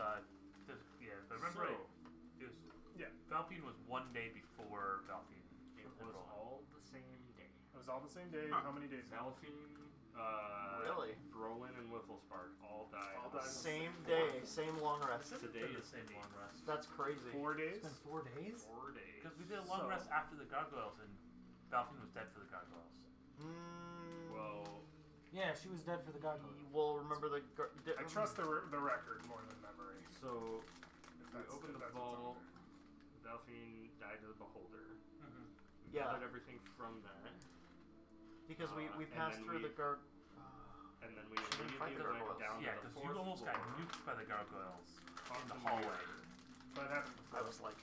If I remember right, it was Valpine was 1 day before Valpine. It was all the same day. It was all the same day. How many days? Valpine, really? Brolin and Wifflespark all died. Same day, same long rest. Today the is same the long long rest. That's crazy. 4 days? It's been 4 days? 4 days. Because we did a long rest after the gargoyles, and Valpine was dead for the gargoyles. Well, yeah, she was dead for the gargoyle. Well, remember the... I trust the record more than memory. so If we that's, opened if the that's vault. what's Valpine died to the Beholder. We Yeah. gathered everything from that. Because we and passed then through we- the And then we didn't fight immediately the went gargoyles. down Yeah, to the because 4th you almost floor. got nuked by the gargoyles in the the hallway. mirror. That happened before. I was like...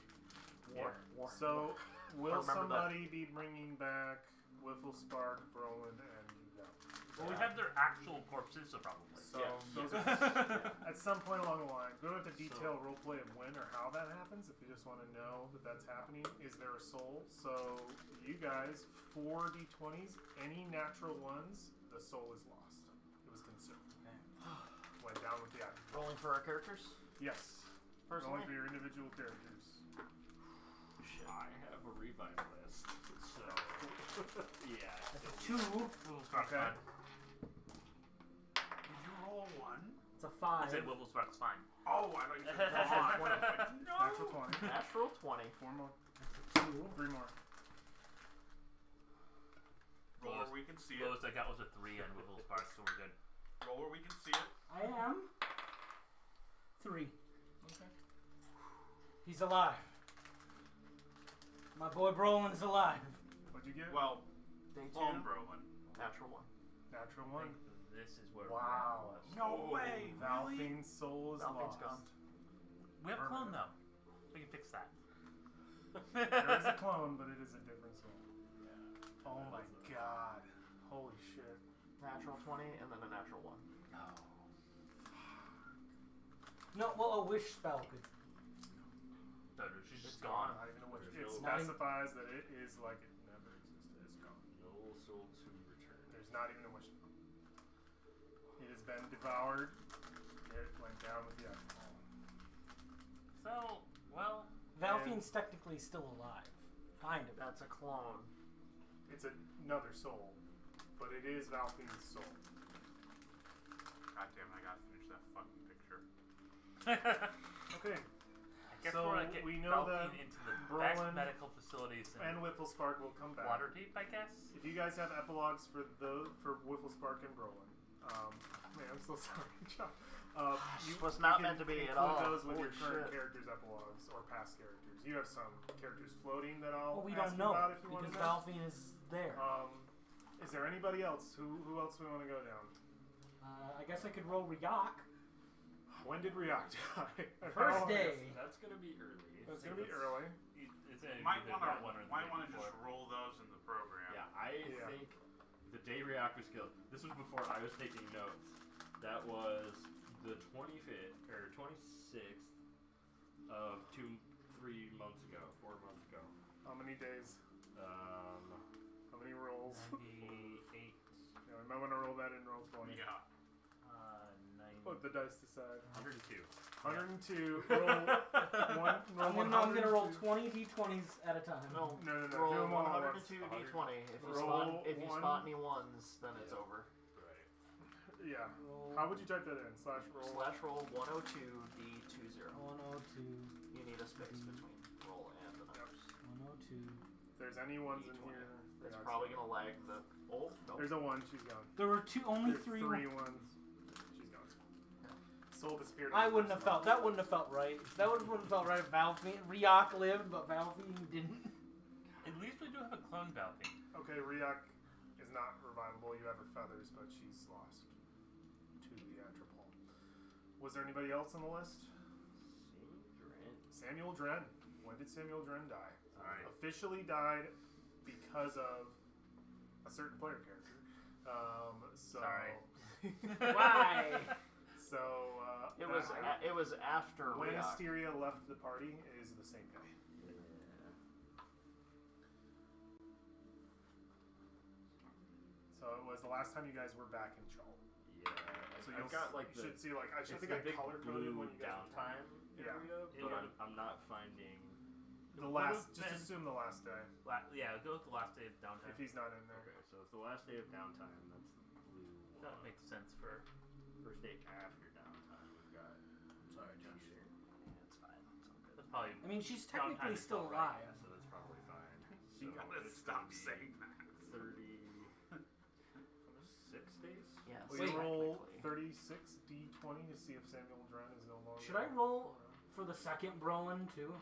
War. So, will remember somebody be bringing back Wifflespark, Brolin, and you go? Well, we have their actual corpses, so probably. So, Yeah. those are, at some point along the line, we don't have to detail roleplay of when or how that happens. If you just want to know that that's happening, is there a soul? So, you guys, 4 d20s, any natural ones, the soul is lost. It was consumed. Okay. Went down with the act. Rolling for our characters? Yes. Personally? Only for your individual characters. Shit. I have a revive list, so yeah. That's a 2. Okay. Did you roll a 1? It's a I 5. said Wifflespark's fine. Oh, I thought you said no. Natural 20. Natural 20. 4 more. That's a 2. 3 more. Roll where we can see it. Lowest I got was a 3 on Wifflespark, so we're good. Roll where we can see it. I am 3. Okay. He's alive. My boy Brolin's alive. What'd you get? Well, Day 2. Lone Brolin. Natural 1. Natural I 1. think this is where Wow. we're at. No way, really? Valfine's soul is Valfine's lost. gone. We have a clone, though. We can fix that. There is a clone, but it is a different soul. Yeah. Oh my god. Holy shit. Natural 20 and then a natural 1. No, well, a wish spell could. No, she's just Gone. gone. Not even a wish. There's It no- specifies that it is like it never existed. It's gone. No soul to return. There's not even a wish. It has been devoured. It went down with the alcohol. So, well, Valfine's technically still alive. Kind of. That's a clone. It's another soul, but it is Valfine's soul. God damn it, I gotta finish that fucking picture. Okay. I guess So we're gonna get we know Valpine that into the Brolin best medical facilities And Wifflespark will come back. Waterdeep, I guess. If you guys have epilogues for Wifflespark and Brolin, man, I'm so sorry, John. This was not you meant to can be at include all. those with your Holy current shit. characters' epilogues or past characters. You have some characters floating that I'll Well, we ask don't you know about if you want because to know. Valfine is there. Is there anybody else? Who else do we want to go down? I guess I could roll Ryak. When did Riak die? First day. That's gonna be early. That's gonna be early. It's Might either that one or want the to day just before. roll those in the program. Yeah, I think the day reactor skill. This was before I was taking notes. That was the 25th or 26th of 3 months ago, 4 months ago. How many days? How many rolls? 98. Yeah, we might want to roll that in roll 20. Yeah. 90. Let the dice decide. 102. 102. Roll one. I'm gonna roll 20 d20s at a time. No, No. roll Do them all at 102 once. d20. If you Roll spot any ones, then it's over. Right. Yeah. How would you type that in? Slash roll. Slash roll 102 d20. 102. You need a space between roll and the numbers. 102. If there's any ones in D20. here, It's yeah, probably gonna lag the. Oh, no. There's a 1. She's gone. There were only There's three. three ones. She's gone. Soul disappeared. I wouldn't have felt that. Wouldn't have felt right. That wouldn't have felt right if Ryak lived, but Valfine didn't. At least we do have a clone Valpine. Okay, Riak is not revivable. You have her feathers, but she's lost to the Atropol. Was there anybody else on the list? Samuel Dren. When did Samuel Dren die? Sorry. Officially died because of a certain player character. Sorry. Why? So It was after when Riak. Asteria left the party is the same day. So it was the last time you guys were back in Chol. Yeah. So I've got like you the should see like I it's think the I big color coded blue when you guys downtime Yeah. area, but Yeah. I'm not finding. the It last. would've Just been- assume the last day Yeah, go with the last day of downtime. if he's not in there. Okay, so it's the last day of downtime. That's the blue That one. makes sense for. First day after downtime. We've got. Sorry, Josh. It's fine. It's all good. That's probably. I mean, she's Downtime technically is still still right, alive. Yeah, so that's probably fine. You So gotta it's stop gonna be saying that. 36 days. Yes. Well, you Wait. roll technically. 36 d20 to see if Samuel Dren is no longer. Should I roll for the second Brolin too?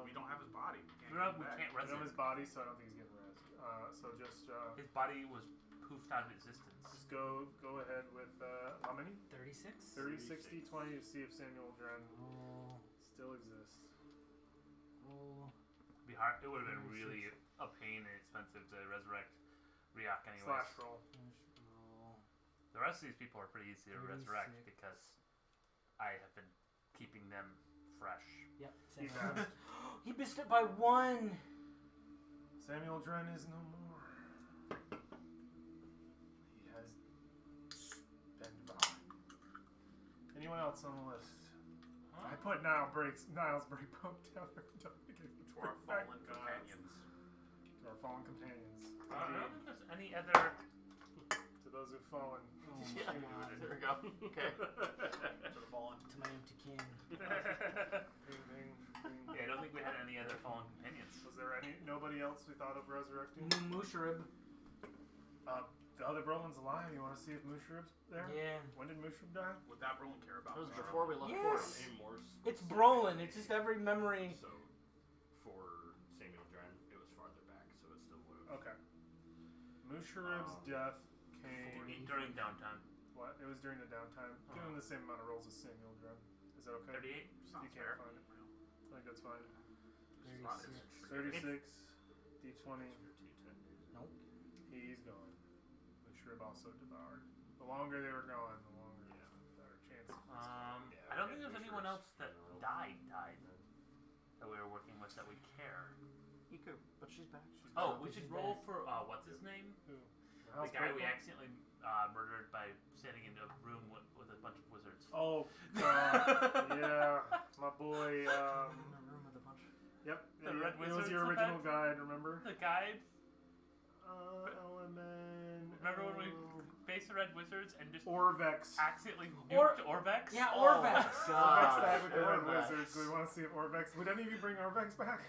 We don't have his body. We can't. We get him back. can't I res know him. his body, so I don't think he's getting rezzed. So just His body was poofed out of existence. go ahead with how many? 36? 36 d20 to see if Samuel Dren Roll. still exists. Roll. It'd be hard. It would have been really a pain and expensive to resurrect Riak anyways. Slash roll. Roll. The rest of these people are pretty easy to resurrect 36. because I have been keeping them fresh. Yep. He Samuel. passed. He missed it by 1. Samuel Dren is no more. He has been devoured. Anyone else on the list? I put Niles Break Poke down there. To our fallen companions. To our fallen companions. I don't think there's any other. To those who've fallen. Oh my Yeah. god. There we go. Okay. To the fallen. To my empty kin. Ding, ding, ding. Yeah, I don't think we had any other fallen companions. Was there nobody else we thought of resurrecting? Musharib. The other Brolin's alive. You want to see if Musharib's there? Yeah. When did Musharib die? Would that Roland care about? That was Mushroom? before we left Yes. Any more It's Brolin. It's just every memory. So for Samuel Dren, it was farther back, so it still would have. Okay. Musharib's death came. During downtime. What? It was during the downtime. Give him the same amount of rolls as Samuel Dren. Is that okay? 38? Sounds You can't fair. find it. I think that's fine. It's not his 36, d20. Nope. He's gone. Musharib also devoured. The longer they were gone, the longer the better chance. I don't think there's anyone else that died that we were working with that we care. Iku, but she's back. Oh, we should she's roll back. for what's his name? Who? The guy we accidentally murdered by standing in a room with a bunch of wizards. Oh, God. Yeah. My boy. In a room with a bunch. Yep. The it, red it was wizards your with original that? guide, remember? The guide. Element. Remember when we faced the red wizards and just Orvex. accidentally Or- nuked Orvex? Yeah, Oh, Orvex. Orvex died with the red Orvex. wizards. We want to see if Orvex. Would any of you bring Orvex back?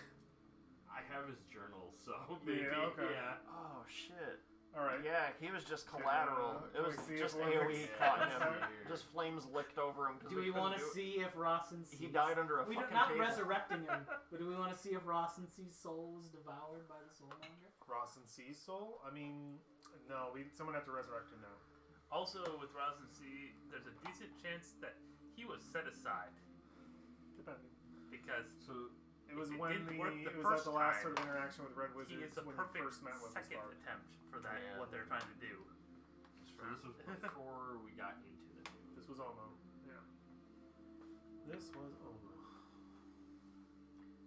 I have his journal, so maybe. Yeah, okay. Yeah. Oh shit. All right. Yeah, he was just collateral. Can It we was see just if AoE Orvex- caught Yeah. him. Just flames licked over him. Do we want to see if Rossin He died under a We fucking don't, not table. resurrecting him, but do we want to see if Rossinc's soul was devoured by the Soulmonger? Ross and C's soul? I mean, no. Someone have to resurrect him now. Also, with Rosin C, there's a decent chance that he was set aside Depending. because So It was It when didn't work the it was at first the last time. sort of interaction with Red he Wizards is the when perfect you first met with the second Spark. attempt for that. Yeah. What they're trying to do. So this was before we got into the tomb. This was Omo. Yeah. This was Omo.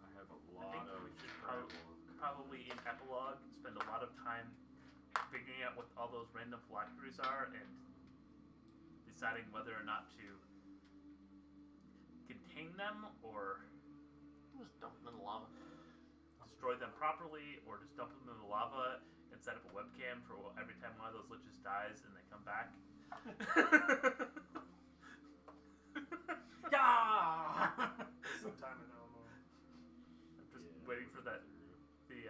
I have a I lot think of we should dialogue. probably in Epilogue spend a lot of time figuring out what all those random phylacteries are and deciding whether or not to contain them or Just dump him in the lava. destroy them properly or just dump them in the lava and set up a webcam for every time one of those liches dies and they come back. Yeah! Sometime in Omo. I'm just waiting for that the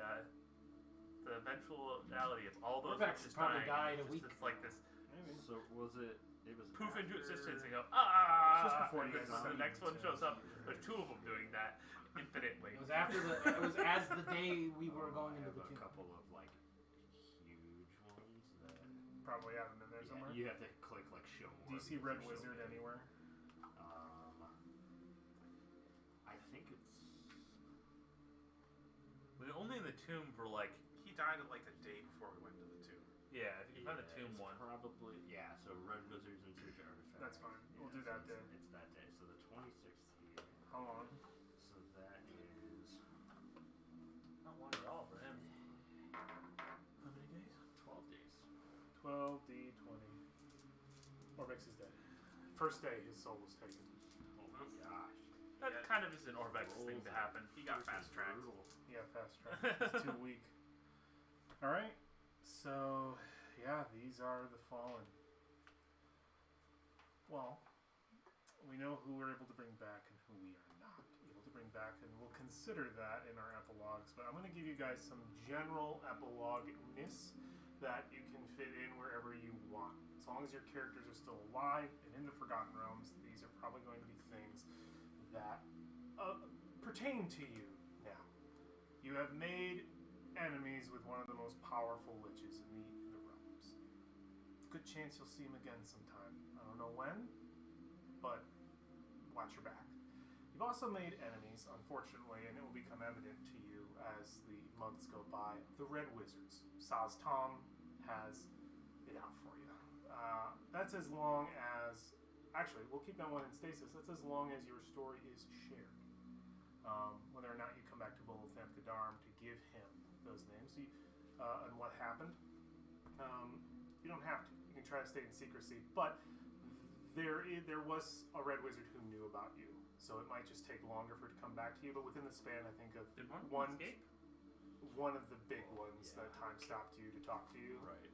eventuality of all those Orvex liches probably dying. died a It's just- week. It's like this Maybe. So was it? It was poof into after- existence and go ah. Just before you and guys then the see next one it, shows yeah. up. There's two of them doing that infinitely. It was after the. It was as the day we were going I into have the a tomb. couple of like huge ones that Probably have him in there yeah, somewhere. you have to click like show more. Do you see Red because they're so Wizard big. anywhere? I think it's. We're only in the tomb for like He died like a day before we went to the tomb. yeah. If you can find the tomb it's one. Probably yeah. So Red Wizards and Search Artifacts. That's fine. We'll do so that it's- day. It's that day. So the 26th here. How long? So that is Not one at all for him. How many days? 12 days. 12 d20. Orvex is dead. First day, his soul was taken. Oh my gosh. That Yeah. kind of is an Orvex thing to Rolls happen. He got fast tracked. Yeah, fast track. He's too weak. All right. So, yeah, these are the fallen. Well, we know who we're able to bring back and who we are not able to bring back, and we'll consider that in our epilogues. But I'm going to give you guys some general epilogue-ness that you can fit in wherever you want. As long as your characters are still alive and in the Forgotten Realms, these are probably going to be things that pertain to you now. You have made enemies with one of the most powerful liches in the realms. Good chance you'll see him again sometime. I don't know when, but watch your back. You've also made enemies, unfortunately, and it will become evident to you as the months go by. The Red Wizards. Saz Tom has it out for you. That's as long as... Actually, we'll keep that one in stasis. That's as long as your story is shared. Whether or not you come back to Volothamp Gadarm to give him those names and what happened. You don't have to. You can try to stay in secrecy, but there was a Red Wizard who knew about you, so it might just take longer for it to come back to you. But within the span, I think of Did one escape? one of the big ones that time stopped you to talk to you. Right.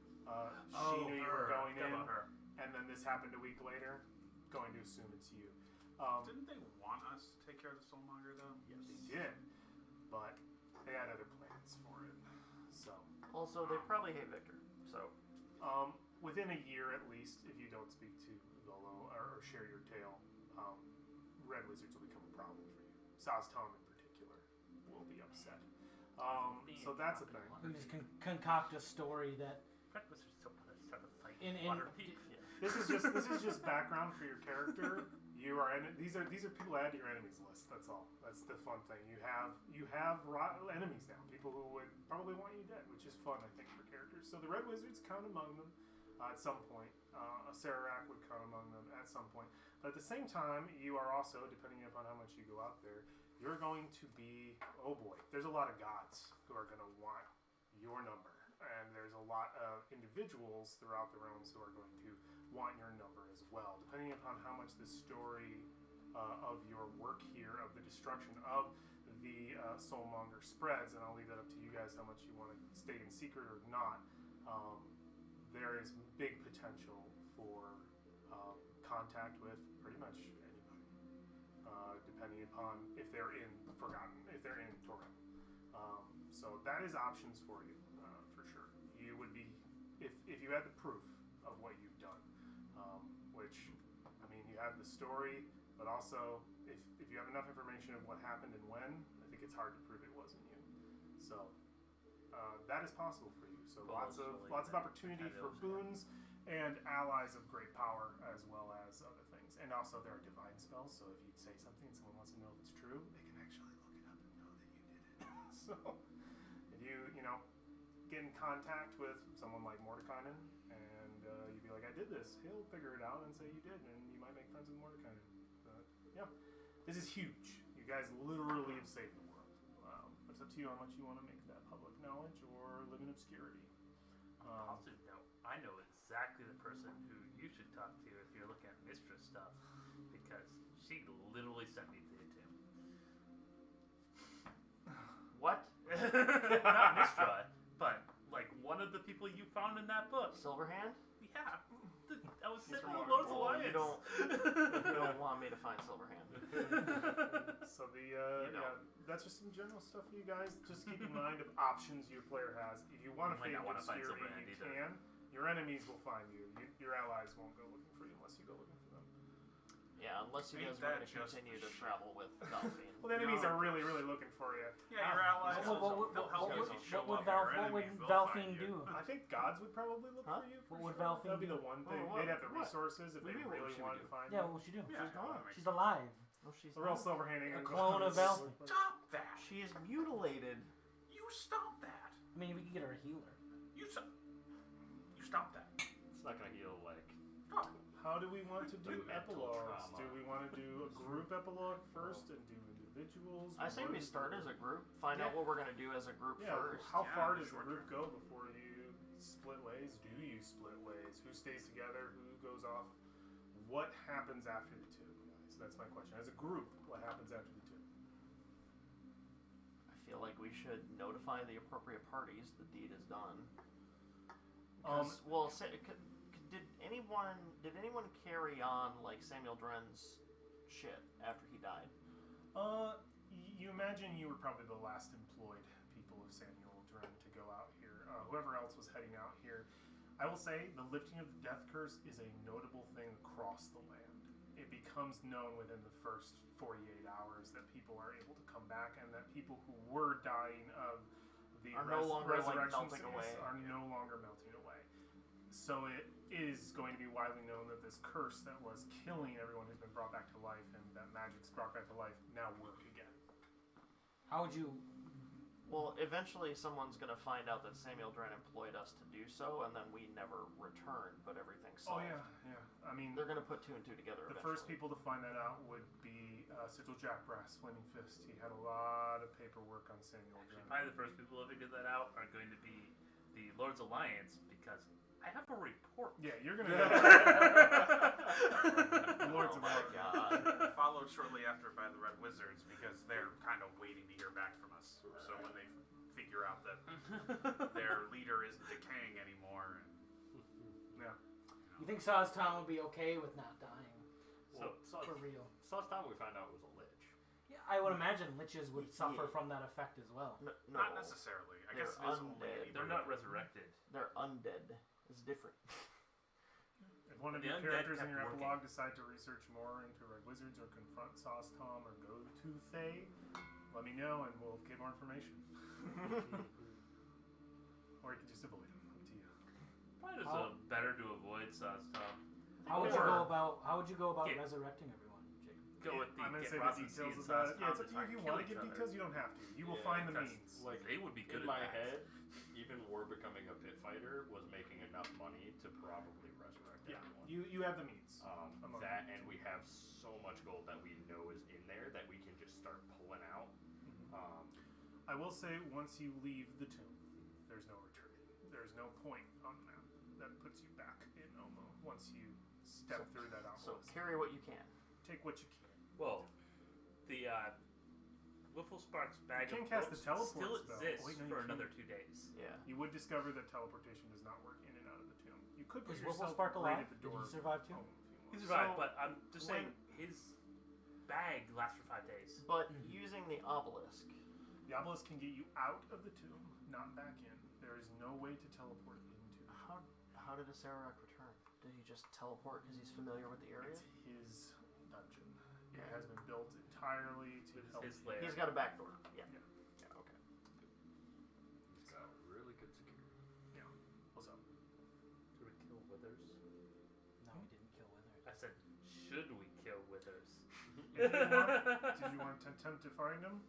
She knew you were going in, About her. and then this happened a week later. Going to assume it's you. Didn't they want us to take care of the Soulmonger though? They did, but they had other plans for it. So, Also, they probably hate Victor. So, within a year at least, if you don't speak to Volo or share your tale, Red Wizards will become a problem for you. Saz Tom in particular will be upset. So that's a thing. We just concoct a story that Red Wizards don't want to start a fight. In- Water Thief. This is just background for your character. You are these are people add to your enemies list. That's all. That's the fun thing. You have enemies now. People who would probably want you dead, which is fun, I think, for characters. So the Red Wizards count among them at some point. A Sararak would count among them at some point. But at the same time, you are also, depending upon how much you go out there, you're going to be, oh boy, there's a lot of gods who are going to want your number. And there's a lot of individuals throughout the realms who are going to want your number as well. Depending upon how much the story of your work here, of the destruction of the Soulmonger spreads, and I'll leave that up to you guys how much you want to stay in secret or not, there is big potential for contact with pretty much anybody, depending upon if they're in Forgotten, if they're in Torrent. So that is options for you, for sure. You would be, if you had the proof of what you've done, which, I mean, you have the story, but also if you have enough information of what happened and when, I think it's hard to prove it wasn't you. So that is possible for you. So lots of opportunity for boons and allies of great power, as well as other things. And also there are divine spells, so if you say something and someone wants to know if it's true, they can actually look it up and know that you did it. So if you get in contact with someone like Mordekainen, and you'd be like, I did this, he'll figure it out and say you did, and you might make friends with Mordekainen. Yeah, this is huge. You guys literally have saved the world. But it's up to you how much you want to make that public knowledge or live in obscurity. Positive note, I know exactly the person who you should talk to if you're looking at Mistress stuff, because she literally sent me to you. what? Not Mistra, but like one of the people you found in that book. Silverhand? Yeah, I was He's sitting from on Lord's Well, Alliance. you don't want me to find Silverhand. So You know. yeah, that's just some general stuff for you guys. Just keep in mind of options your player has. If you want to You might fade not into wanna find obscurity, Silverhand you either. can. Your enemies will find you. Your allies won't go looking for you unless you go looking for them. Yeah, unless you Ain't guys were that going to just continue the to shit? travel with Delphine. Well, the enemies No. are really, really looking for you. Yeah, your allies. They'll help you if you show what would up. Your Valfine enemies, they'll find you. do? I think gods would probably look Huh? for you. For What would sure. Valfine That'd be do? the one thing. Oh, what? They'd have the What? resources if What they do you mean, what really would she wanted do? to find Yeah, you. what would she do? Yeah, that makes She's alive. Oh, she's The real not. Silverhand ain't A gonna clone go of Valfine. Stop that! She is mutilated. You stop that! I mean, we could get her a healer. You stop that! It's not gonna heal like. Stop. How do we want to do Mental epilogues? trauma. Do we want to do a group epilogue first and do individuals? I say What we is start the- as a group. Find out what we're going to do as a group Yeah, first. how Yeah, far the does the short group term. go before you split ways? Do you split ways? Who stays together? Who goes off? what happens after the tomb, guys? That's my question. As a group, what happens after the tomb? I feel like we should notify the appropriate parties the deed is done. Did anyone carry on like Samuel Dren's shit after he died? You imagine you were probably the last employed people of Samuel Dren to go out here. Whoever else was heading out here. I will say the lifting of the death curse is a notable thing across the land. It becomes known within the first 48 hours that people are able to come back, and that people who were dying of the Are no longer, like, resurrection melting sickness away. are no longer melting away. So it is going to be widely known that this curse that was killing everyone who's been brought back to life, and that magic's brought back to life, now work again. How would you? Well, eventually someone's gonna find out that Samuel Dren employed us to do so, and then we never returned, but everything's Oh solved. yeah. I mean, They're gonna put 2 and 2 together. the eventually. first people to find that out would be Sigil Jackbrass, Flaming Fist. He had a lot of paperwork on Samuel Dren. Probably the first people to figure that out are going to be the Lords Alliance, because I have a report. Yeah, you're gonna go. Lords Oh of my War. god. Followed shortly after by the Red Wizards because they're kind of waiting to hear back from us. So when they figure out that their leader isn't decaying anymore, Yeah. You think Saztom would be okay with not dying? So, For real? Time we found out was a lich. Yeah, I would imagine liches would suffer Yeah. from that effect as well. No, not necessarily. I guess They're it is only undead. anybody They're not who- resurrected. They're undead. It's different. If one of The your undead characters in kept your working. epilogue decide to research more into Red Wizards or confront Saztom or go to Thay, let me know and we'll get more information. Or you can just avoid them. Up to you. Probably just How- better to avoid Saztom. How would you Or go about? How would you go about Yeah. resurrecting everyone, Jacob? Go with the I'm going to get say the Ross's details and about it. Yeah, Saztom it's up to you try if you and want to kill give each details. other. You don't have to. You will Yeah, find the because, means. Like, they would be good in at my that. head, even War becoming a pit fighter was making enough money to probably resurrect Yeah, everyone. you have the means. Among That them. and we have so much gold that we know is in there that we can just start pulling out. I will say, once you leave the tomb, there's no returning. There's no point on the map that puts you back in Omo once you step through that So obelisk. carry what you can. Take what you can. Well, the Wiffle Spark's bag You of can cast the books teleport still spell. exists Wait, no, you for can't. another 2 days. Yeah. You would discover that teleportation does not work in and out of the tomb. You could put Is yourself Wifflespark right alive? at the Did door. he survive too? of Omo if you He want. survived, So, but I'm just saying when- his bag lasts for 5 days. But using the obelisk, The obelisk can get you out of the tomb, not back in. There is no way to teleport into. how did Acererak return? Did he just teleport because he's familiar with the area? It's his dungeon. It has been built entirely to It's help his you. lair. He's got a back door. Yeah. Yeah. Yeah. Okay. He's got really good security. What's up? Should we kill Withers? No, he didn't kill Withers. I said, should we kill Withers? Did you want to attempt to find him?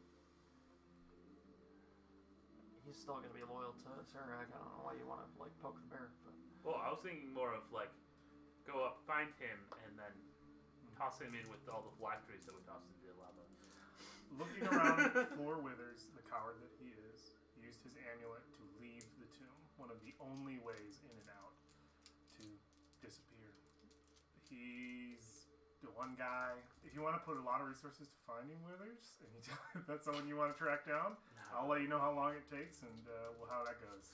He's still gonna be loyal to Acererak. I don't know why you want to like poke the bear, but Well, I was thinking more of like, go up, find him, and then toss him in with all the phylacteries that we tossed into the lava. Looking around for Withers, the coward that he is, used his amulet to leave the tomb. One of the only ways in and out to disappear. He's the one guy. If you want to put a lot of resources to finding Withers, and if that's someone you want to track down, I'll let you know how long it takes and how that goes.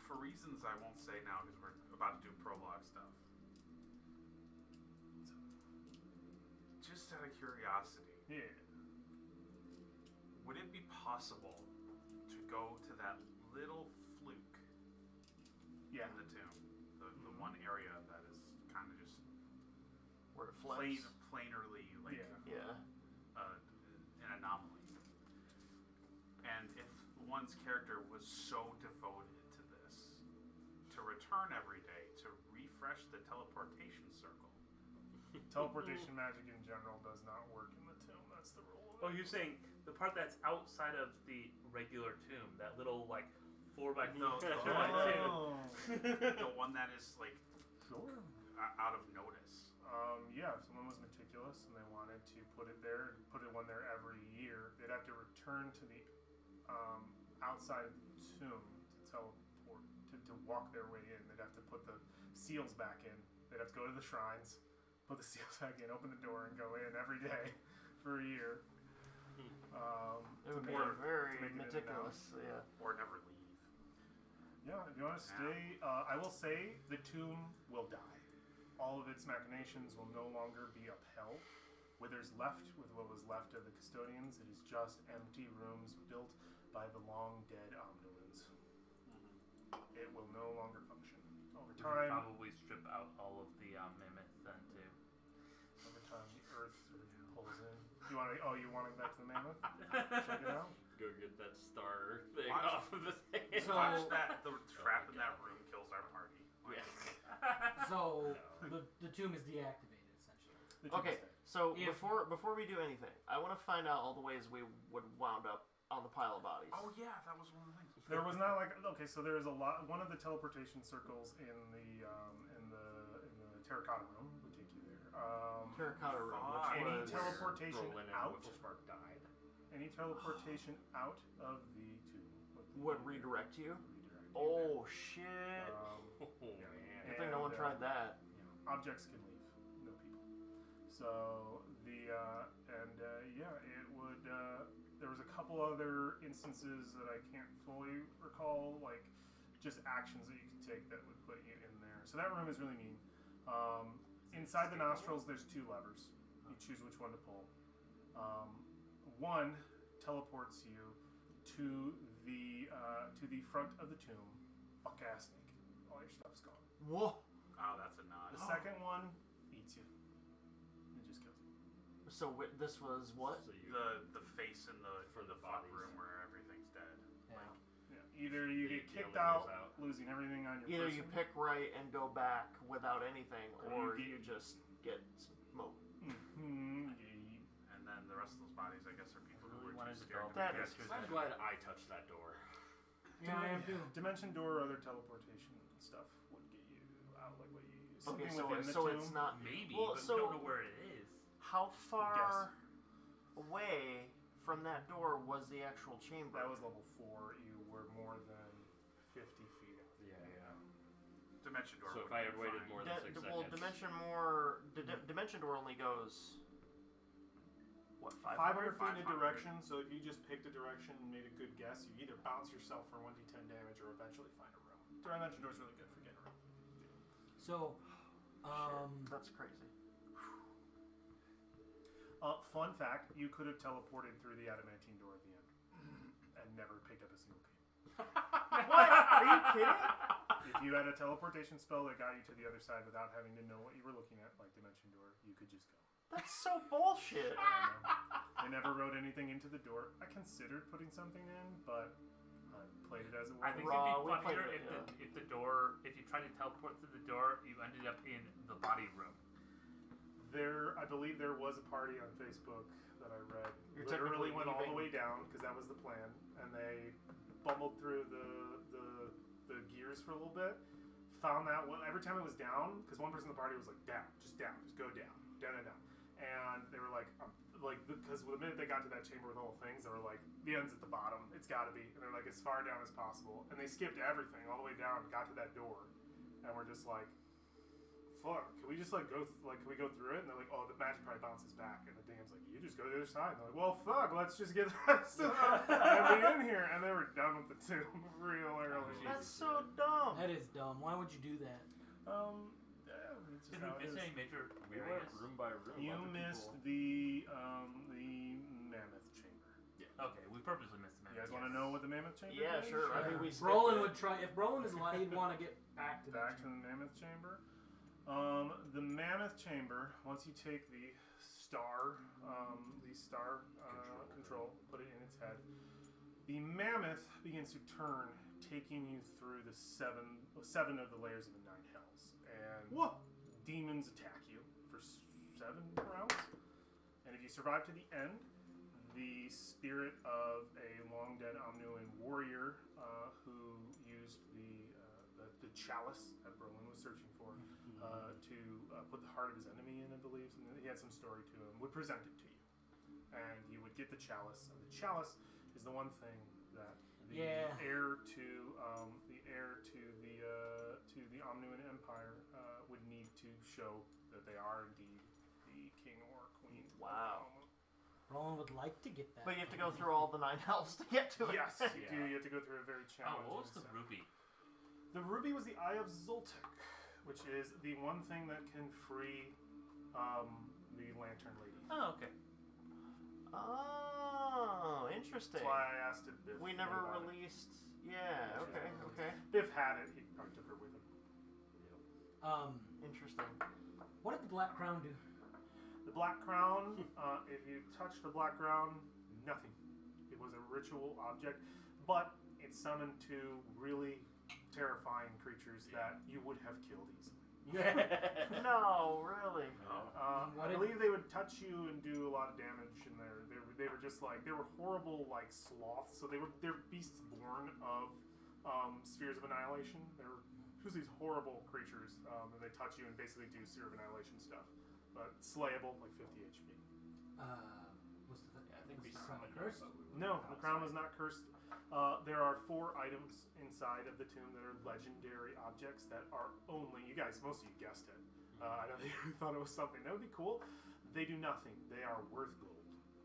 for reasons I won't say now because we're about to do prologue stuff. Just out of curiosity, Yeah. would it be possible to go to that little fluke Yeah. in the tomb? The one area that is kind of just where it flips. plainly like Yeah. Yeah. an anomaly. And if one's character was so devoted to this, to return every day, to refresh the teleportation circle. Teleportation magic in general does not work in the tomb. That's the rule. Oh, you're saying the part that's outside of the regular tomb, that little like 4x4 No, tomb. The one that is like Sure. out of notice. Yeah, if someone was meticulous and they wanted to put it there, put it one there every year, they'd have to return to the outside of the tomb to walk their way in. They'd have to put the seals back in. They'd have to go to the shrines, put the seals back in, open the door, and go in every day for a year. It would be very meticulous. Yeah. Or never leave. Yeah, if you want to stay, I will say the tomb will die. All of its machinations will no longer be upheld. Withers left with what was left of the custodians. It is just empty rooms built by the long dead Omnuans. It will no longer function. Over We should time, probably strip out all of the mammoth then too. the earth sort of pulls in. You want to? Oh, you want to go back to the mammoth? Check it out. Go get that star thing Watch- off of the thing. So- Watch that. The trap in that room kills our party. Like, So the tomb is deactivated essentially. The tomb Okay, is dead. so If- before we do anything, I want to find out all the ways we would wound up on the pile of bodies. oh yeah, that was one of the things. There was not like okay, so there's a lot. One of the teleportation circles in the terracotta room would take you there. Terracotta room, Fuck. which Any was teleportation Roland and out, Whipplespark died. any teleportation out of the tomb would redirect you. redirect you Oh shit! there. Oh Yeah. man. Good thing no one tried that. Yeah, objects can leave, no people. So it would. There was a couple other instances that I can't fully recall, like just actions that you could take that would put you in there. So that room is really mean. Inside the nostrils, there's 2 levers. You choose which one to pull. One teleports you to the front of the tomb, buck ass naked. All your stuff's gone. Whoa! Oh, that's a nod. The second one eats you. It just kills you. So this was what? So you, The face in the For the fuck bodies. room where everything's dead. Yeah. Yeah. Either you The get kicked yellow out, goes out. losing everything on your Either person. you pick right and go back without anything, Or or you you just get smoked. Mhm. And then the rest of those bodies, I guess, are people who were Wanted too to scared go to That make is it. I'm glad I touched that door. Yeah, I am too. Dimension door or other teleportation stuff would get you out, like what you use. Okay, Something so within the so tomb. it's not. Maybe, Well, but so- we don't know where it is. How far away from that door was the actual chamber? That was level 4. You were more than 50 feet out. Yeah. Dimension door. So if would I be had waited fine. more than 6 well, seconds. Dimension door only goes. What, 500 feet in a 500. direction, so if you just picked a direction and made a good guess, you either bounce yourself for 1d10 damage or eventually find a room. Dimension door's really good for getting around. So, Shit, that's crazy. Fun fact, you could have teleported through the adamantine door at the end and never picked up a single key. What? Are you kidding? If you had a teleportation spell that got you to the other side without having to know what you were looking at, like Dimension Door, you could just go. That's so bullshit. They never wrote anything into the door. I considered putting something in, but I played it as it was. I think Raw, it'd we be played funnier it, if the door, if you tried to teleport through the door, you ended up in the body room. I believe there was a party on Facebook that I read. You're Literally technically went all the way leaving. down because that was the plan, and they bumbled through the gears for a little bit. Found that every time it was down, because one person in the party was like down, just go down, and they were like because the minute they got to that chamber with all the things, they were like the end's at the bottom, it's got to be, and they're like as far down as possible, and they skipped everything all the way down, got to that door, and we're just like. Fuck, can we just can we go through it? And they're like, oh, the magic probably bounces back. And the DM's like, you just go to the other side. And they're like, well, fuck, let's just get the rest of them in here. And they were done with the tomb real early. That's so dumb. that is dumb. Why would you do that? Yeah, it's just Did how we it miss is. any major We areas? went room by room. You Other missed people- the mammoth chamber. Okay, we purposely missed the You guys mammoth. want to know what the mammoth chamber Yeah, is? sure. I mean, we skipped Brolin it. would try. If Brolin is alive, he'd want to get back to Back that. to the mammoth chamber. The mammoth chamber, once you take the star control, put it in its head, the mammoth begins to turn, taking you through the seven of the layers of the 9 hells. And demons attack you for 7 rounds. And if you survive to the end, the spirit of a long dead Omnuan warrior who used the chalice that Brolin was searching for to put the heart of his enemy in, I believe. He had some story to him. Would present it to you, and you would get the chalice. And the chalice is the one thing that the heir to the show that they are indeed the king or queen. Wow. Roland would like to get that. But you have to go through all the 9 hells to get to it. Yes, you do. You have to go through a very challenging. Oh, what was the step. ruby? The ruby was the Eye of Zoltek, which is the one thing that can free the Lantern Lady. Oh, okay. Oh, interesting. That's why I asked if Biff We knew never about it. released. Yeah. Okay. Okay. Biff had it. He probably took her with him. Interesting. What did the Black Crown do? The Black Crown, if you touch the Black Crown, nothing. It was a ritual object, but it summoned 2 really terrifying creatures that you would have killed easily. No, really. I believe they would touch you and do a lot of damage in there. They were just like, they were horrible like sloths. So they're beasts born of spheres of annihilation. They're just these horrible creatures, and they touch you and basically do sphere of annihilation stuff. But slayable, like 50 HP. Was the Yeah, I think we was the crown summoned cursed? it, but we were No, the crown was outside. not cursed. There are 4 items inside of the tomb that are legendary objects that are only, you guys, most of you guessed it. I know you thought it was something that would be cool. They do nothing. They are worth gold.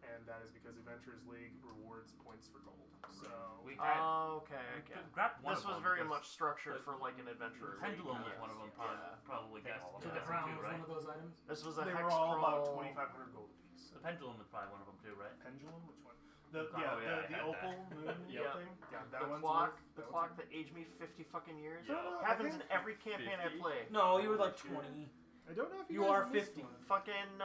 And that is because Adventurers League rewards points for gold. So, We had Okay. Okay. grabbed one This of was them very because much structured the- for like an adventurer. The pendulum was League. one of them. Yeah. Probably guessed. So guessed the it crown too, was right? one of those items? This was a they hex were all about scroll. 2,500 gold apiece. The pendulum was probably one of them too, right? Pendulum? Which one? The Oh, yeah, I the had opal that. moon Yeah. thing? Yeah, that The one's clock, worth, the that clock one's that aged me 50 fucking years. Yeah. I Happens think in every campaign I 50? play. No, you were like Shit. 20. I don't know if you You guys are missed 50. one. Fucking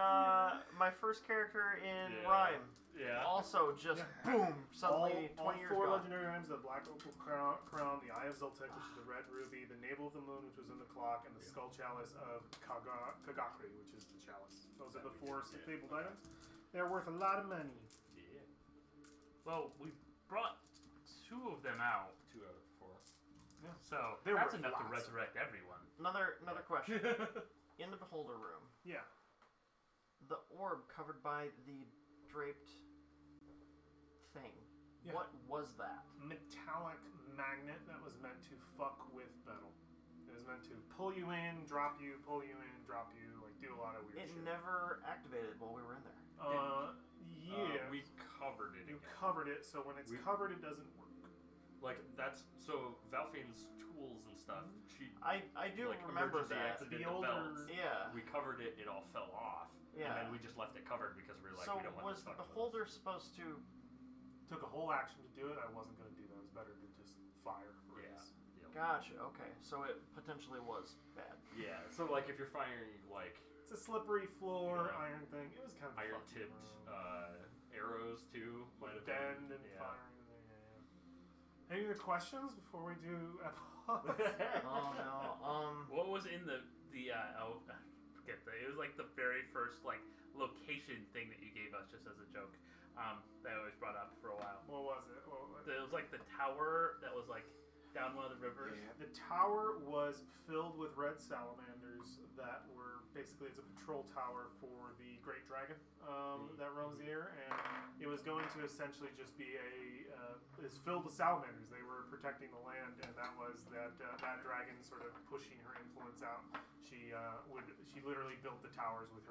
my first character in Yeah. Rhyme. Yeah. Also just Yeah. boom, suddenly all 20 years 4 gone. legendary items: the Black Opal crown, the Eye of Zoltek, which is the red ruby, the Navel of the Moon, which was in the clock, and the Skull Chalice of Kagakri, which is the chalice. Those are the 4 fabled items. They're worth a lot of money. Yeah. Well, we brought 2 of them out, 2 out of 4. so They that's were enough to lots. resurrect everyone. Another question. In the beholder room, Yeah. the orb covered by the draped thing. Yeah. What was that? Metallic magnet that was meant to fuck with metal. It was meant to pull you in, drop you, pull you in, drop you, like do a lot of weird It shit. never activated while we were in there. Yeah. We covered it. You again. covered it, so when it's We- covered, it doesn't work. Like that's so Valfien's tools and stuff. She I do like remember emergency that. activated The the older- belts. Yeah. We covered it. It all fell off. Yeah. And then we just left it covered because we were like, So we don't want was this the fucking with beholder supposed to? Took a whole action to do it. I wasn't going to do that. It was better to just fire. us. raise. Yeah. Gotcha. Okay, so it potentially was bad. Yeah. So like if you're firing like It's a slippery floor Yeah. iron thing. It was kind of iron fucking tipped wrong. arrows too, might have Bend been. and Yeah. firing. Any other questions before we do Epilogue? Oh no. What was in the oh, I forget it was like the very first like location thing that you gave us just as a joke. That I always brought up for a while. What was it? It was like the tower that was like down one of the rivers. Yeah, the tower was filled with red salamanders that were basically it's a patrol tower for the Great Dragon that roams the air, and it was going to essentially just be it's filled with salamanders. They were protecting the land, and that was that dragon sort of pushing her influence out. She literally built the towers with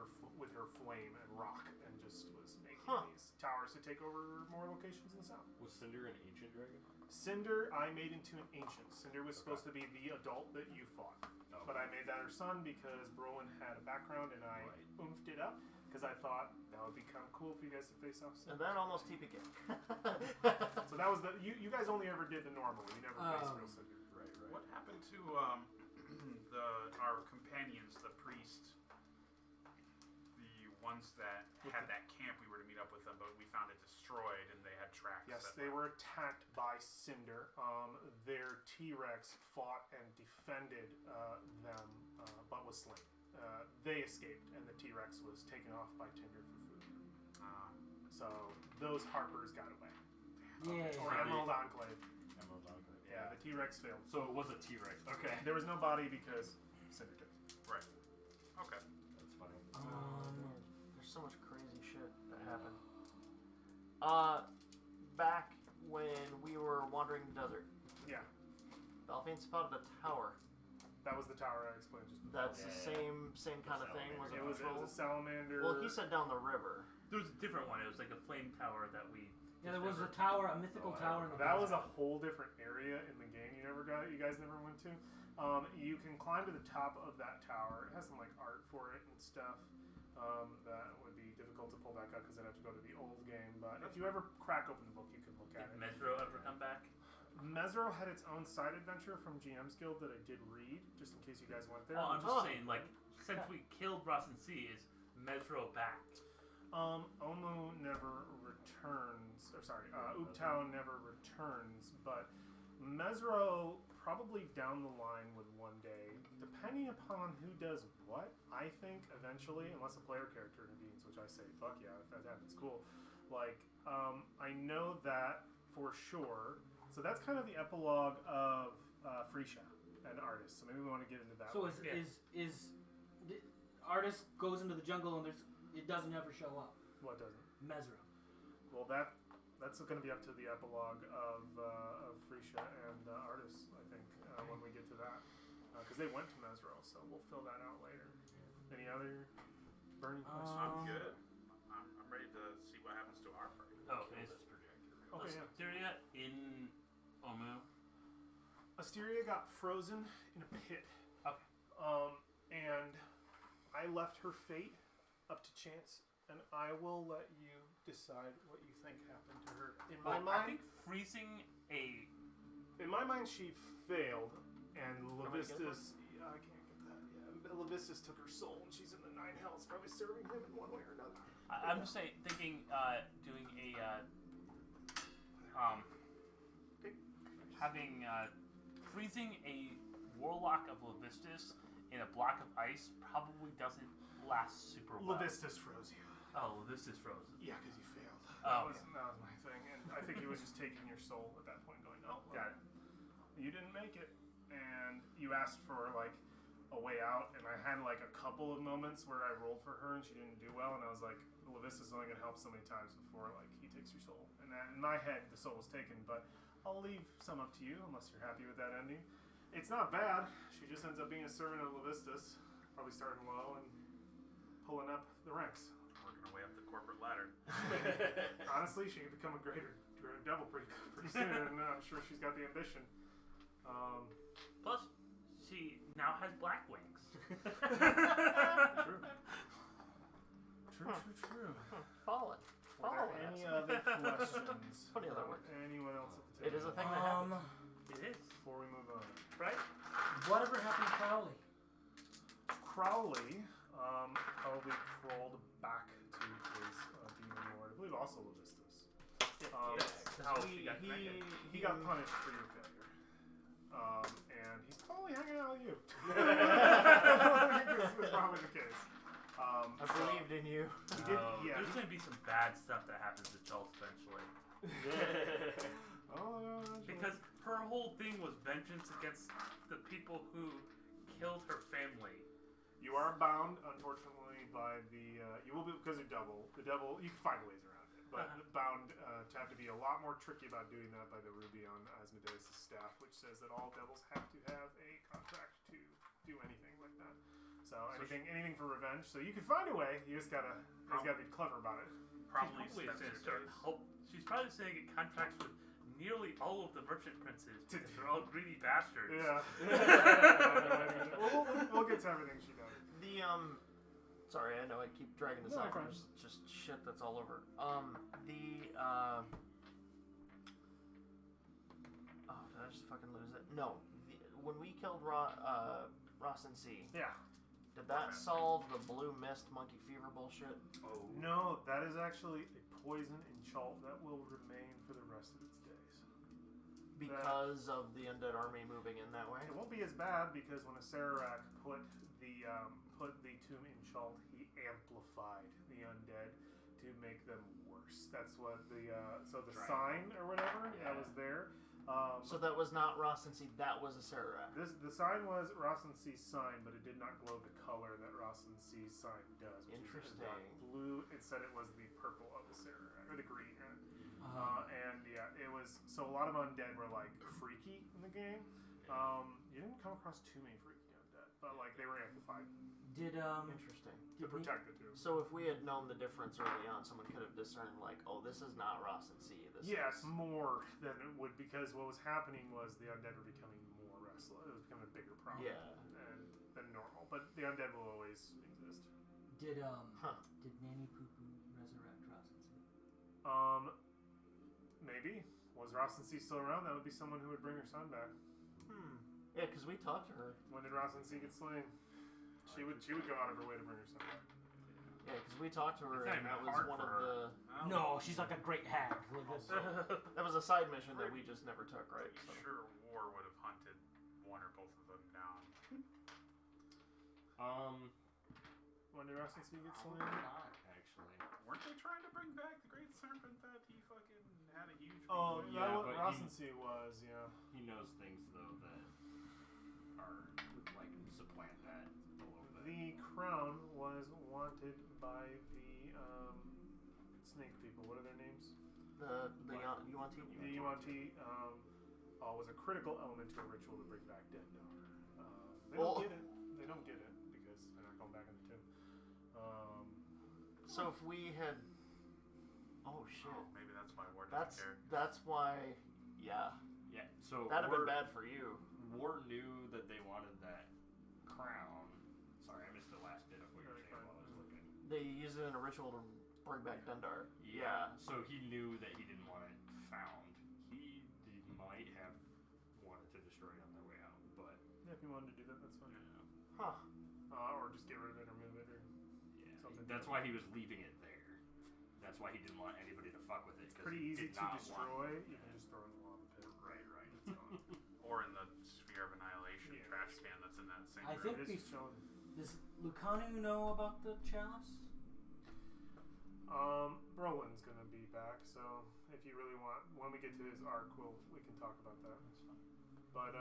her flame and rock, and just was making these towers to take over more locations in the south. Was Cinder an ancient dragon? Cinder, I made into an ancient. Cinder was supposed to be the adult that you fought. No. But I made that her son because Brolin had a background and I Right. oomphed it up because I thought that would be kind of cool for you guys to face off. And then almost TPK. So that was you guys only ever did the normal. You never faced real Cinder. Right. What happened to our companions, the priest, the ones that had that camp? We were to meet up with them, but we found it destroyed, and they had tracks. Yes, that they were attacked by Cinder. Their T-Rex fought and defended them, but was slain. They escaped, and the T-Rex was taken off by Tinder for food. So those Harpers got away. Yeah. Or Emerald Enclave. Emerald Enclave. Yeah, the T-Rex failed. So it was a T-Rex. Okay. There was no body because Cinder took it. Right. Okay. That's funny. There's so much crazy shit that happened. Back when we were wandering the desert, Yeah. Valfine spotted a tower. That was the tower I explained just before. That's the same kind of thing. Was it It was a salamander. Well, he said down the river. There was a different one. It was like a flame tower that we. Yeah, there was a tower, a mythical tower in the That was desert. a whole different area in the game. You guys never went to. You can climb to the top of that tower. It has some like art for it and stuff. That would be difficult to pull back up because I'd have to go to the old game. But if you ever crack open the book, you can look at Did it. Mesro ever come back? Mesro had its own side adventure from GM's Guild that I did read, just in case you guys went there. Oh, I'm just saying, like, since we killed Ross and C, is Mesro back? Omu never returns, or sorry, Uptao never returns, but Mesro probably down the line with one day, depending upon who does what. I think eventually, unless a player character intervenes, which I say, fuck yeah, if that happens, cool. Like, I know that for sure. So that's kind of the epilogue of Freesha and Artist. So maybe we want to get into that. So one. is the artist goes into the jungle and it doesn't ever show up. What doesn't? Mesro. Well, that's going to be up to the epilogue of Freesha and Artist, I think, when we get to that. Because they went to Mesro, so we'll fill that out later. Any other burning questions? I'm good. I'm ready to see what happens to our party. Oh, Kill is this projector. Okay, yeah. Asteria in Omu? Asteria got frozen in a pit. Okay. And I left her fate up to chance, and I will let you decide what you think happened to her. In my I mind, think freezing a. in my mind, she failed, and Somebody get Levistus. Yeah, I can't get that. Yeah, Levistus took her soul, and she's in the Nine Hells, probably serving him in one way or another. I'm just saying, thinking, doing a, having, freezing a warlock of Levistus in a block of ice probably doesn't last super well. Levistus froze you. Oh, Levistus frozen. Yeah, because you failed. Oh, That was my thing, and I think he was just taking your soul at that point, going, "Oh, well, Got it. you didn't make it," and you asked for like a way out, and I had like a couple of moments where I rolled for her and she didn't do well, and I was like, Levistus is only gonna help so many times before like he takes your soul, and then in my head the soul was taken, but I'll leave some up to you unless you're happy with that ending. It's not bad. She just ends up being a servant of Levistus, probably starting low and pulling up the ranks. Working our way up the corporate ladder. Honestly, she could become a greater devil pretty soon, and I'm sure she's got the ambition. Plus, she now has black wings. True. Fallen. Were there any other questions? Funny other word. Anyone else at the It table? is a thing that happens. It is, Before we move on. right? Whatever happened to Crowley? Crowley probably crawled back to his demon lord. I believe also Levistus. How she got connected. He got punished for your failure. And he's probably hanging out with you. That's probably the case. I believed in you. He did, yeah. There's going to be some bad stuff that happens to Chult eventually. Because her whole thing was vengeance against the people who killed her family. You are bound, unfortunately, by the. You will be because of double. The devil. You can find ways around it, but bound to have to be a lot more tricky about doing that by the ruby on Asmodeus' staff, which says that all devils have to have a contract to do anything like that. So anything for revenge. So you can find a way. You just gotta be clever about it. Probably She's Spencer start days. She's probably saying get contracts with nearly all of the merchant princes because they're all greedy bastards. Yeah. we'll get to everything she does. The sorry, I know I keep dragging this No, out. fine. There's just shit that's all over. Did I just fucking lose it? No. When we killed Ross and C, Yeah. did that solve the blue mist monkey fever bullshit? Oh. No, that is actually a poison in Chult that will remain for the rest of its days. Because of the undead army moving in that way? It won't be as bad because when a Sararak put the tomb in Chult, he amplified the undead to make them worse. That's what the sign or whatever that was there. So that was not Ross and C, that was a Sararak. The sign was Ross and C's sign, but it did not glow the color that Ross and C's sign does. Which Interesting. Is dark blue. It said it was the purple of the Sararak, or the green. And yeah, it was. So a lot of undead were like freaky in the game. You didn't come across too many freaky undead. but like they were amplified Did Interesting. to protect it too. So if we had known the difference early on, someone could have discerned, like, oh, this is not Ross and C. This Yes, is... more than it would, because what was happening was the undead were becoming more restless. It was becoming a bigger problem than normal. But the undead will always exist. did Nanny Poo Poo resurrect Ross and C? Maybe. Was Ross and C still around? That would be someone who would bring her son back. Yeah, because we talked to her. When did Ross and C get slain? She would go out of her way to bring her son back. Yeah, because we talked to her, It's not and even that was hard one for of her. the... No, she's like a great hag. Like this. That was a side mission that we just never took, right? So. Sure, war would have hunted one or both of them down. When did Ross and C get slain? Not actually. Weren't they trying to bring back the Great Serpent that he fucking had a huge... Oh, beef with? yeah, that but Ross he- and C was, yeah. He knows things though that are like supplant that below that. The crown was wanted by the snake people. What are their names? The UNT? The UNT was a critical element to a ritual to bring back Dendar. They don't get it. They don't get it because they're not going back in the tomb. So if we had... Oh, shit. Oh, maybe that's why war doesn't care. That's why... Yeah. Yeah. So That'd have been bad for you. War knew that they wanted that crown. Sorry, I missed the last bit of what you were saying while I was looking. They used it in a ritual to bring back Dendar. Yeah. So he knew that he didn't want it found. He might have wanted to destroy it on their way out, but Yeah, if you wanted to do that, that's fine. Huh. Or just get rid of it or move it or yeah, something. that's why he was leaving it there. That's why he didn't want anybody to fuck with it. It's 'cause pretty he easy did to not want- destroy. You can just throw it in the lava pit. Right. It's gone. Or in the Sphere of Annihilation Yeah. trash can that's in that same I room. think It is shown. Does Lucanu know about the chalice? Brolin's gonna be back, so if you really want, when we get to his arc, we can talk about that. That's fine.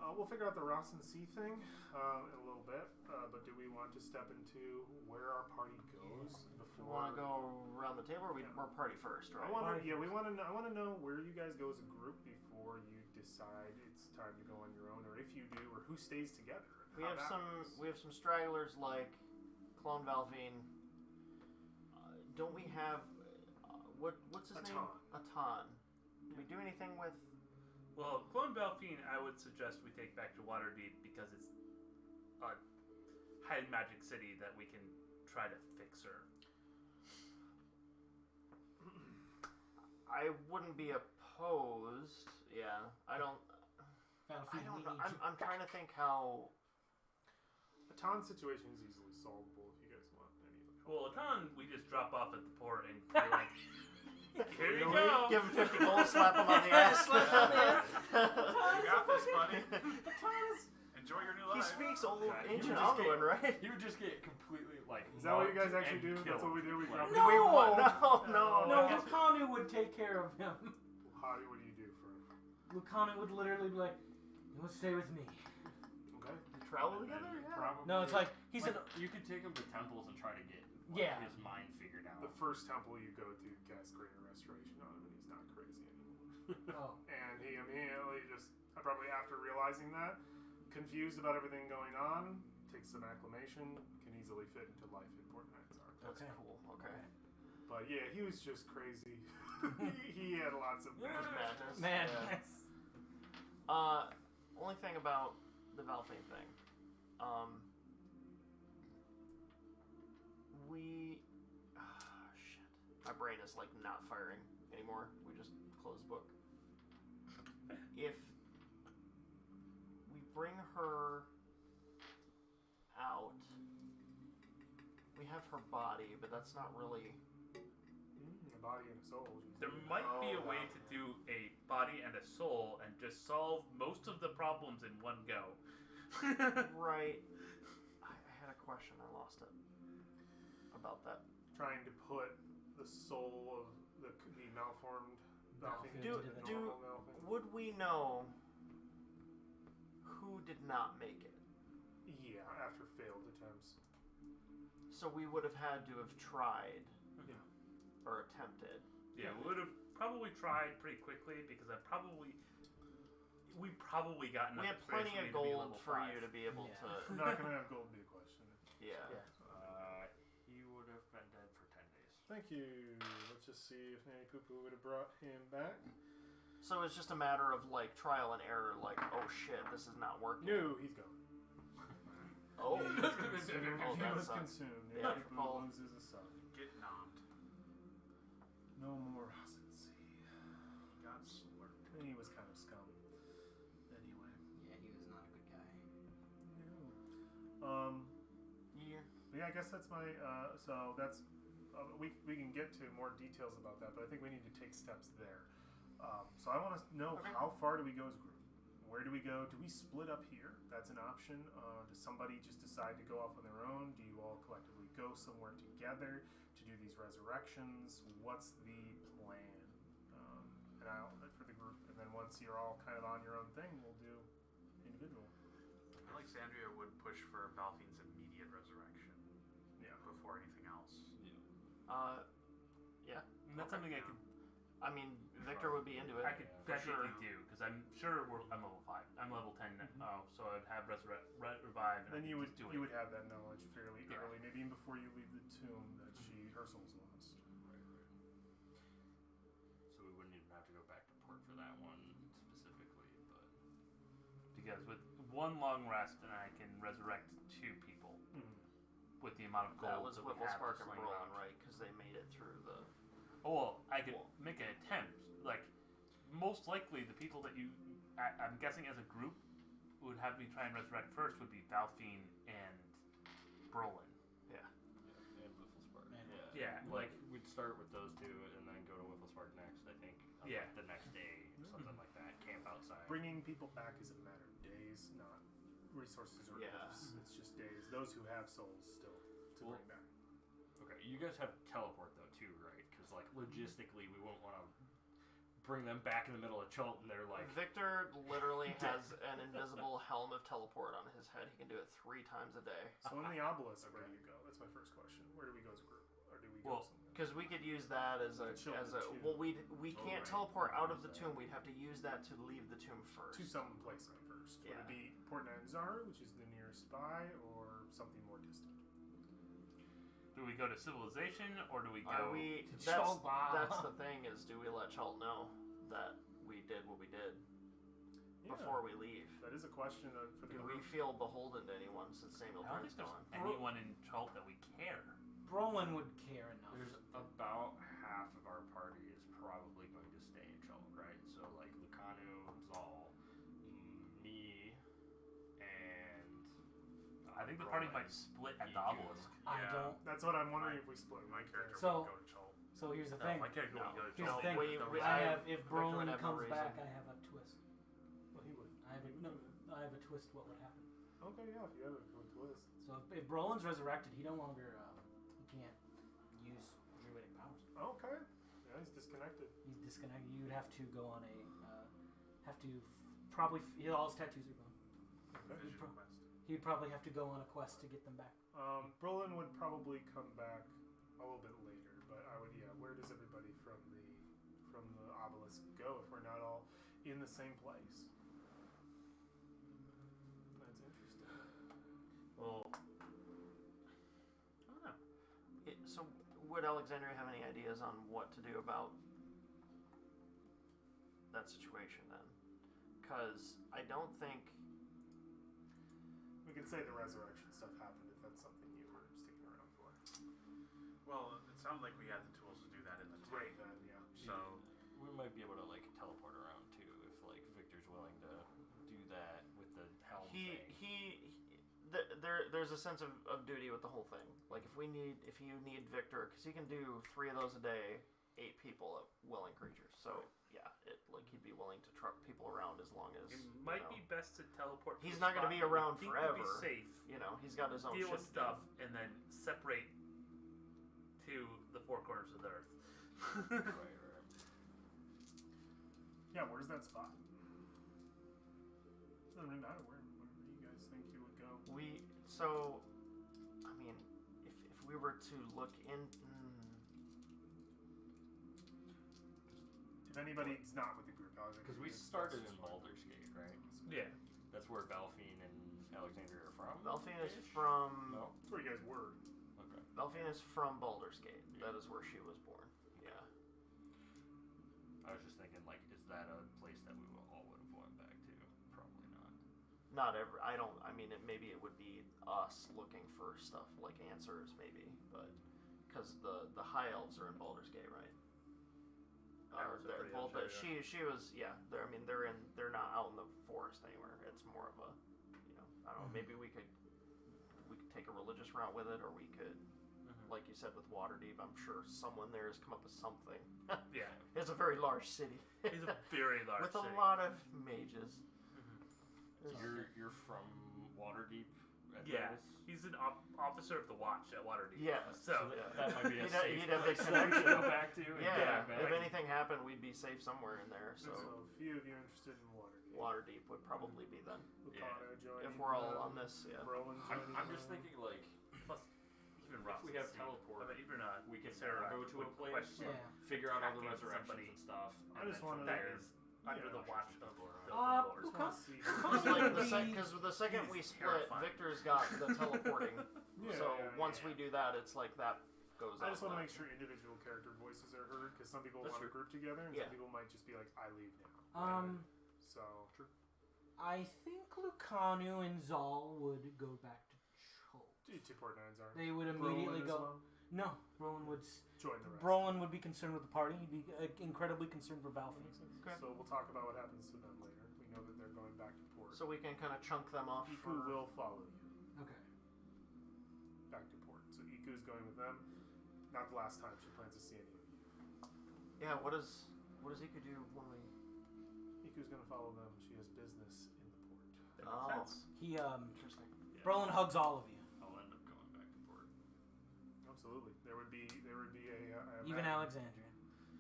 But we'll figure out the Ross and C thing in a little bit. But do we want to step into where our party goes We before? want to go around the table, or we're party first, right? I want to know. I want to know where you guys go as a group before you decide it's time to go on your own, or if you do, or who stays together. And We how have that some. works. We have some stragglers like Clone Valvine. Don't we have what's his name? Atan. Do we do anything with? Well, Clone Belfine, I would suggest we take back to Waterdeep because it's a high magic city that we can try to fix her. I wouldn't be opposed. Yeah, I don't know. I'm trying to think how. The Tan situation is easily solvable if you guys want any of it. Well, Atan, we just drop off at the port and we're like, here you go. Give him 50 gold, slap him on the ass. Slap him on the ass. You got this, buddy. Enjoy your new He life. speaks old Yeah, he ancient would just Anduin, right? He would just get completely like. Is that what you guys mugged actually do? and That's what we do. We killed. drop. No. Do we want? No. No, Lucanu would take care of him. What do you do for? Lucanu would literally be like, "You want to stay with me?" Okay. Travel together? Yeah. Probably. No, it's like he's like, an. You could take him to temples and try to get Yeah. his mind figured out. The first temple you go to casts greater restoration on him, and he's not crazy anymore. Oh, And he immediately just, probably after realizing that, confused about everything going on, takes some acclimation, can easily fit into life in Port Knight's arc. That's Okay. cool. Okay. But yeah, he was just crazy. he had lots of Just madness. man. Yeah. Only thing about the Valfane thing. Shit. My brain is like not firing anymore. We just closed the book. If we bring her out, we have her body, but that's not really. a body and a soul. There might be a way to do a body and a soul and just solve most of the problems in one go. Right. I had a question. I lost it. About that. Trying to put the soul of the malformed Valfine Do- into the do- normal Valfine. Would we know who did not make it? Yeah, after failed attempts. So we would have had to have tried Yeah. or attempted. Yeah, we would have probably tried pretty quickly because I probably we probably got enough. We have plenty of gold for you to be able Yeah. to. I'm not gonna have gold be a question. Yeah. He would have been dead for 10 days. Thank you. Let's just see if Nanny Poo Poo would have brought him back. So it's just a matter of like trial and error. Like, oh shit, this is not working. No, he's gone. Oh. He was consumed. Oh, He that was sucks. consumed. Yeah, Nanny Poo Poo Paul. loses a son. Get nommed. No more Hossency. He got slurped. And he was kind of scum. Anyway. Yeah, he was not a good guy. No. Yeah. Yeah, I guess that's my. So that's. We can get to more details about that, but I think we need to take steps there. So I want to know Okay. how far do we go as a group? Where do we go? Do we split up here? That's an option. Does somebody just decide to go off on their own? Do you all collectively go somewhere together to do these resurrections? What's the plan? And I'll for the group, and then once you're all kind of on your own thing, we'll do individual. Alexandria would push for Valfine's immediate resurrection. Yeah. Before anything else. Yeah. And that's something I could Victor would be into it. I could for definitely sure. do because I'm sure I'm level 5. I'm level 10 now, so I'd have revive. And Then I you could would just do you it. would have that knowledge fairly Yeah. early, maybe even before you leave the tomb that her soul's lost. So we wouldn't even have to go back to port for that one specifically, but Because with one long rest, and I can resurrect 2 people with the amount of gold That was we Whipple have Spark to and sling Brolin, around. right? Because they made it through the. Oh, well, I could Well. make an attempt. Like, most likely, the people that I'm guessing as a group, would have me try and resurrect first would be Valfine and Brolin. and Whifflespark. And- Yeah, like we'd start with those 2 and then go to Whifflespark next. I think. On, Yeah. like, the next day, something like that. Camp outside. Bringing people back is a matter of days, not resources or Yeah. ifs. It's just days. Those who have souls still to Well, bring back. Okay, you guys have teleport though too, right? Because like logistically, we won't want to bring them back in the middle of Chult, and they're like, Victor literally has an invisible helm of teleport on his head. He can do it 3 times a day. So in the obelisk, where Okay. do you go? That's my first question. Where do we go as a group, or do we go Well, somewhere? Because we could use that as a Chill in the tomb. well, we Oh, can't right. teleport out of the Use tomb. that. We'd have to use that to leave the tomb first. To some placement first. Would Yeah. it be Port Nanzar, which is the nearest by, or something more distant? Do we go to civilization, or do we go? Are we? to That's, Chalba. that's the thing is, do we let Chult know that we did what we did Yeah, before we leave? that is a question for the Do we group. feel beholden to anyone since Samuel I don't Turn's think there's gone? anyone in Chult that we care. Brolin would care enough. there's about half of our party is probably going to stay in Chult, right? So like Lucanu, Zal, me, and I think the party Brolin. might split at the You. obelisk. I Yeah. don't. That's what I'm wondering My- if we split. My character So- would go to Chult. So here's the No, thing. my character No. would go to Here's the Chult. thing. we- I have if Victor would Brolin have no comes reason. back, I have a twist. Well, he would. I have a twist. What would happen? Okay, yeah, if you have a good twist. So if Brolin's resurrected, he no longer he can't use druidic powers. Okay. Yeah, he's disconnected. He's disconnected. You'd have to go on a probably all his tattoos are gone. Okay. Vision pro- quest. He'd probably have to go on a quest to get them back. Brolin would probably come back a little bit later, but I would. Yeah, where does everybody from the obelisk go if we're not all in the same place? That's interesting. Well, I don't know. So would Alexandria have any ideas on what to do about that situation then? Because I don't think. We can say the resurrection stuff happened if that's something you were sticking around for. Well, it sounded like we had the tools to do that in the tank. Right then, yeah. So we might be able to like teleport around too if like Victor's willing to do that with the helm thing. There's a sense of duty with the whole thing. Like if you need Victor, because he can do 3 of those a day, 8 people at willing creatures. So yeah, he'd be willing to truck people around as long as It might be best to teleport. He's to a not gonna spot be that we around think forever. Would be safe. You know, he's got his own Deal shit with to do. stuff and then separate to the 4 corners of the earth. Right. Yeah, where's that spot? Doesn't really matter wherever you guys think you would go. I mean, if we were to look in, If anybody's not with the group, Because we started in Baldur's Gate, right? Yeah. That's where Valfine and Alexandria are from. Valfine is from. No. That's where you guys were. Okay. Valfine is from Baldur's Gate. That is where she was born. Yeah. I was just thinking, like, is that a place that we all would have went back to? Probably not. Not every. I don't. I mean, maybe it would be us looking for stuff like answers, maybe, but because the High Elves are in Baldur's Gate, right? Elves are pretty Both. unsure, She was. Yeah. I mean, they're not out in the forest anywhere. It's more of a, I don't know. Maybe we could take a religious route with it, or we could. Like you said with Waterdeep, I'm sure someone there has come up with something. Yeah. It's a very large city. It's a very large with city. a lot of mages. So you're from Waterdeep? Yeah. He's an officer of the Watch at Waterdeep. Yeah. So that might be a safe he'd have a place that we connection. go back to. And Yeah. get back. If anything happened, we'd be safe somewhere in there. So So a few of you interested in Waterdeep. Waterdeep would probably be then. Lucano joining. If we're all on this, yeah. Roland joining. I'm just thinking, like, plus even if Ross we have teleport, even we can Sarah go to a would place, question Yeah. figure out all the attacking resurrections somebody. and stuff. I just wanted that to- is under the watch of the Lord. Luca- See. Because like the second we He's split, terrifying. Victor's got the teleporting. Yeah, So yeah, once yeah. we do that, it's like that goes I out. just want to make sure individual character voices are heard because some people That's want to true. group together and Yeah. some people might just be like, I leave now. So I think Lucanu and Zal would go back to Chult. two port nines are. They would Brolin immediately as go. well? No, Roland would. Join the rest. Brolin would be concerned with the party. He'd be incredibly concerned for Valfine. Okay. So we'll talk about what happens to them later. We know that they're going back to port. So we can kind of chunk them off. Iku will follow you Okay. back to port. So Iku's going with them. Not the last time she plans to see any of you. Yeah. What does Iku do when we? Iku's going to follow them. She has business in the port. That Oh. makes sense. He Interesting. Brolin hugs all of you, I'll end up going back to port. Absolutely. There would be a I even imagine- Alexandria.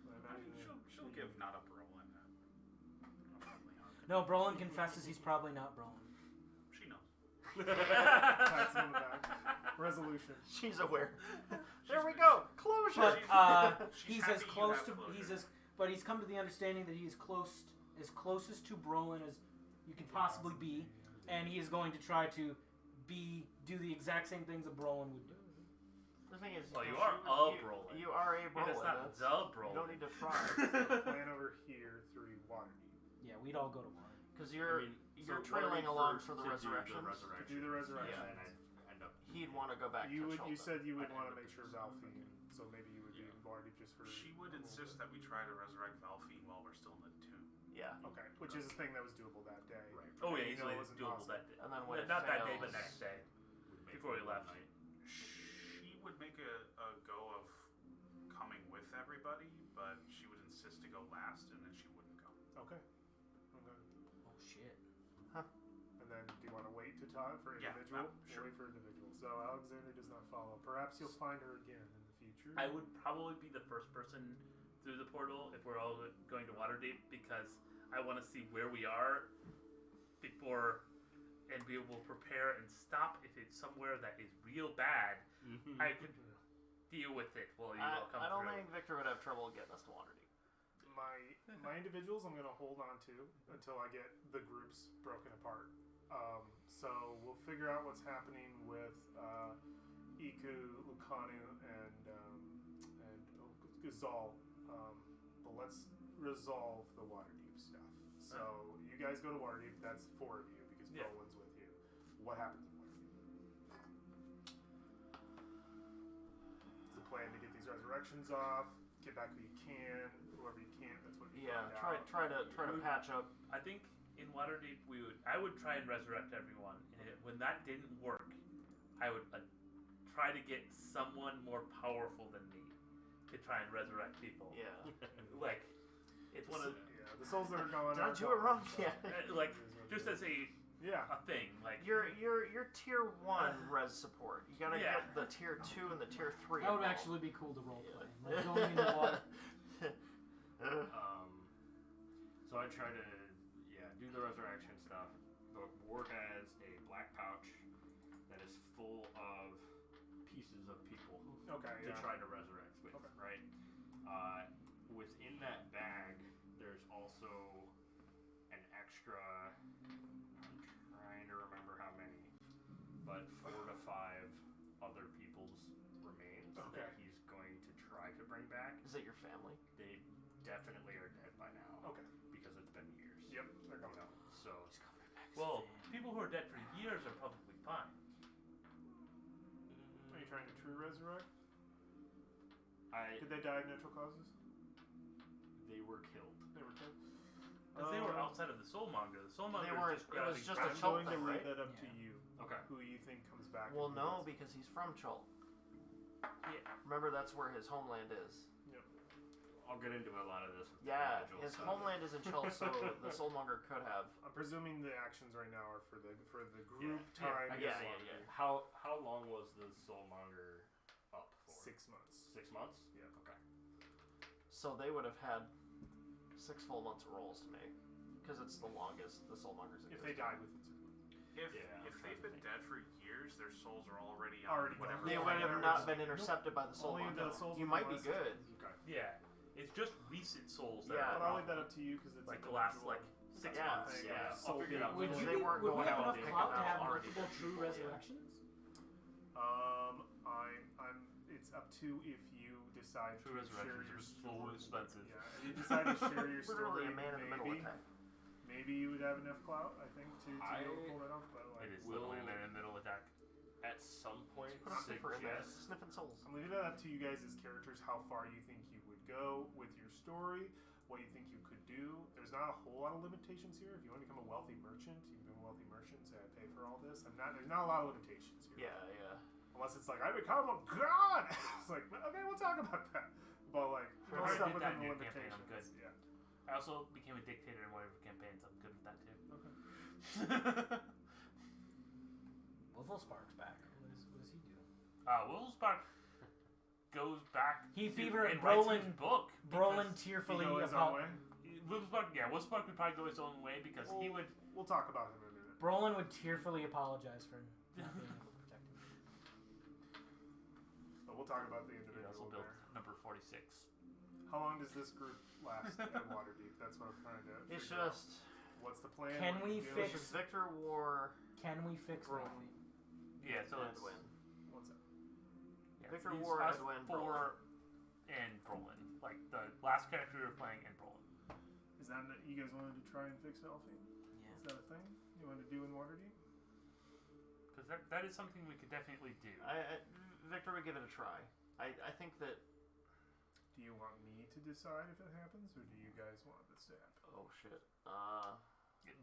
I imagine She'll give not a Brolin a friendly hug. No, Brolin confesses he's probably not Brolin. She knows. Pats him on the back. Resolution. She's aware. There we go. Closure. But She's he's happy as you close have to closure. but he's come to the understanding that he's as closest to Brolin as you can possibly be, and he is going to try to do the exact same things that Brolin would do. The thing is, Well, you are a Brolin. You are a Yeah, Brolin. that's not That's- the You Brolin. don't need to try. Plan over here through Waterdeep. Yeah, we'd all go to war. Because you're So trailing Waterdeep along first for the to do resurrections. To do the resurrection. And then I end up. He'd want to go back You to would. You Chulta. said you would I'd want end to up make sure doing something. Valfine. So maybe you would be in Waterdeep just for. She would insist that we try to resurrect Valfine while we're still in the tomb. Yeah. Okay, which is a thing that was doable that day. Right. Oh yeah, Okay, so easily it wasn't doable possible. that day. And then when it Not that day, fails, but next day. Would make Before we it left. one night. She would make a go of coming with everybody, but she would insist to go last, and then she wouldn't come. Okay. Okay. Oh shit. And then, do you want to wait to talk for Yeah, individual? sure. Wait for individual. So Alexander does not follow. Perhaps you'll find her again in the future. I would probably be the first person through the portal if we're all going to Waterdeep because I want to see where we are before and be able to prepare and stop if it's somewhere that is real bad. I could deal with it while you all come I don't through. think Victor would have trouble getting us to Waterdeep. My individuals, I'm gonna hold on to until I get the groups broken apart. So we'll figure out what's happening with Iku, Lucanu, and Gazal. But let's resolve the Waterdeep stuff. So you guys go to Waterdeep. That's 4 of you because Yeah. Roland's with you. What happens in Waterdeep? Is the plan to get these resurrections off? Get back who you can, whoever you can't. That's what you Yeah. find Try out. to patch up. I think in Waterdeep I would try and resurrect everyone, and when that didn't work, I would try to get someone more powerful than me to try and resurrect people. Yeah. Like it's one of Yeah, the souls that are gone. Did I are do it gone, wrong? so Yeah. like it is what it just is. as a Yeah. thing. Like You're tier 1 res support. You gotta Yeah. get the tier 2 and the tier 3. That would involved. actually be cool to roleplay. Yeah. Like going in the water. So I try to, do the resurrection stuff. But Ward has a black pouch that is full of pieces of people Okay. to Yeah. try to resurrect with, Okay. right? Within that bag, there's also an extra people who are dead for years are probably fine. Are you trying to true resurrect? I Did they die of natural causes? they were killed. They were killed. Because they were outside of the soulmonger. The soulmonger They weren't- just it was grabbing just a I'm Chult going to thing, leave right? that up to Yeah. you. Okay. Who you think comes back? Well, and no, who because he's from Chult. Yeah. Remember, that's where his homeland is. I'll get into a lot of this. With Yeah, individual his stuff. homeland is in Chult, so the soulmonger could have. I'm presuming the actions right now are for the group Yeah. time. Yeah, is yeah, yeah. How long was the soulmonger up for? 6 months. 6 months. Yeah. Okay. So they would have had 6 full months of rolls to make, because it's the longest the soulmongers If they died within 6 months. If they've been dead for years, their souls are already Already whatever. gone. They would Yeah, have yeah, not been intercepted by the Only soulmonger. the souls You from might the be last- good. Okay. Yeah. It's just recent souls that Yeah. are But I'll leave that problem. up to you because it's Like the last individual. 6 Yeah, months. thing yeah. of soul I'll figure it out. being- Would They you weren't would we going have out enough and clout to picking have out already multiple dead true people, yeah. resurrections? I'm. It's up to if you decide True to share resurrections your are so story. expensive. Yeah, if you decide to share your Literally story, a man in the middle maybe, attack. maybe you would have enough clout. I think to be able to pull that off. But like, It is Will- literally a man in the middle attack. At some point, Put on for him, man. suggest Sniffing souls. I'm leaving that up to you guys as characters. How far you think you would go with your story, what you think you could do. There's not a whole lot of limitations here. If you want to become a wealthy merchant, you can become a wealthy merchant. Say I pay for all this. There's not a lot of limitations here. Yeah, yeah. Unless it's like I become a god. It's like okay, we'll talk about that. But like I most already stuff did within that the in your campaign, I'm limitations. good. Yeah. I also became a dictator in one of your campaigns. I'm good with that too. Wolfspark's back. What does he do? Willspark goes back. He to, fever- and writes his Brolin- book. Brolin because He tearfully go his own way. Willspark would probably go his own way because he would. We'll talk about him in a minute. Brolin would tearfully apologize for not being able to protect him. But we'll talk about the He also individual built there. number 46. How long does this group last at Waterdeep? That's what I'm trying to. It's figure out. just. What's the plan? Can What we you do? fix- It's just Victor War Can we fix Brolin. Ralphie? Yeah, so it's Edwin. What's that? yeah, Victor it's War, us Edwin, four, and Brolin. Like the last character we were playing and Brolin. Is that you guys wanted to try and fix Elfie? Yeah. Is that a thing you want to do in Waterdeep? Because that is something we could definitely do. Victor would give it a try. I think that. Do you want me to decide if it happens, or do you guys want this to happen? Oh shit.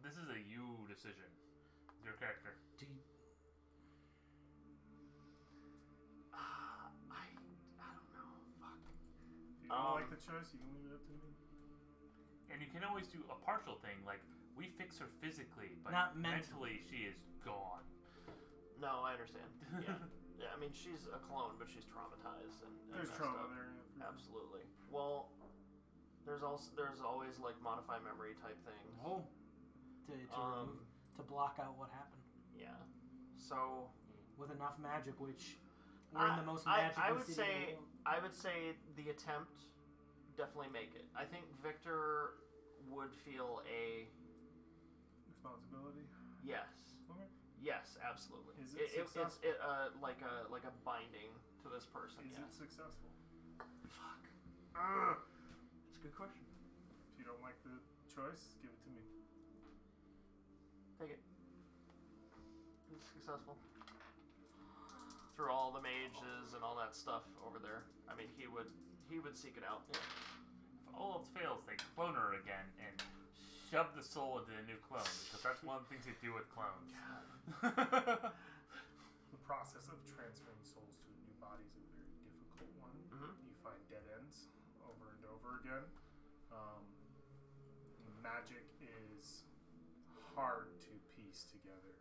This is a you decision. Your character. Do you, I don't know. Fuck. If you don't like the choice, you can leave it up to me. And you can always do a partial thing, like we fix her physically, but Not mentally she is gone. No, I understand. Yeah. Yeah, I mean, she's a clone, but she's traumatized and There's messed trauma up. there. Yeah, for sure. Absolutely. Well, there's always like modify memory type things. oh, to block out what happened Yeah. So with enough magic, which we're in the most magical I would city say in the world. I would say the attempt definitely make it. I think Victor would feel a Responsibility. yes. Okay. Yes, absolutely. Is it it's successful? like a binding to this person. Is yes. it successful? Fuck. It's a good question. If you don't like the choice, give it to me. Take it. It's successful. Through all the mages and all that stuff over there. I mean, he would seek it out. If all else fails, they clone her again and shove the soul into a new clone, because that's one of the things they do with clones. The process of transferring souls to a new body is a very difficult one. Mhm. You find dead ends over and over again. Magic is hard to piece together.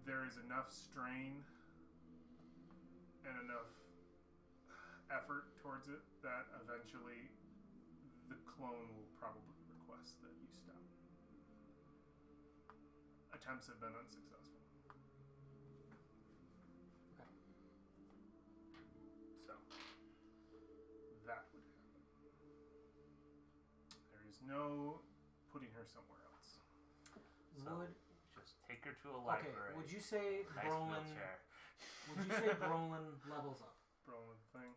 There is enough strain and enough effort towards it that eventually the clone will probably request that you stop. Attempts have been unsuccessful. Okay. So that would happen. There is no putting her somewhere else. So Would just take her to a okay? library. Would you say Nice Brolin? wheelchair. Would you say Brolin levels up? Brolin thing.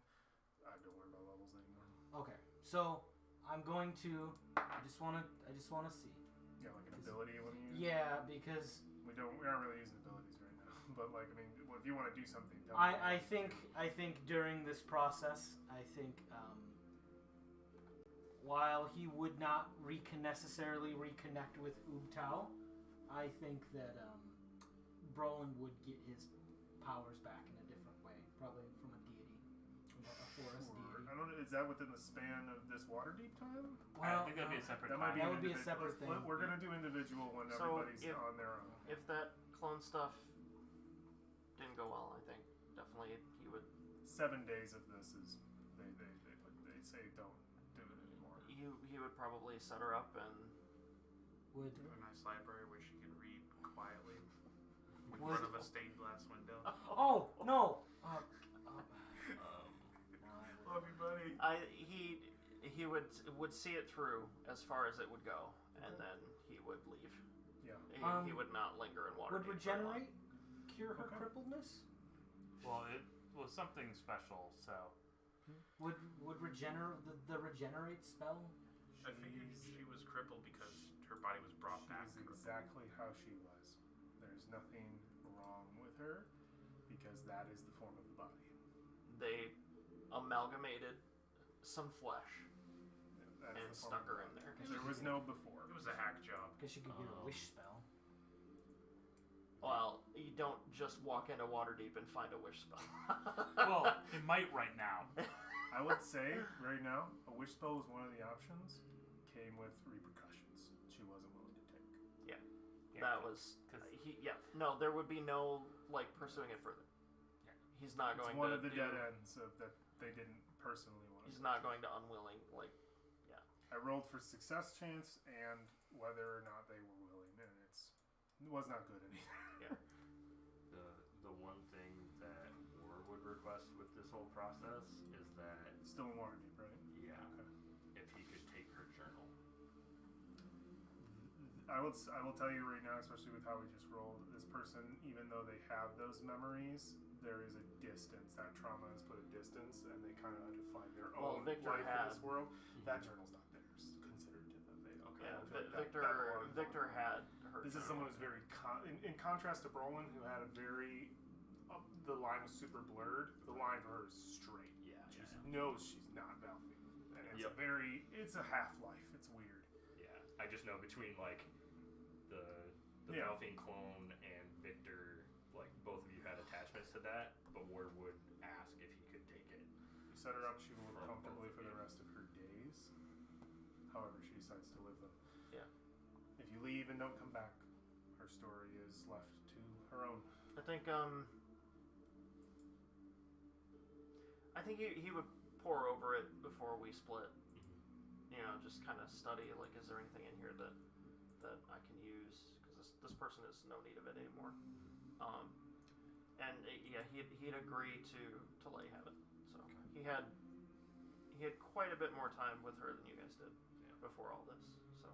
I don't worry about levels anymore. Okay, so I'm going to. I just want to see. Yeah, like an ability when you use Yeah, because We aren't really using abilities right now. But like, I mean, if you want to do something, I think during this process, I think while he would not necessarily reconnect with Ubtao, I think that Brolin would get his powers back in a different way, probably from a deity, from a forest deity. I don't know. Is that within the span of this Waterdeep time? I think that'd be a separate. That might be That an would be a individual. separate thing. We're gonna do individual when So everybody's if- on their own. If that clone stuff didn't go well, I think definitely he would. 7 days of this is they say don't do it anymore. He would probably set her up and Would A nice library where she can read quietly in Would- front of a stained glass window. oh no! Love you, buddy. he would see it through as far as it would go, and then he would leave. Yeah. He would not linger in water. Would regenerate cure her Okay. crippledness? Well, it was something special, so Would regenerate the regenerate spell? I figured she was crippled because her body was brought back. She's exactly how she was. There's nothing wrong with her because that is the form of the body. They amalgamated some flesh That is and the form stuck of the her in body. there. There was no before. It was a hack job. Because she could get a wish spell. Well, you don't just walk into Waterdeep and find a wish spell. well, it might right now. I would say right now, a wish spell was one of the options. Came with repercussions. She wasn't willing to take. Yeah, That was no. There would be no like pursuing it further. Yeah. He's not It's going one to of the do, dead ends of that they didn't personally want. He's not going to unwilling like. I rolled for success chance and whether or not they were willing, and it was not good anymore. The one thing that War would request with this whole process is that, Still in Waterdeep, right? yeah, Okay. if he could take her journal. I will tell you right now, especially with how we just rolled, this person, even though they have those memories, there is a distance. That trauma has put a distance, and they kind of have to find their own Victor life had- in this world. That journal's not theirs. Considered to them. They don't. Yeah, I don't feel like Victor. that belongs Victor on them. had her. This is someone who's very in contrast to Brolin, who had a very the line was super blurred. The line for her is straight. Yeah, She knows she's not Valfine, and it's a half life. It's weird. yeah. I just know between like the Yeah. Valfine clone and Victor, like both of you had attachments to that, but War would ask if he could take it. You set her up; she will live comfortably for the rest of her days. However, she decides to live them. Yeah. If you leave and don't come back, her story is left to her own. I think he would pore over it before we split. You know, just kind of study like, is there anything in here that I can use? Because this person is no need of it anymore. And he'd agree to let you have it. So he had quite a bit more time with her than you guys did before all this. So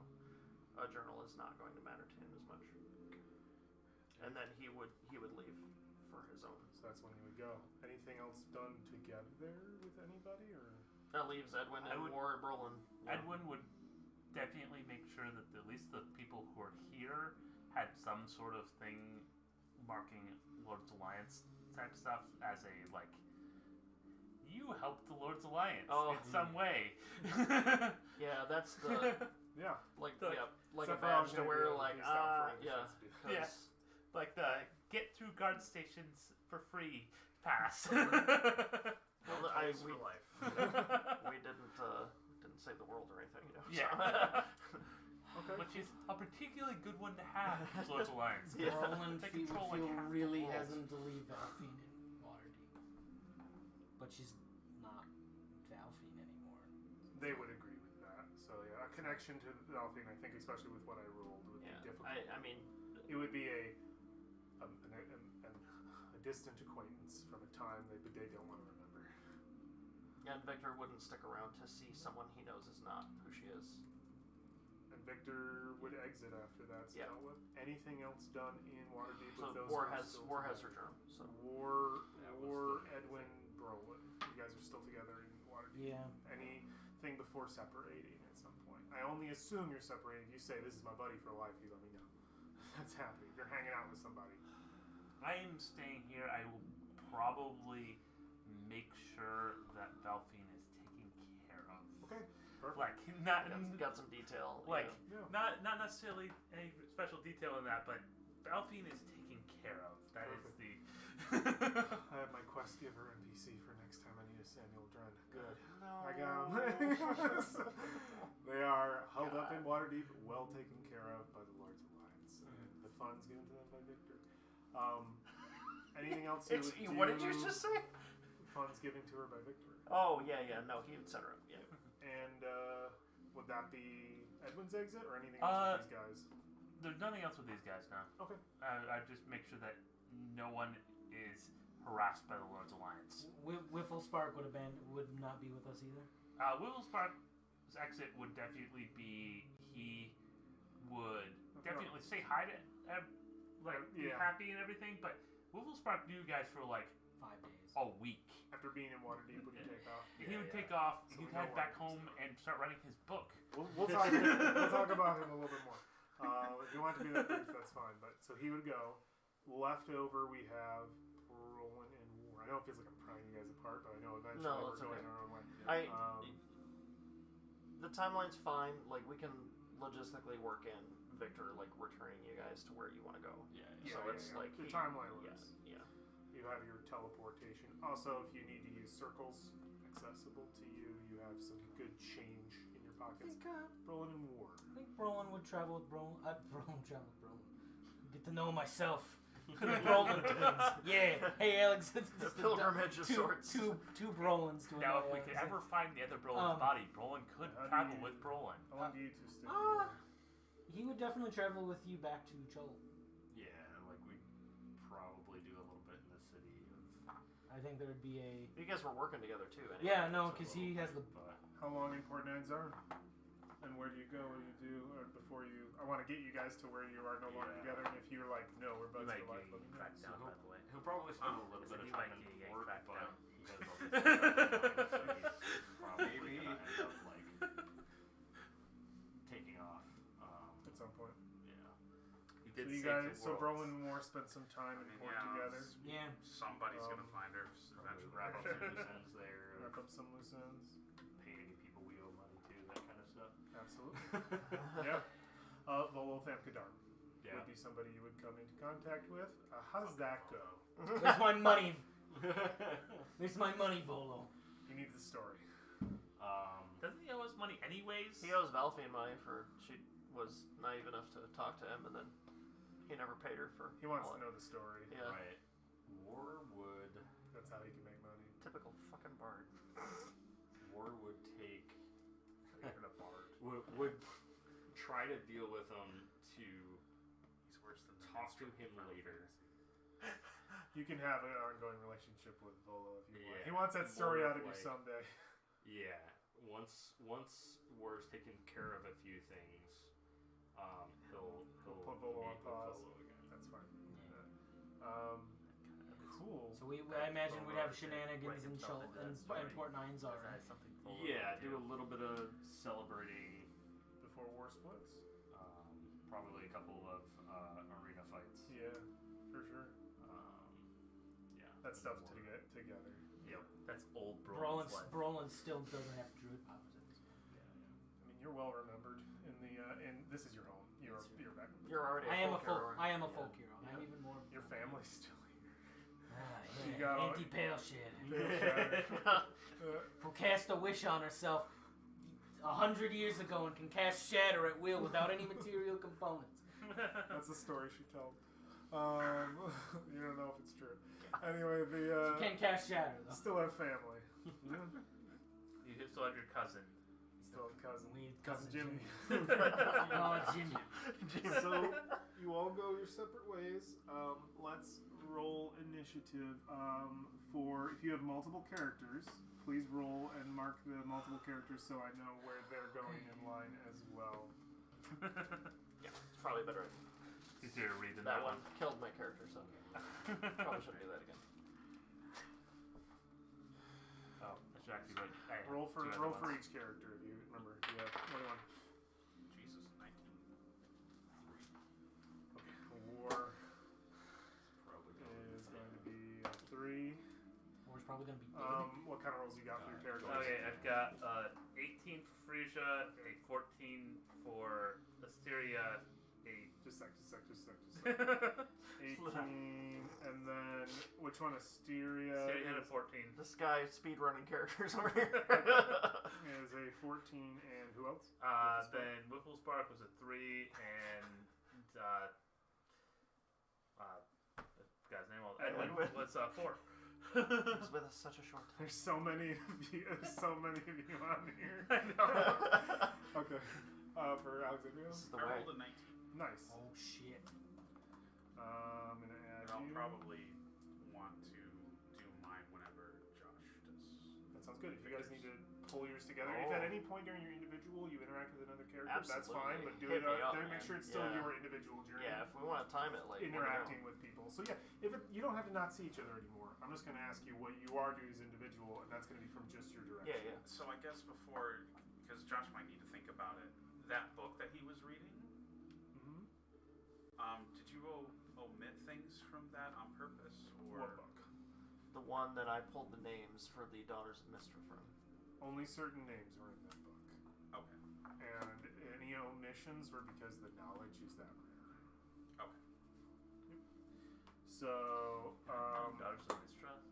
a journal is not going to matter to him as much. And then he would leave for his own. So that's when he would go. Anything else done together with anybody, or That leaves Edwin I and would- War Brolin. Yeah. Edwin would definitely make sure that at least the people who are here had some sort of thing marking Lord's Alliance type stuff as a like. You helped the Lord's Alliance in some way. Yeah, that's the yeah, like The- like a Except for badge to Alexander, wear. yeah, Like he's not for yeah, anything. 'cause- Yeah. Like the get through guard stations for free pass. well, Tolls we for life. we didn't save the world or anything. You know. Yeah. Okay. Which is a particularly good one to have, Lord's Alliance. Yeah. Brolin They feel control, like, half the really world. hesitant to leave Valfine in Waterdeep. But she's not Valfine anymore. They would agree with that. So yeah, a connection to Valfine, I think, especially with what I rolled, would Yeah. be difficult. I mean, It would be a distant acquaintance from a time they don't want to remember. and Victor wouldn't stick around to see someone he knows is not who she is. And Victor would exit after that's Yeah. dealt with. Anything else done in Waterdeep So with those? War who are has still her together? germ. So War, That was War, the- Edwin, Brolin. You guys are still together in Waterdeep. Yeah. Anything before separating at some point? I only assume you're separating. You say this is my buddy for life. You let me know. somebody. I am staying here. I will probably make sure that Valfine is taken care of. Okay, perfect. Like not Got some detail. like Yeah. not necessarily any special detail in that, but Valfine is taken care of. That is Perfect. the. I have my quest giver NPC for next time. I need a Samuel Dren. Good. No. I got them. They are held up in Waterdeep, well taken care of by the Lord's Alliance, and the funds given to them by Victor. Anything else you would do? What did you just say? Funds given to her by Victor. Oh, yeah. No, he would set her up. Yeah. And would that be Edwin's exit or anything else with these guys? There's nothing else with these guys now. Okay. I just make sure that no one is harassed by the Lord's Alliance. Whifflespark would not be with us either. Whifflespark's exit would definitely be he would definitely say hi to be Yeah. happy and everything, but Whifflespark knew you guys for like 5 days. a week. After being in Waterdeep, would he take off? He would take off, So he'd we know head where back he's home and start writing his book. We'll talk. We'll talk about him a little bit more. If you want to be that brief, that's fine. But so he would go. Left over, we have Roland and War. I know it feels like I'm prying you guys apart, but I know eventually No, we're it's going okay. our own way. The timeline's fine. Like, we can logistically work in Victor, like, returning you guys to where you want to go. So it's like the timeline Yeah. works. Yeah. You have your teleportation. Also, if you need to use circles accessible to you, you have some good change in your I pockets. think, Roland and War. I think Brolin would travel with Brolin. Brolin would travel with Brolin. Get to know myself. The Brolin twins. Yeah. Hey, Alex. The pilgrimage of sorts. Two Brolins to Now, another if we could Alex. ever find the other Brolin's body, Brolin could how do travel you- with Brolin. How long do you two stick together? He would definitely travel with you back to Chol. Yeah, like we probably do a little bit in the city of. I think there would be a. You guys were working together, too. Anyway. Yeah, no, so because a he little has the. bit, but How long in Port Nines are? And where do you go? What do you do before you? I want to get you guys to where you are no longer Yeah. together. And if you're like, no, we're He buds might for get life, let me know. tracked down, by the way. he'll probably spend a little so bit of he time might in get port, tracked but down. he has all this stuff going on, so he's probably Maybe. gonna end up like taking off. At some point. Yeah. He So did you save guys, the so world. Brolin and War spent some time in port together. Yeah. Somebody's gonna find her Probably eventually. wrap up some loose ends there. Wrap up some loose ends. Pay any people we owe money to, that kind of stuff. Absolutely. Yeah. Volo Thamkadar Yeah. would be somebody you would come into contact with. How does that go? There's my money. There's my money, Volo. He needs a story. Doesn't he owe us money anyways? He owes Valfine money for she was naive enough to talk to him, and then he never paid her for. He wants all to know the story. Yeah. Right. War would That's how he can make money. Typical fucking bard. take Even a bard. would try to deal with him to He's worse than the talk to mainstream him Final later. You can have an ongoing relationship with Volo if you want. Yeah. He wants that story More out of you like- someday. Yeah. Once War's taken care of a few things, he'll Put Volo on meet with pause. Volo again. That's fine. Yeah. Cool. So I imagine we'd have shenanigans in Port Nines That already. has something full Yeah, of do a little bit of celebrating. Before War splits? Probably a couple of arena fights. Yeah, for sure. Yeah. That stuff to get together. Yep. That's old Brolin's life. Brolin still doesn't have druid powers at this point. I mean, you're well remembered in the and this is your home. You're back. You're already. I am a folk. hero. I am a folk hero. I'm even more. Your family's still here. You Yeah, go- anti-pale shit. Uh, Who cast a wish on herself 100 years ago and can cast shatter at will without any material components. That's the story she told. You don't know if it's true. Anyway, She can't cast shatter though. still have family. You still have your cousin. Still have cousin. Cousin Jimmy. Oh, Jimmy. So you all go your separate ways. Let's roll initiative. For if you have multiple characters, please roll and mark the multiple characters so I know where they're going in line as well. Yeah, it's probably better. It's easier to read than That one killed my character, so probably shouldn't do that again. Oh, I should actually write. I have Roll for two other ones. each character if you remember. You have 21. Jesus, 19. Okay. War. 18, and then which one? Asteria Stereo had a 14. This guy speedrunning characters over here. is a 14, and who else? Then Whipplespark was a 3, and the guy's name was Edwin was 4. He was with us such a short time. There's so many of you. On here. I know. Okay. For Alexandria. This is the I way. rolled a 19. Nice. Oh shit. I'm gonna add But I'll you. probably want to do mine whenever Josh does. That sounds good. If you guys need to pull yours together, if at any point during your individual you interact with another character, that's fine. But do Hit it. me up, Make man. sure it's still Yeah. your individual journey. Yeah, if we want to time it, like Interacting with people. So yeah, you don't have to not see each other anymore. I'm just gonna ask you what you are doing as individual, and that's gonna be from just your direction. Yeah, yeah. So I guess before, because Josh might need to think about it, that book that he was reading, Mm-hmm. did you omit things from that on purpose, or What book? The one that I pulled the names for the Daughters of Mistra from. Only certain names were in that book, okay? and any omissions were because the knowledge is that rare. Okay. So, Daughters of Mistrust.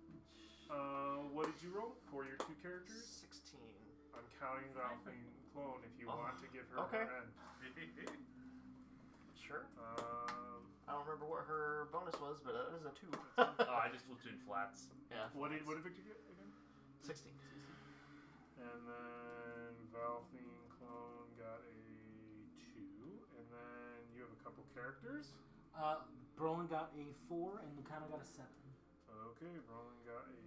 what did you roll for your two characters? 16. I'm counting Valfine Clone if you Oh, want to give her okay. her end. Sure. Um, I don't remember what her bonus was, but that is a 2. Oh, I just was doing flats. Yeah. what did Victor get again? 16. And then Valfine Clone got a 2, and then you have a couple characters. Brolin got a 4 and Lucano got a 7. Okay, Brolin got a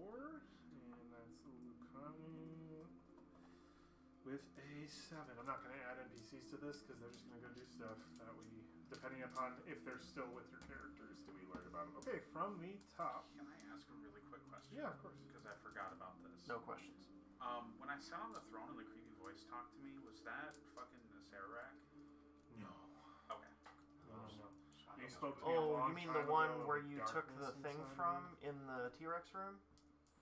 4, and that's Lucano with a 7. I'm not going to add NPCs to this because they're just going to go do stuff that we, depending upon if they're still with your characters, do we learn about them. Okay, from the top. Can I ask a really quick question? Yeah, of course. Because I forgot about this. No questions. When I sat on the throne and the creepy voice talked to me, was that fucking a Sararak? No. Okay. No. You spoke to me a Oh, long you mean time the one ago where of you took the darkness thing inside from me. in the T-Rex room?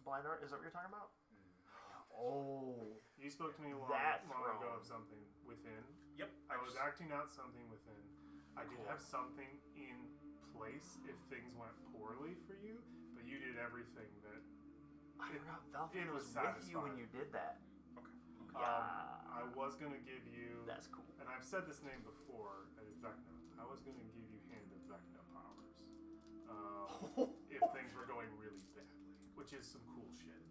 Blind Art? Is that what you're talking about? Oh. You spoke to me long That ago throne. of something within. Yep. I was acting out something within. I did Cool. have something in place if things went poorly for you, but you did everything that. I It- forgot Valfine it was was with you when satisfying. you did that. Okay. Yeah. I was gonna give you, That's cool. and I've said this name before at Vecna. I was gonna give you Hand of Vecna powers if things were going really badly, which is some cool shit.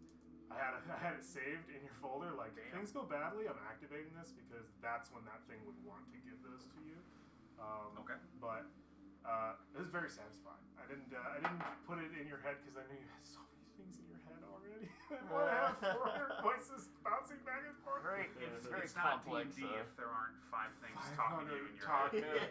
I had it saved in your folder. Like, if Damn. things go badly, I'm activating this because that's when that thing would want to give those to you. Okay. But it was very satisfying. I didn't put it in your head because I knew you had so many things in your head already. I want to have 400 voices bouncing back and forth. Very, Yeah, it's so very It's not complex. D&D if there aren't 5 things talking to you in your talking. head.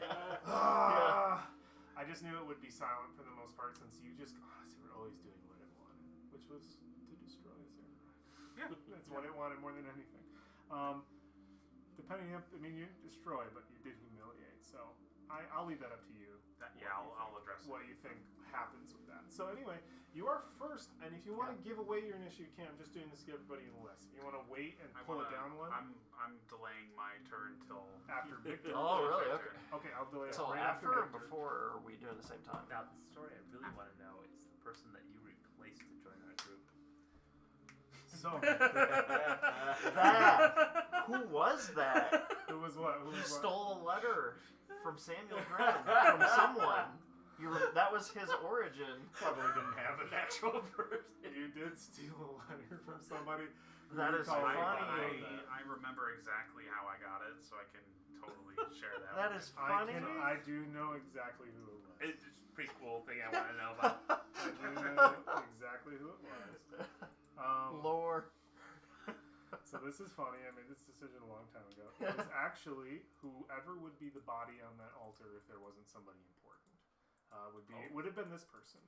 I just knew it would be silent for the most part since you just honestly were always doing what it wanted, which was to destroy Sarah. Yeah. That's what it wanted more than anything. Depending on, I mean, you didn't destroy, but you did humiliate. So I'll leave that up to you. I'll address it. What you think happens with that. So anyway, you are first, and if you want to give away your initiative, you can. I'm just doing this to give everybody in the list. If you want to wait and pull it down one I'm delaying my turn till after Victor. Oh, really? Victor. Okay. Okay, I'll delay it So right after or Victor. before, or are we doing the same time? Now, the story I really want to know is the person that you replaced to join our group. So That! Who was that? who was what? Who He was what? stole a letter from Samuel Graham from someone. That was his origin. Probably didn't have an actual person. You did steal a letter from somebody. who That you is call funny. I remember exactly how I got it, so I can totally share that. That with is you. funny. I do know exactly who it was. It's just a pretty cool thing I want to know about. I do know exactly who it was. Lore. So this is funny. I made this decision a long time ago. It was actually whoever would be the body on that altar if there wasn't somebody important. Would have been this person.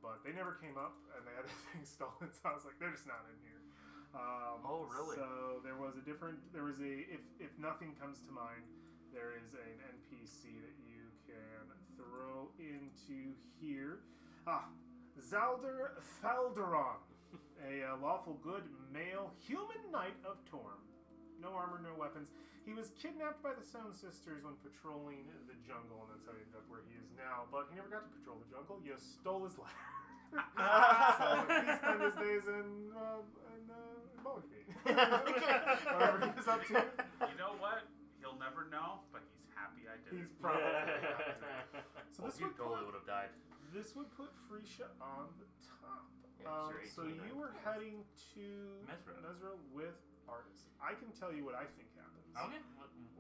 But they never came up, and they had their things stolen. So I was like, they're just not in here. Oh, really? So there was if nothing comes to mind, there is an NPC that you can throw into here. Zalder Falderon, a lawful good male human knight of Torm. no armor, no weapons. He was kidnapped by the Stone Sisters when patrolling the jungle, and that's how he ended up where he is now. But he never got to patrol the jungle. You stole his lair. So he spent his days in Baldur's Gate. Whatever he was up to. You know what? He'll never know, but he's happy I did He's it. probably happy. So Well, this you would totally put, would have died. this would put Freesia on the top. Yeah, So 18, you right? were heading to Mesro. with Artis. I can tell you what I think happens. Okay.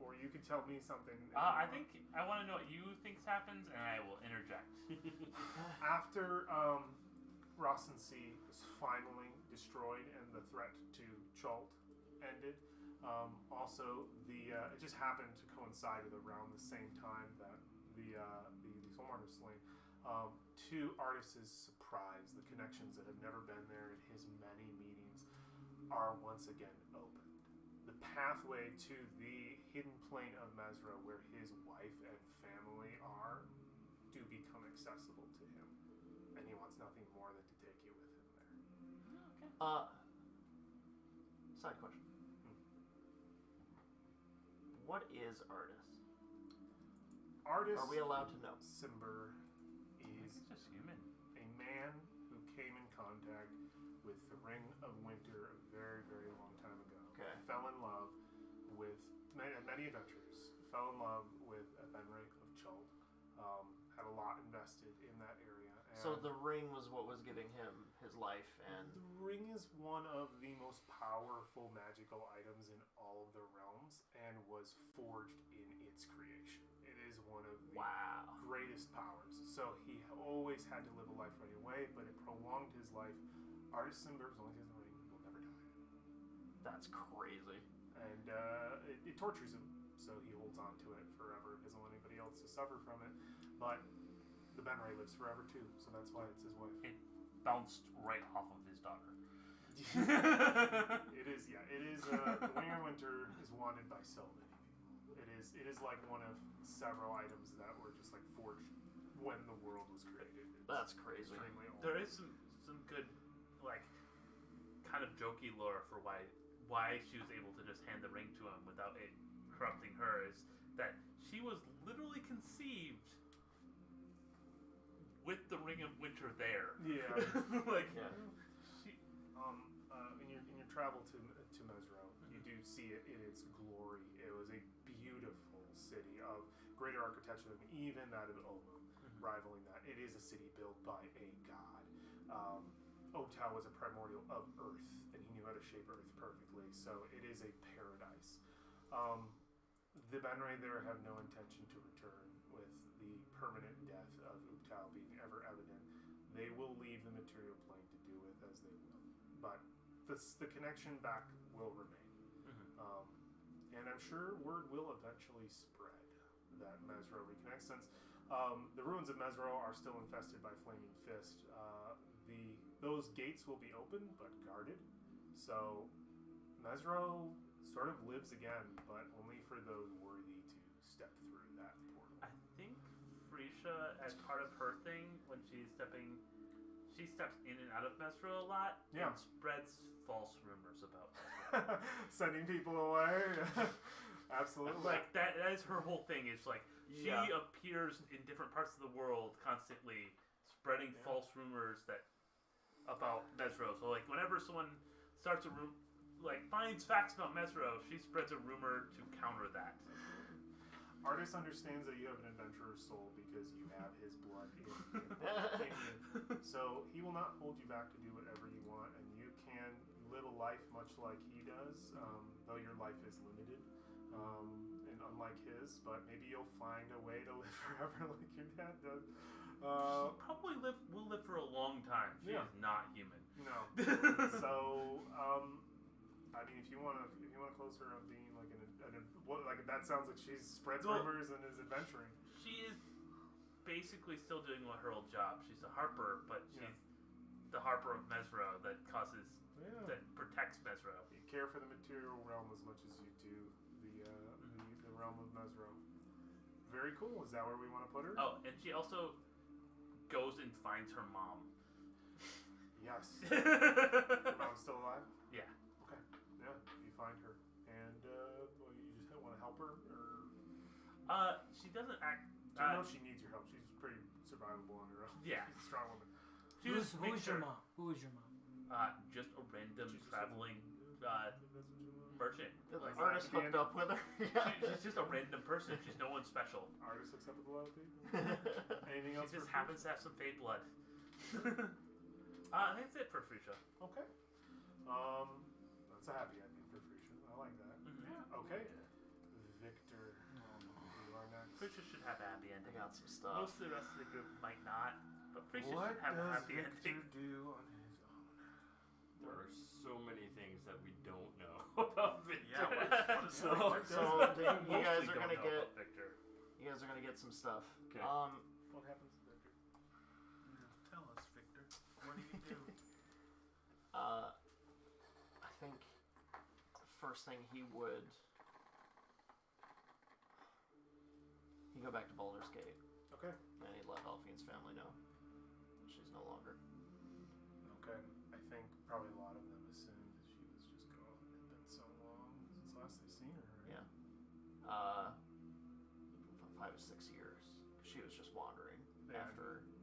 Or you can tell me something. I think I want to know what you think happens, and I will interject. After Rossin Sea was finally destroyed and the threat to Chult ended, also it just happened to coincide with around the same time that the Soulmartyrs slain. To Artis's surprise, the connections that have never been there in his many meetings are once again opened. The pathway to the hidden plane of Mesro, where his wife and family are, do become accessible to him, and he wants nothing more than to take you with him there. Side question. What is Artis? Artis Are we allowed to know? Cimber is He's just human. a man who came in contact with the Ring of Winter a very, very long time ago. Okay. Fell in love with many adventures. Fell in love with Benray of Chult. Had a lot invested in that area. And So the ring was what was giving him his life, and the ring is one of the most powerful magical items in all of the realms, and was forged in its creation. It is one of the wow. greatest powers. So he always had to live a life running away, but it prolonged his life. Artis Cimber, as long as he has the ring, will never die. That's crazy. And it tortures him, so he holds on to it forever. Doesn't want anybody else to suffer from it. But the Benray lives forever too, so that's why it's his wife. It bounced right off of his daughter. It is, yeah. It is. The Ring of Winter is wanted by so many people. It is like one of several items that were just like forged when the world was created. It's That's crazy. extremely old. There is some good, like, kind of jokey lore for why she was able to just hand the ring to him without it corrupting her. Is that she was literally conceived with the Ring of Winter there. Yeah. Like, Yeah. she, In your travel to Mesro, you do see it in its glory. It was a beautiful city of greater architecture than even that of Omu, rivaling that. It is a city built by a god. Otau was a primordial of Earth, and he knew how to shape Earth perfectly, so it is a paradise. The Benray there have no intention to return with the permanent death of Otau being ever evident. They will leave the material plane to do with as they will. But the connection back will remain. And I'm sure word will eventually spread that Mesro reconnects, since the ruins of Mesro are still infested by Flaming Fist. Those gates will be open but guarded, so Mesro sort of lives again, but only for those worthy to step through that portal. I think Freesia, as part of her thing, when she steps in and out of Mesro a lot, Yeah. and spreads false rumors about Mesro. Sending people away. Absolutely. Like that is her whole thing. Is like she Yeah. appears in different parts of the world constantly, spreading Yeah. false rumors about Mesro. So like whenever someone starts finds facts about Mesro, she spreads a rumor to counter that. Artis understands that you have an adventurer's soul because you have his blood in you. So he will not hold you back to do whatever you want, and you can live a life much like he does, though your life is limited and unlike his. But maybe you'll find a way to live forever like your dad does. She probably will live for a long time. She Yeah. is not human. No. So, I mean, if you want to close her on being like that sounds like she spreads Well, rumors and is adventuring. She is basically still doing her old job. She's a harper, but she's Yeah. the harper of Mesro that Yeah. that protects Mesro. You care for the material realm as much as you do the realm of Mesro. Very cool. Is that where we want to put her? Oh, and she also goes and finds her mom. Yes. Your mom's still alive? Yeah. Okay. Yeah, you find her. And help her, or She doesn't act. do you know if she needs your help? She's pretty survivable on her own. Yeah. She's a strong woman. She Who just is makes your sure- mom? Who is your mom? Just a random She's just traveling That's what you want. merchant. Did the Like artist that. hooked up with her? Yeah. She's just a random person. She's no one special. Artist hooks up with a lot of people. Anything She else? just for happens to have some fade blood. That's it for Frusha. Fruscia? Okay. That's a happy ending for Fruscia. I like that. Mm-hmm. Okay. Victor, you are next. Frusha should have a happy I ending. got some stuff. Most of the rest of the group might not, but Frusha What should have a does happy Victor ending. do on his own? There are so many things that we don't know about Victor. Yeah, what is So- Victor? So you Mostly guys are don't gonna know get about Victor. you guys are gonna get some stuff. Okay. What happens to Victor? Tell us, Victor. What do you do? I think first thing he'd go back to Baldur's Gate Okay. and he'd let Alphine's family know she's no longer. Okay. I think probably a lot of them assumed that she was just gone. It's been so long since last they've seen her. Right? Yeah. 5 or 6 years. She was just wandering Yeah.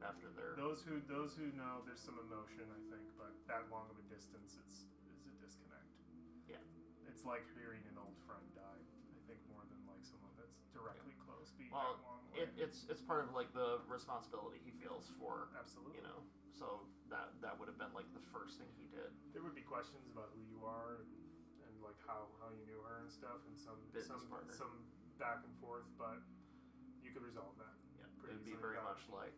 after their. Those who know, there's some emotion, I think, but that long of a distance, is a disconnect. Yeah. It's like hearing an old friend die. I think more than like someone that's directly close being Well, that long away. it's part of like the responsibility he feels for, Absolutely. you know. So that would have been like the first thing he did. There would be questions about who you are and like how you knew her and stuff, and some Business partner. some back and forth, but you could resolve that. Yeah. Pretty It'd be easily very done. much like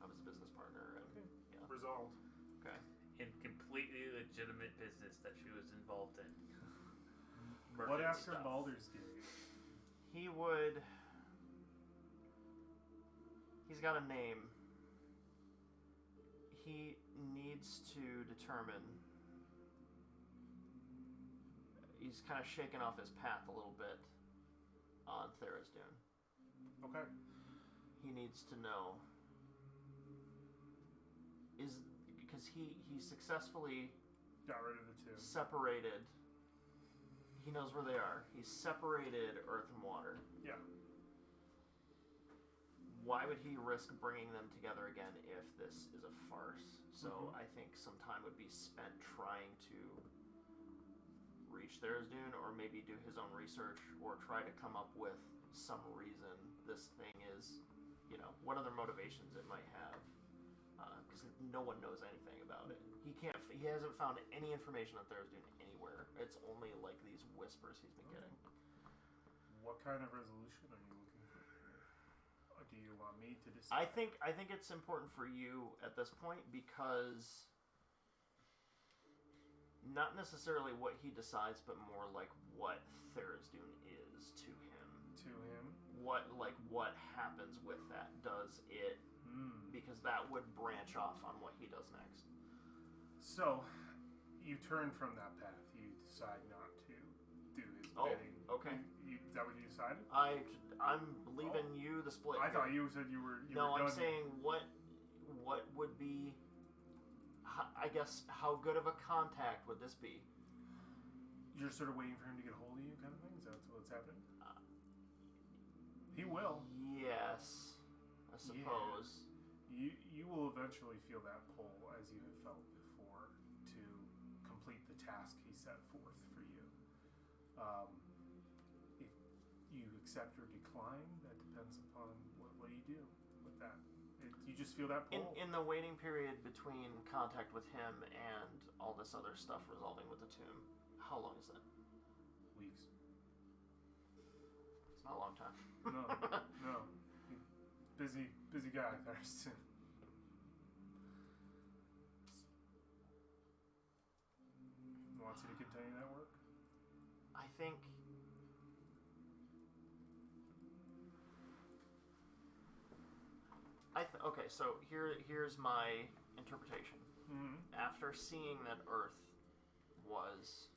I was a business partner and Okay. yeah. Resolved. Okay. In completely legitimate business that she was involved in. What Merchant after stuff. Baldur's Gate? He's got a name. He needs to determine. He's kind of shaken off his path a little bit on Tharizdun. Okay. He needs to know because he successfully Got rid of the two. separated. He knows where they are. He separated Earth and Water. Yeah. Why would he risk bringing them together again if this is a farce? So I think some time would be spent trying to reach Tharizdun, or maybe do his own research, or try to come up with some reason this thing is, you know, what other motivations it might have. Because no one knows anything about it. He hasn't found any information on Tharizdun anywhere. It's only like these whispers he's been getting. What kind of resolution are you looking for? Or do you want me to decide? I think it's important for you at this point because not necessarily what he decides, but more like what Tharizdun is to him. To him. What happens with that? Does it? Because that would branch off on what he does next. So, you turn from that path. You decide not to do his bidding. Okay. Is that what you decided? I'm leaving you the split. I here. thought you said you were. No, were I'm done. saying what would be. I guess how good of a contact would this be? You're sort of waiting for him to get a hold of you, kind of thing. Is that what's happening? He will. Yes, I suppose. You will eventually feel that pull, as you have felt before, to complete the task he set forth for you. If you accept or decline, that depends upon what you do with that. You just feel that pull. In the waiting period between contact with him and all this other stuff resolving with the tomb, how long is that? Weeks. It's not a long time. No. Busy guy, Thurston. Wants you to continue that work? I think. Okay, so here's my interpretation. Mm-hmm. After seeing that Earth was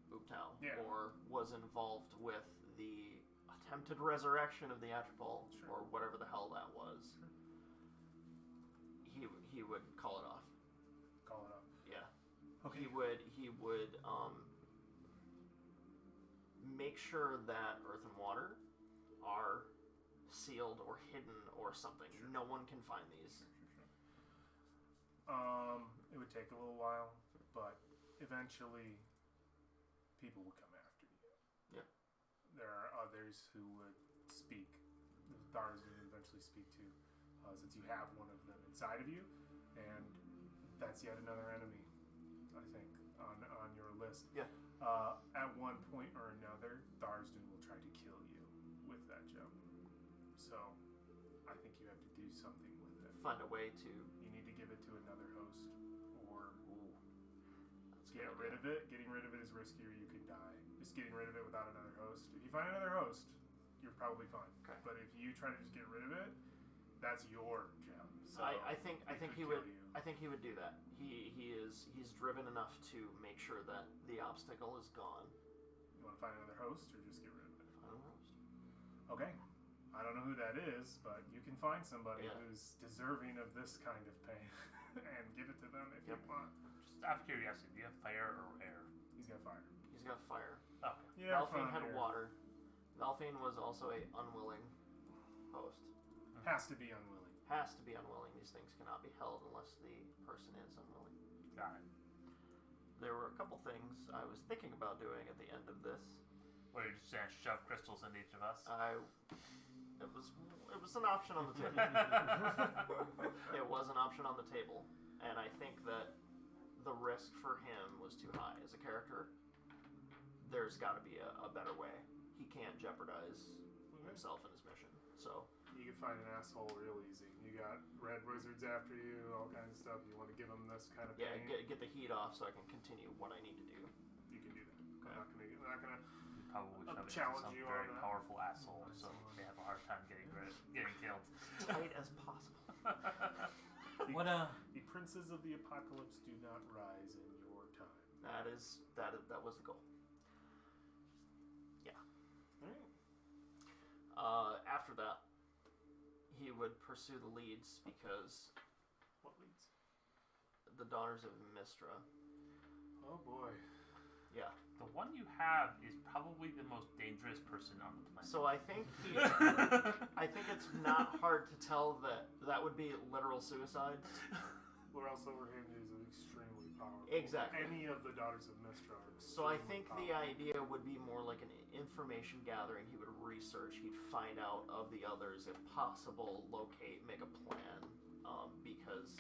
Ubtal, or was involved with the attempted resurrection of the Atropol, or whatever the hell that was, he would call it off. Call it up. Yeah. Okay. He would make sure that earth and water are sealed or hidden or something. Sure. No one can find these. It would take a little while, but eventually people will come after you. Yeah. There are others who would speak. The Thars would eventually speak to, since you have one of them inside of you, and that's yet another enemy, I think, on your list. Yeah. At one point or another, Tharsden will try to kill you with that gem. So, I think you have to do something with it. Find a way to You need to give it to another host, or that's a get good rid idea. of it. Getting rid of it is riskier. You could die. Just getting rid of it without another host. If you find another host, you're probably fine. Okay. But if you try to just get rid of it, that's your gem. So I think it he could would. kill you. I think he would do that. He's driven enough to make sure that the obstacle is gone. You want to find another host, or just get rid of it? Final roast. Okay. I don't know who that is, but you can find somebody Yeah. who's deserving of this kind of pain and give it to them if Yep. you want. Just out of curiosity, do you have fire or air? He's got fire. He's got fire. Okay. Yeah, Valfine fine had here. water. Valfine was also a unwilling host. Has to be unwilling. Has to be unwilling. These things cannot be held unless the person is unwilling. Got it. There were a couple things I was thinking about doing at the end of this. Or you're just gonna shove crystals into each of us? It was an option on the table. It was an option on the table, and I think that the risk for him was too high as a character. There's got to be a better way. He can't jeopardize himself and his mission. So You can find an asshole real easy. You got red wizards after you, all kinds of stuff. You want to give them this kind of yeah, pain. get the heat off so I can continue what I need to do. You can do that. Okay. I'm not gonna. You probably shove it into challenge some you very on that. powerful asshole, so they have a hard time getting killed. Tight as possible. What The princes of the apocalypse do not rise in your time. That was the goal. Yeah. All right. After that, he would pursue the leads because What leads? the daughters of Mistra. Oh boy. Yeah. The one you have is probably the most dangerous person on the planet. So I think I think it's not hard to tell that would be literal suicide. Or else Overhand is extremely powerful. Exactly. Any of the daughters of Mistra are So I extremely think the powerful. idea would be more like an information gathering. He would research. He'd find out of the others, if possible, locate, make a plan, because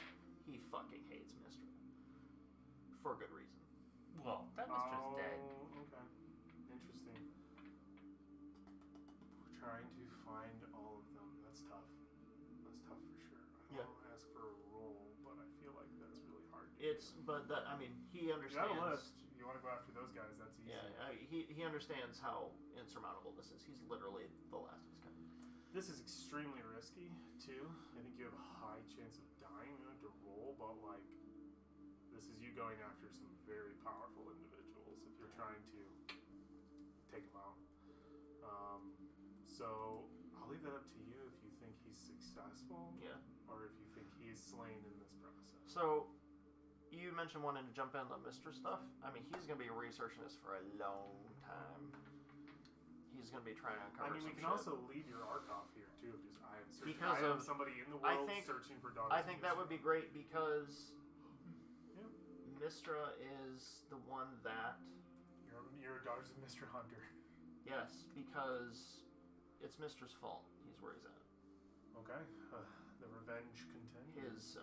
he fucking hates Mistra for good reason. Well, that mistress dead. Okay. Interesting. We're trying to find all of them. That's tough. That's tough for sure. I Yeah. don't ask for a roll, but I feel like that's really hard to do. But that, I mean, he You understands. have a list. You want to go after those guys, that's easy. Yeah, he understands how insurmountable this is. He's literally the last of his kind. This is extremely risky, too. I think you have a high chance of dying. You don't have to roll, but, like, this is you going after some very powerful individuals if you're trying to take them out. So, I'll leave that up to you if you think he's successful Yeah. or if you think he is slain in this process. So, you mentioned wanting to jump into Mr. stuff. I mean, he's going to be researching this for a long time. He's going to be trying to uncover I mean, we some can shit. also leave your arc off here, too. Just, I am searching. Because I am of- somebody in the I world think- searching for daughters I of think that would be Mistra. great because Yeah. Mistra is the one that... You're a Daughters of Mr. Hunter. Yes, because it's Mistra's fault. He's where he's at. Okay. The revenge continues.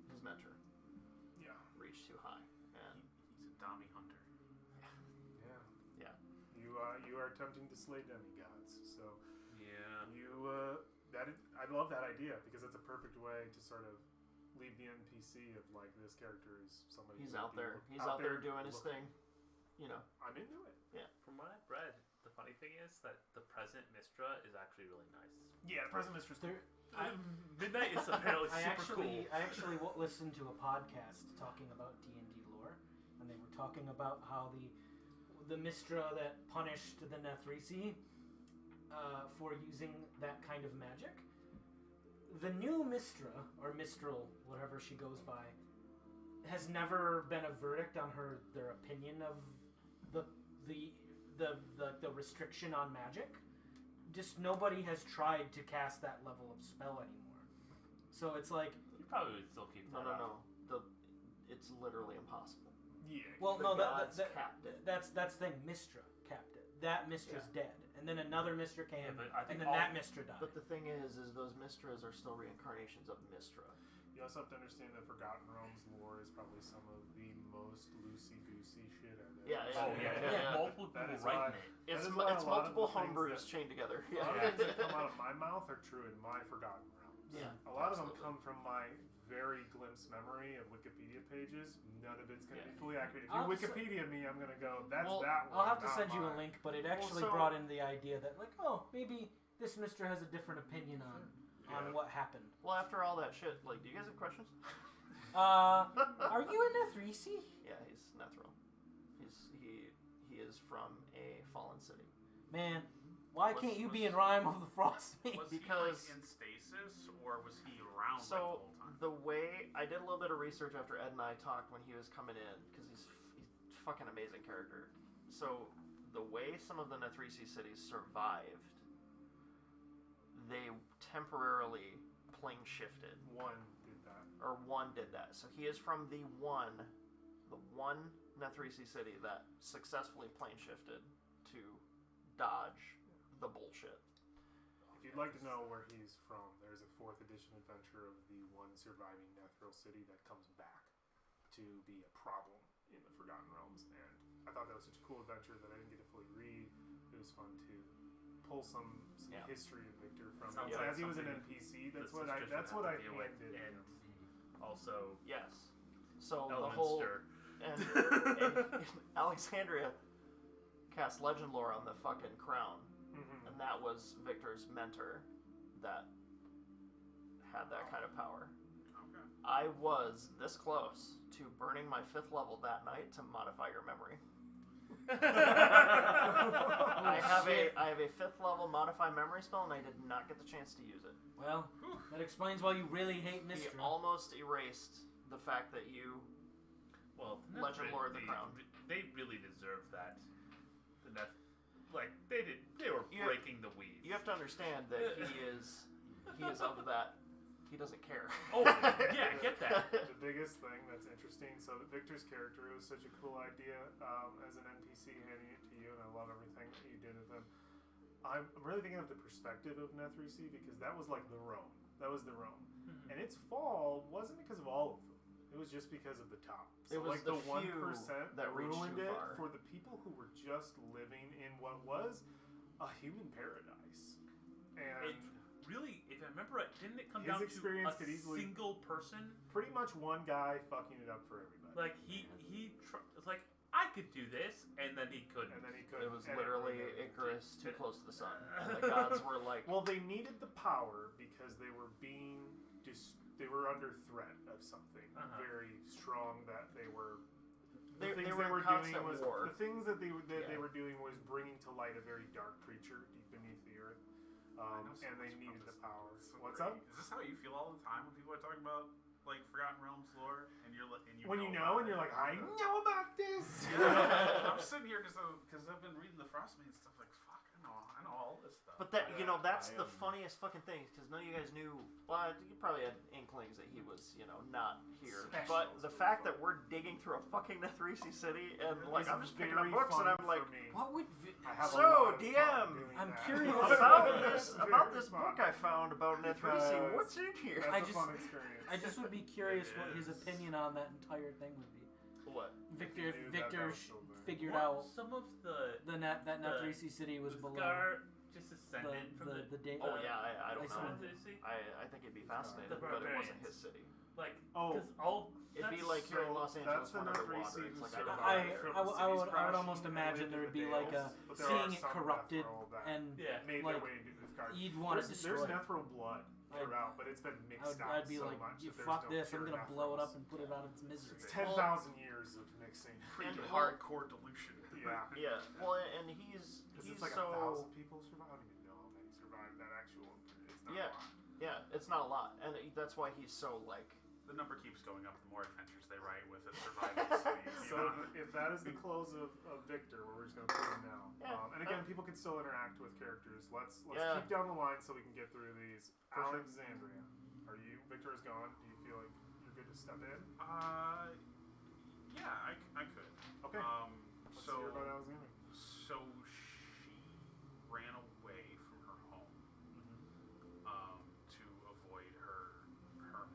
His mentor Yeah. reached too high. And He's a Dami hunter. Yeah. Yeah. You are attempting to slay demigods. So Yeah. I love that idea because it's a perfect way to sort of leave the NPC of like this character is somebody he's who out would be there. look- He's out there doing his looking. thing. You know. I'm into it. From what I've read, the funny thing is that the present Mistra is actually really nice. Yeah, the present mistress. there? Midnight is apparently I super actually cool. listened to a podcast talking about D&D lore, and they were talking about how the Mistra that punished the Nethrisi for using that kind of magic. The new Mistra, or Mistral, whatever she goes by, has never been a verdict on their opinion of the restriction on magic. Just nobody has tried to cast that level of spell anymore. So it's like You probably would still keep that up. No. It's literally impossible. Yeah. well, The no, gods capped it. that's the thing. Mistra capped it. That Mistra's dead, and then another Mistra came, Yeah, but I think and then that Mistra died. But the thing is those Mistras are still reincarnations of Mistra. You also have to understand that Forgotten Realms lore is probably some of the most loosey-goosey shit I've ever Yeah, Oh seen. yeah, Yeah. there's multiple That people is writing why- it. It's That is why a lot of multiple the things homebrews that- chained together. A lot of things that come out of my mouth are true in my Forgotten Realms. Yeah, A lot of them absolutely. come from my very glimpsed memory of Wikipedia pages. None of it's going to Yeah. be fully accurate. If you I'll s- Wikipedia me, I'm going to go, that's Well, that one. I'll have to not send you a mine." link, but it actually so- brought in the idea that like, oh, maybe this Mistra has a different opinion on Yeah. what happened. Well, after all that shit, like, do you guys have questions? Are you in Nethrisi? Yeah, he's Nethril. He is from a fallen city. Man, why Was- can't you be was- in Rime of the Frost Maid? Was Because- he like in stasis, or was he around like, the So whole time? the way I did a little bit of research after Ed and I talked when he was coming in, because he's fucking amazing character. So the way some of the Nethrisi cities survived, they temporarily plane shifted. One did that. Or one did that. So he is from the one Nethrisi city that successfully plane shifted to dodge the bullshit. If you'd like to know where he's from, there's a 4th edition adventure of the one surviving Nethril city that comes back to be a problem in the Forgotten Realms. And I thought that was such a cool adventure that I didn't get to fully read. It was fun to pull some Yeah. history of Victor from Sounds it. like As he was an something NPC, The that's what I sisters would have to deal with, handed and him. also Yes. So the whole Elminster. and Alexandria cast legend lore on the fucking crown, Mhm. and that was Victor's mentor that had that kind of power. Okay. I was this close to burning my 5th level that night to modify your memory. I have a 5th level modify memory spell, and I did not get the chance to use it. Well, that explains why you really hate He Mistra. almost erased the fact that you. Well, the Legend Nethril- Lord of the they- Crown. They really deserve that. The Neth, like they did. They were You- breaking the weave. You have to understand that he is of that. He doesn't care. Oh, yeah, I get that. The biggest thing that's interesting, so that Victor's character was such a cool idea as an NPC, handing it to you, and I love everything that you did with him. I'm really thinking of the perspective of Nethrisi, because that was like the Rome. That was the Rome. And its fall wasn't because of all of them. It was just because of the top. So It was like the the few 1% that reached ruined too it far. for the people who were just living in what was a human paradise. And It really, if I remember right, didn't it come His down experience to a could easily- single person? pretty much one guy fucking it up for everybody. Like it's like I could do this, and then he couldn't. And then he could. It was and literally ruined everything. Icarus too close to the sun. And the gods were like, Well, they needed the power because they were being they were under threat of something very strong that they were. The They things were they in were doing constant was war. the things that they Yeah. were doing was bringing to light a very dark creature deep beneath the earth, I know so and they much needed about the this power. story. What's up? Is this how you feel all the time when people are talking about like Forgotten Realms lore, and you're When you about know, and it? you're like, I know about this. I'm sitting here because I've been reading the Frostmane stuff. Like, fuck, I know all this stuff. but that that's I the funniest fucking thing because none of you guys knew. Well, you probably had inklings that he was, not here. Special. But the fact that we're digging through a fucking Nethrisi city and It like was I'm just picking up very books and fun I'm like, for me. What would I have So, a lot of DM, fun doing I'm that. curious about this Very book fun. I found about Nethrisi. Because What's in here? That's I a just- fun experience. I just would be curious what his is. opinion on that entire thing would be. What? Victor, knew if that, Victor that was so good. figured What? out Some of that that Nethrisi city was below Scar just ascended from the day. Oh yeah, I don't I know. Nethrisi. I think it'd be fascinating, The but it wasn't barbarians. his city. Like, Oh. because all It'd be that's like here in Los that's Angeles the whenever Nethrisi water. It's who like survived I, from I, the I, city's would, I would crashing almost and imagine lived there in would the be like a Dales, but there seeing are it some corrupted Nethril that and Yeah. made like their way into Newthgard. you'd want it There's destroyed. Nethril blood throughout, but it's been mixed out I'd be so like, much you that fuck there's this, no I'm pure gonna blow it Nethrils. up and put it out of its misery. It's 10,000 years of mixing. Pretty And- hardcore dilution. Yeah. Yeah, well, and he's Because it's like so 1,000 people survived. I don't even know how many survived that actual. It's not Yeah. a lot. yeah, it's not a lot, and that's why he's so like the number keeps going up the more adventures they write with it surviving the city. you So know? if that is the close of Victor, where we're just gonna put him now. Yeah. And again, people can still interact with characters. Let's Yeah. keep down the line so we can get through these. For sure. Alexandria, are you? Victor is gone. Do you feel like you're good to step in? Yeah, I could. Okay. Let's So hear about Alexandria. so she ran away from her home to avoid her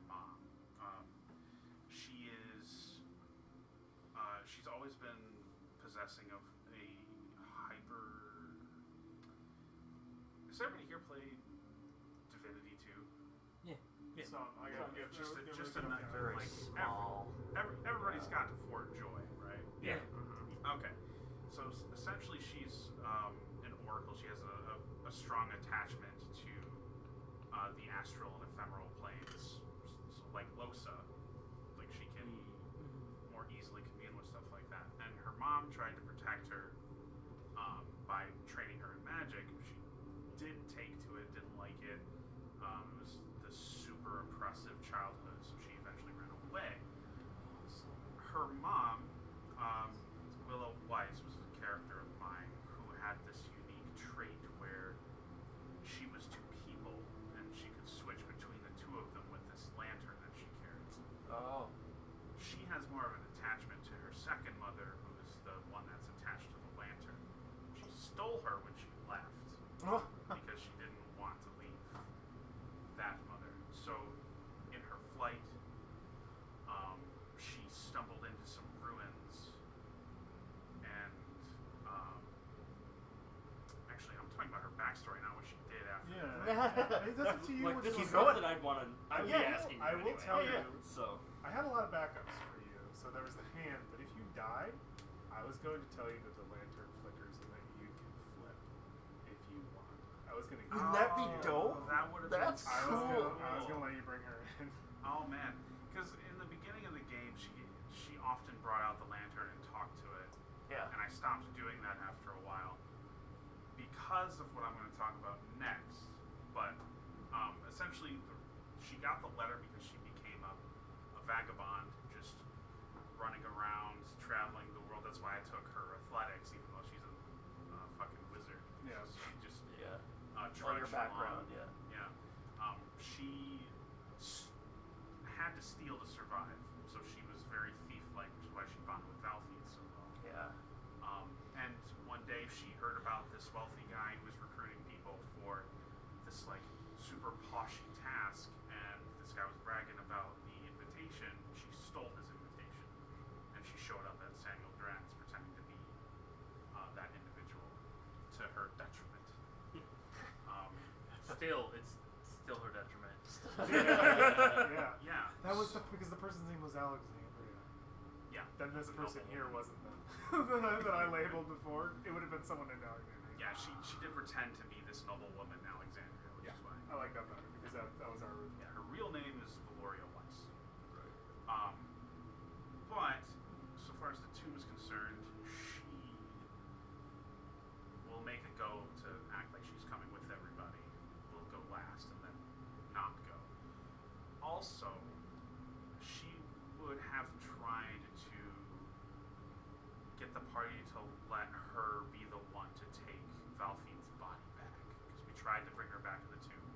mom. She's always been possessing of a hyper. Has everybody here played Divinity 2? Yeah. So I gotta get Just just a enough night, Very like, small. Everybody's got to Fort Joy, right? Yeah. Okay. So essentially, she's an oracle. She has a strong attachment to the astral and ephemeral planes, so like Losa. Like she can more easily commune with stuff like that. And her mom tried to protect her by training her in magic. She didn't take to it, didn't like it. It was this super oppressive childhood, so she eventually ran away. Her mom, Willow Weiss, was a character of mine who had this unique trait where she was two people and she could switch between the two of them with this lantern that she carried. Oh. She has more of an attachment to her second mother, who is the one that's attached to the lantern. She stole her when she left because she didn't want to leave that mother. So in her flight, she stumbled into some ruins, and actually, I'm talking about her backstory, not what she did after. Yeah. It's up to you. Like, what this you is want. stuff that I'd want to. I'd be Yeah, asking you I will anyway. tell you. So. I had a lot of backups for you. So there was the hand, but if you died, I was going to tell you that the lantern flickers and that you can flip if you want. I was going to. Wouldn't that be dope? That would have That's been cool. I was gonna let you bring her in. Oh man, because in the beginning of the game, she often brought out the lantern and talked to it, Yeah. and I stopped doing that after a while because of what I'm going to talk about next. But essentially, she got the letter because she became a vagabond, just running around, traveling the world. That's why I took her athletics, even though she's a fucking wizard. Yeah. She just Yeah. Well, trudged your background, along. yeah. Yeah. She had to steal to survive, so she was very thief-like, which is why she bonded with Valfian so well. Yeah. And one day she heard about this wealthy guy who was recruiting people for this like super poshy task, and this guy was bragging about the invitation. She stole his invitation, and she showed up at Samuel Drat's pretending to be that individual, to her detriment. It's still her detriment. Yeah. Yeah. That was because the person's name was Alexandria. Yeah. Then this The person noble here woman. wasn't them that I labeled before. It would have been someone named Alexandria. Yeah, she did pretend to be this noble woman, Alexandria, which is why. I like that better because that was our root. Yeah, her real name is Valoria Weiss. But so far as the tomb is concerned, she will make a go to act like she's coming with everybody. Will go last and then not go. Also, she would have tried to get the party to let her be the one to take Valfian's body back, because we tried to bring her back to the tomb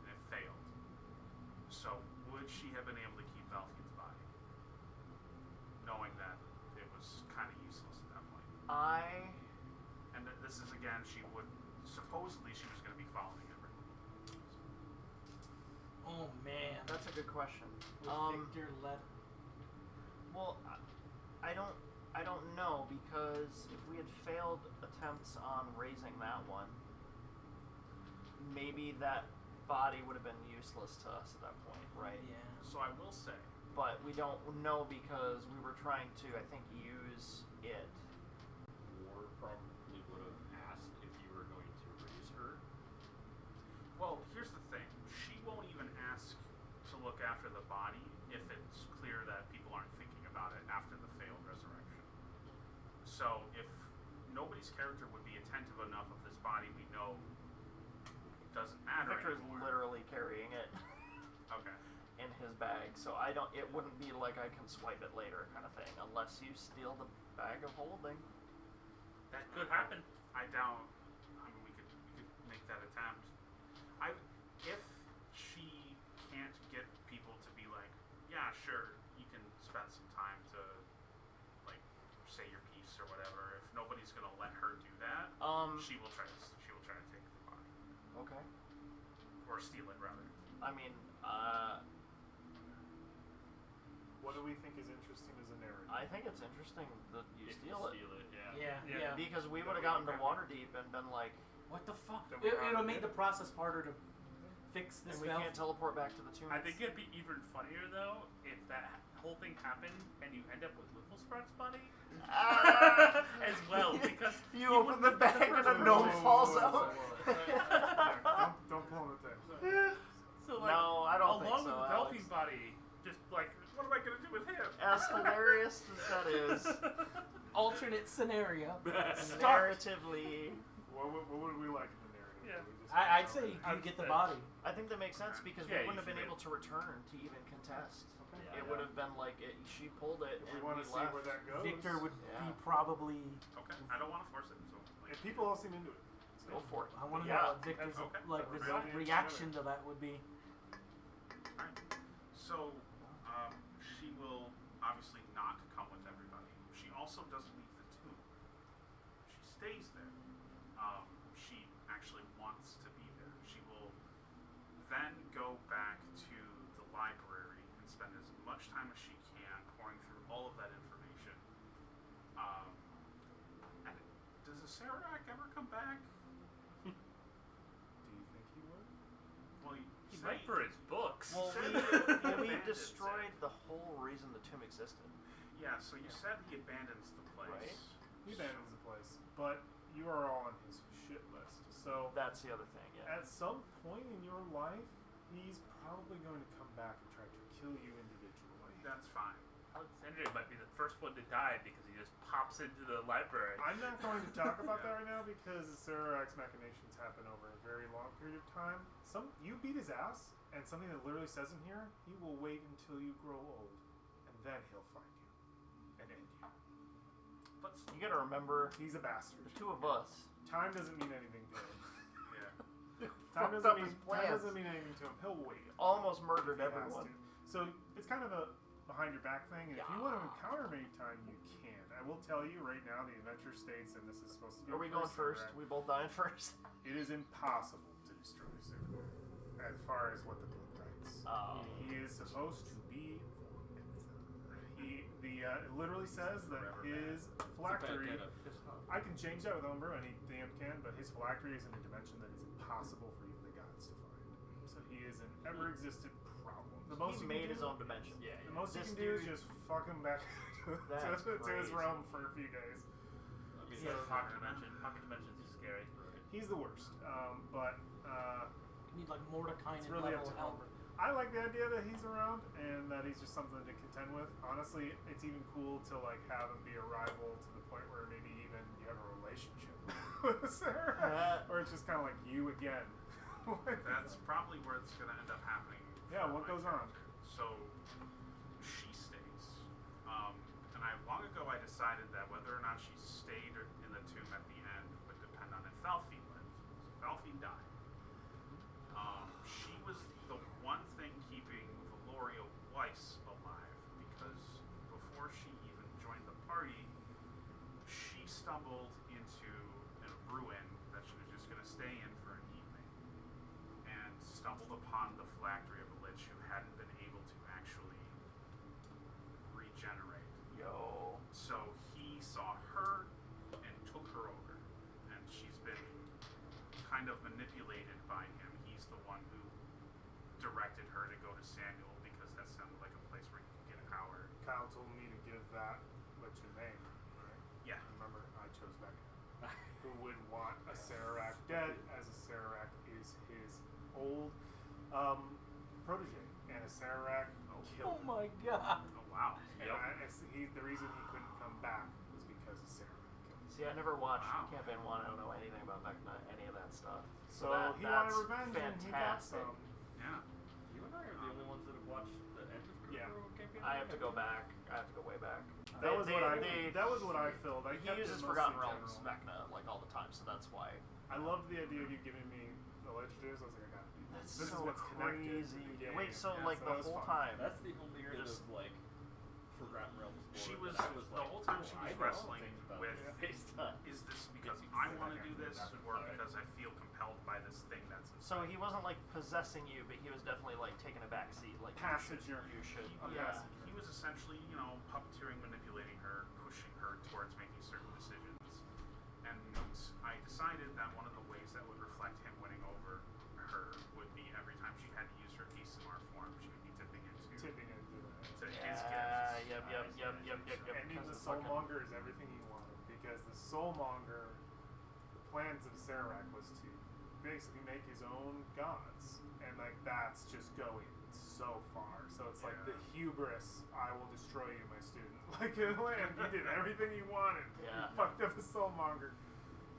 and it failed. So would she have been able to keep Valfian's body, knowing that it was kind of useless at that point? And this is again, she was going to be following everyone. Oh man. That's a good question. Would Victor let? Well, I don't know, because if we had failed attempts on raising that one, maybe that body would have been useless to us at that point, right? Yeah. So I will say, But we don't know because we were trying to, I think, use it. War probably would have asked if you were going to raise her. well, here's the thing. She won't even ask to look after the body if it's clear that people aren't thinking about it after the failed resurrection. So if nobody's character would be attentive enough of this body, we know it doesn't matter Victor is anymore. literally carrying it Okay. in his bag, so I don't. It wouldn't be like I can swipe it later, kind of thing, unless you steal the bag of holding. That could happen. I doubt. I mean, we could make that attempt. If she can't get people to be like, yeah, sure, you can spend some time to like say your piece or whatever. If nobody's gonna let her do that, she will try to take the body. Okay. Or steal it rather. I mean, What do we think is interesting as a narrative? I think it's interesting that you If steal it. Yeah. Because we would have gotten to Waterdeep and been like, What the fuck? Then we It'll found make it. the process harder to fix this and we valve. can't teleport back to the tomb. I think it'd be even funnier though if that whole thing happened and you end up with Whifflesprout's body as well, because you open the bag and a gnome falls out. Don't pull the thing. So like, No, I don't think along so, with the Alex. Delphine body, just like, What am I gonna do with him? As hilarious as that is, Alternate scenario. narratively, What would we like in the narrative? Yeah. We just I'd say you I'd can get the say- body. I think that makes sense because Yeah, we wouldn't have you been should able to return to even contest. Yeah, It would have been like she pulled it If and we want to see left. where that goes. Victor would Yeah. be probably. Okay, I don't want to force it. So like, And people all seem into it. Go for it. I want to Yeah. know what Victor's Okay. like We're his building it reaction to that would be. alright. So she will obviously not come with everybody. She also doesn't leave the tomb. She stays there. She actually wants to be there. She will then go back to the library and spend as much time as she can pouring through all of that information. And does a Sarac ever come back? Do you think he would? Well, you He say- might for his books. Well, we Abandoned destroyed it. the whole reason the tomb existed. Yeah, so you said he abandons the place. Right. He abandons the place, but you are all on his shit list. So That's the other thing. Yeah. at some point in your life, he's probably going to come back and try to kill you individually. That's fine. Alexandria might be the first one to die because he just pops into the library. I'm not going to talk about that right now because the Sararac's machinations happen over a very long period of time. You beat his ass, and something that literally says in here, he will wait until you grow old, and then he'll find you and end you. But You gotta remember, He's a bastard. the two of us. Time doesn't mean anything to him. yeah. Time fucked up his time plans. doesn't mean anything to him. He'll wait. Almost murdered He has everyone. to. So it's kind of a behind your back thing. And if you want to encounter him anytime, you can. I will tell you right now, the adventure states, and this is supposed to be. Are we going first? We both dying first. It is impossible to destroy Sarah, as far as what the book writes. Oh. He is supposed to be. It literally says that his phylactery. I can change that with Homebrew, any DM can, but his phylactery is in a dimension that is impossible for even the gods to find. So he is an ever-existent problem. The most He you made can his do, own dimension. Yeah. the most you This can do is dude- just fuck him back That's to his crazy. realm for a few days. I mean, Yeah, pocket dimension. Pocket dimensions is scary. He's the worst. But You need like Mordecai it's and really up level to help. Homebrew. I like the idea that he's around and that he's just something to contend with. Honestly, it's even cool to like have him be a rival to the point where maybe even you have a relationship with Sarah, or it's just kind of like you again. That's probably where it's going to end up happening. Yeah, for what my goes on? character. So she stays. And long ago I decided that whether or not she stayed in the tomb at the end would depend on if Falfine lived. So Falfine died. She was the one thing keeping Valoria Weiss alive because before she even joined the party, she stumbled into a ruin that she was just going to stay in for an evening and stumbled upon the phylactery of a lich who hadn't been able to actually regenerate. Yo. So he saw her and took her over, and she's been kind of manipulated by him. He's the one who directed her to go to Samuel because that sounded like a place where you could get power. Kyle told me to give that what's your name, right? Yeah. Remember, I chose Becca. Who would want a Sararac dead, as a Sararac is his old protege, and a Sararac killed Oh him. my god. Oh wow. And the reason he couldn't come back was because of Sararac killed him. See, I never watched Wow. Campaign 1. I don't know anything about any of that stuff. So that, he that's wanted revenge, and he got fantastic. some. Yeah. You and I are the only ones that have watched the end Yeah. I have to go back. I have to go way back. That was what I filled. I He kept uses it Forgotten mostly Realms general. Vecna like all the time, so that's why. I loved the idea of you giving me the legendaries. I was like, I gotta do this. That's This so is what's connected to crazy. the game. Wait, so Yeah, like so the that was whole fun. time. That's the only You're bit just- of like Forgotten Realms. She lore was that I was the like, whole time oh, she I was know wrestling things about with. this based on. Is this because you I said want to that do guy this, did that. or Alright. because I feel compelled by this thing that's inside? So he wasn't like possessing you, but he was definitely like taking a back seat. Like Passenger. You should. A Yeah. passenger. He was essentially, puppeteering, manipulating her, pushing her towards making certain decisions. And I decided that one of the ways that would reflect him winning over her would be every time she had to use her ASMR form, she would be tipping into Tipping into to that. his Yep. gifts. Yep. Ending because the the fucking- Soulmonger is everything you wanted because the Soulmonger, the plans of Serac was to basically make his own gods, and like that's just going so far. So it's like the hubris. I will destroy you, my student. Like and he did everything you wanted. Yeah. He fucked up the Soulmonger.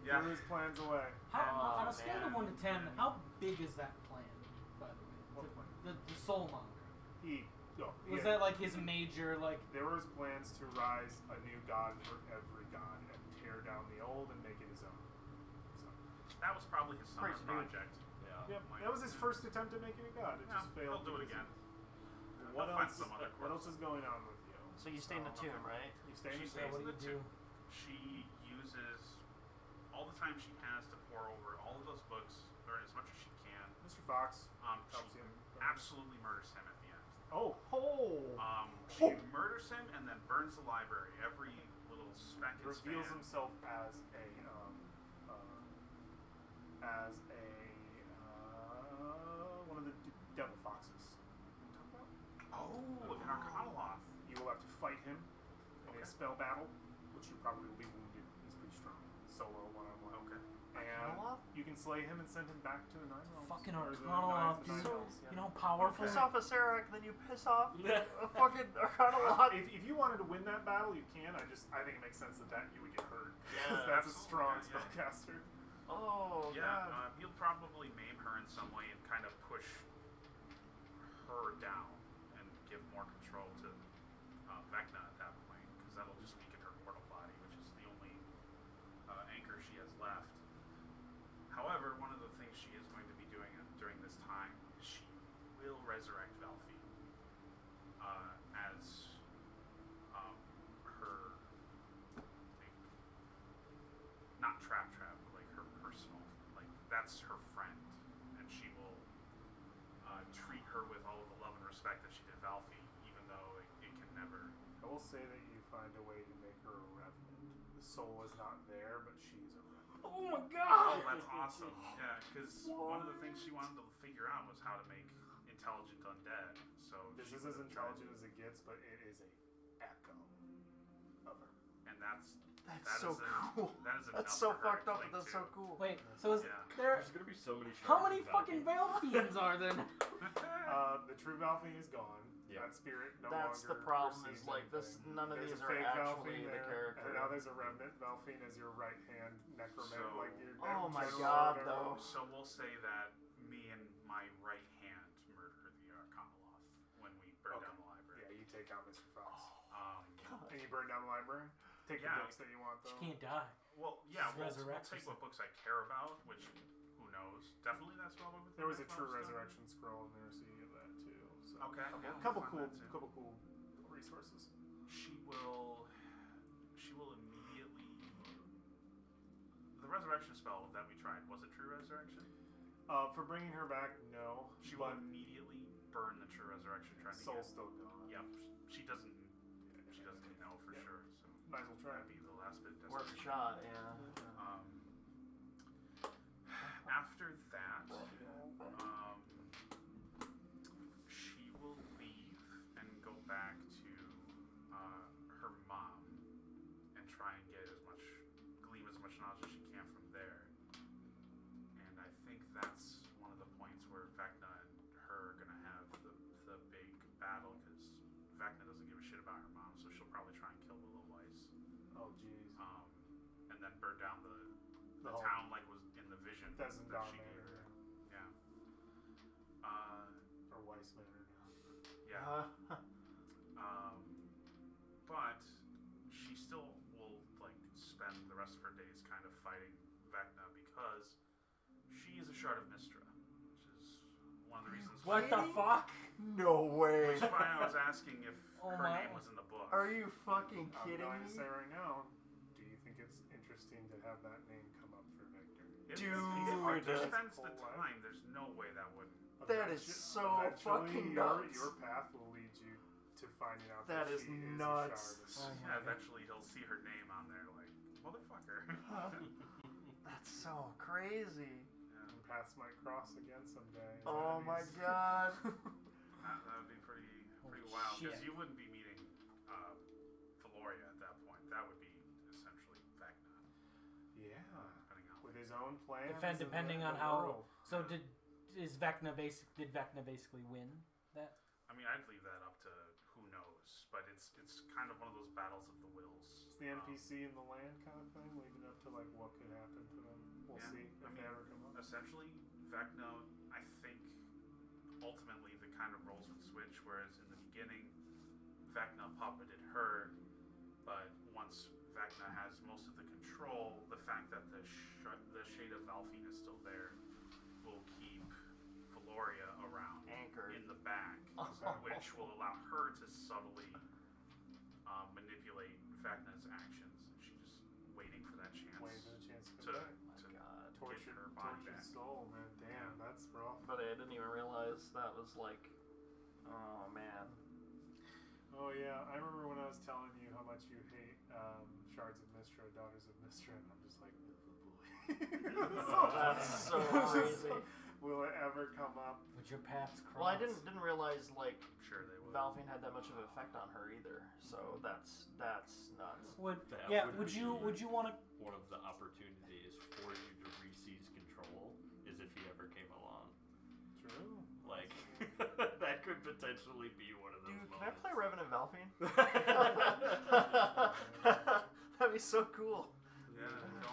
Yeah. Threw his plans away. How, Oh, on a scale of man. 1 to 10, how big is that plan, by the way? What plan? The Soulmonger. He Was that like his major, like... There was plans to rise a new god for every god and tear down the old and make it his own. So, That was probably his summer Crazy dude. project. Yeah. yep, that was his first attempt at making a god. It just failed. He'll do it because again. What He'll find else? some other What else corpse. is going on with you? So you stay in the tomb, right? You stay in She the stays tomb. what do you do? She uses all the time she has to pour over all of those books, learn as much as she can. Mr. Fox helps She him. absolutely murders him at the end. Oh, She murders him and then burns the library. Every little speck is reveals fan. himself as a one of the devil foxes. Oh, an Arcanoloth. You will have to fight him in Okay. a spell battle, which you probably will be wounded. He's pretty strong. Solo one-on-one. Okay. And Arcanoloth? you can slay him and send him back to the Nine Realms. Fucking Or the Arcanoloth, Nine dude. Realms, yeah. You know how powerful... Piss off a Serac, then you piss off a fucking Arcanoloth. If you wanted to win that battle, you can. I think it makes sense that you would get hurt. Yeah, That's a absolutely, strong yeah. spellcaster. Oh, Yeah, God. he'll probably maim her in some way and kind of push her down and give more control to Vecna at that point, because that'll just weaken her mortal body, which is the only anchor she has left. However, one of the things she is going to be doing during this time is she will resurrect Valfi as her, like, not trap, but like her personal, like that's her friend, and she will treat her with all of the love and respect that she did Valfi, even though it can never. I will say that you find a way to make her a revenant. The soul is not there, but she's a revenant. Oh my Oh, god! that's awesome! Yeah, because one of the things she wanted to figure out was how to make intelligent undead. So This she is as would've tried- intelligent as it gets, but it is a echo of her. and that's That's so cool. That is That's enough so for her fucked to up, cling but that's to. so cool. Wait, so is Yeah. there... There's gonna be so many. How shards many of fucking Valkyrie. Veil Fiends are there now? The true Valfiend is gone. Yeah. That spirit no That's longer the problem. Is perceives like this. anything. None of There's these a are fake actually Valfiend the there, character. and now there's a remnant Valfiend as your right hand necromancer. So- like your Oh my general God, or though. whatever. So we'll say that me and my right hand murdered the Arcanoloth when we burned Okay. down the library. Yeah, you take out Mr. Fox. God. And you burn down the library? Take Yeah. the books that you want, though. She can't die. Well, yeah, Just we'll resurrect take herself. what books I care about, which who knows? Definitely that's what with There was a true resurrection scroll in there, so you get that, too. So. Okay, yeah, Couple we'll find that too. couple cool resources. She will immediately. The resurrection spell that we tried, was it true resurrection? For bringing her back, no. She will but immediately burn the true resurrection trying to soul's get. still gone. Yep, she doesn't know for Yeah. sure. So Might as well try. that'd be the last bit. of Worth a desperation. shot, yeah. After that, she will leave and go back to her mom and try and glean as much knowledge as she can from there. And I think that's one of the points where Vecna and her are gonna have the big battle, because Vecna doesn't give a shit about her mom, so she'll probably try and kill Willow Weiss. Oh, jeez. And then burn down the whole- town like was in the vision that Doesn't she dominate gave her. her. Yeah. Or Weiss Manor. Yeah. days kind of fighting Vecna because she is a shard of Mystra, which is one of the reasons What the fuck? No way. which is why I was asking if Oh her my. name was in the book. Are you fucking I'm kidding going to me? say right now, do you think it's interesting to have that name come up for Victor? If Dude. Victor spends the time, there's no way that wouldn't. That is so fucking your, nuts. Your path will lead you to finding out That that is she nuts. is a shard. Oh my Yeah, God. eventually he'll see her name on there, like, motherfucker. That's so crazy. Yeah, And paths might cross again someday. as Oh my enemies. god. that would be pretty Holy wild because shit. you wouldn't be meeting Valoria at that point. That would be essentially Vecna, Yeah. depending on. With his own plans. Depending and on the how. world. So did Vecna basically win that? I mean, I'd leave that up to who knows, but it's kind of one of those battles of the wills. It's the NPC in the land kind of thing, leaving up to like what could happen to them. We'll Yeah, see if I they mean, ever come up. Essentially, Vecna, I think, ultimately the kind of roles would switch. Whereas in the beginning, Vecna puppeted her, but once Vecna has most of the control, the fact that the shade of Valfine is still there will keep Valoria around Anchored. in the back, which will allow her to subtly manipulate Vecna's actions. She's just waiting for that chance Waiting for the chance to to, come back. Oh my god. get her body Tortured back. soul, man. Damn, that's rough. But I didn't even realize that was like, oh man. Oh yeah, I remember when I was telling you how much you hate Shards of Mystra, Daughters of Mystra, and I'm just like, oh boy. That's so crazy. Will it ever come up? Would your paths cross? Well, I didn't realize like I'm sure they will. Valfine had that much of an effect on her either. So that's nuts. Would That would you want to? One of the opportunities for you to re-seize control is if he ever came along. True. Like, that could potentially be one of those Dude, can I moments. play Revenant Valfine? That'd be so cool. Yeah,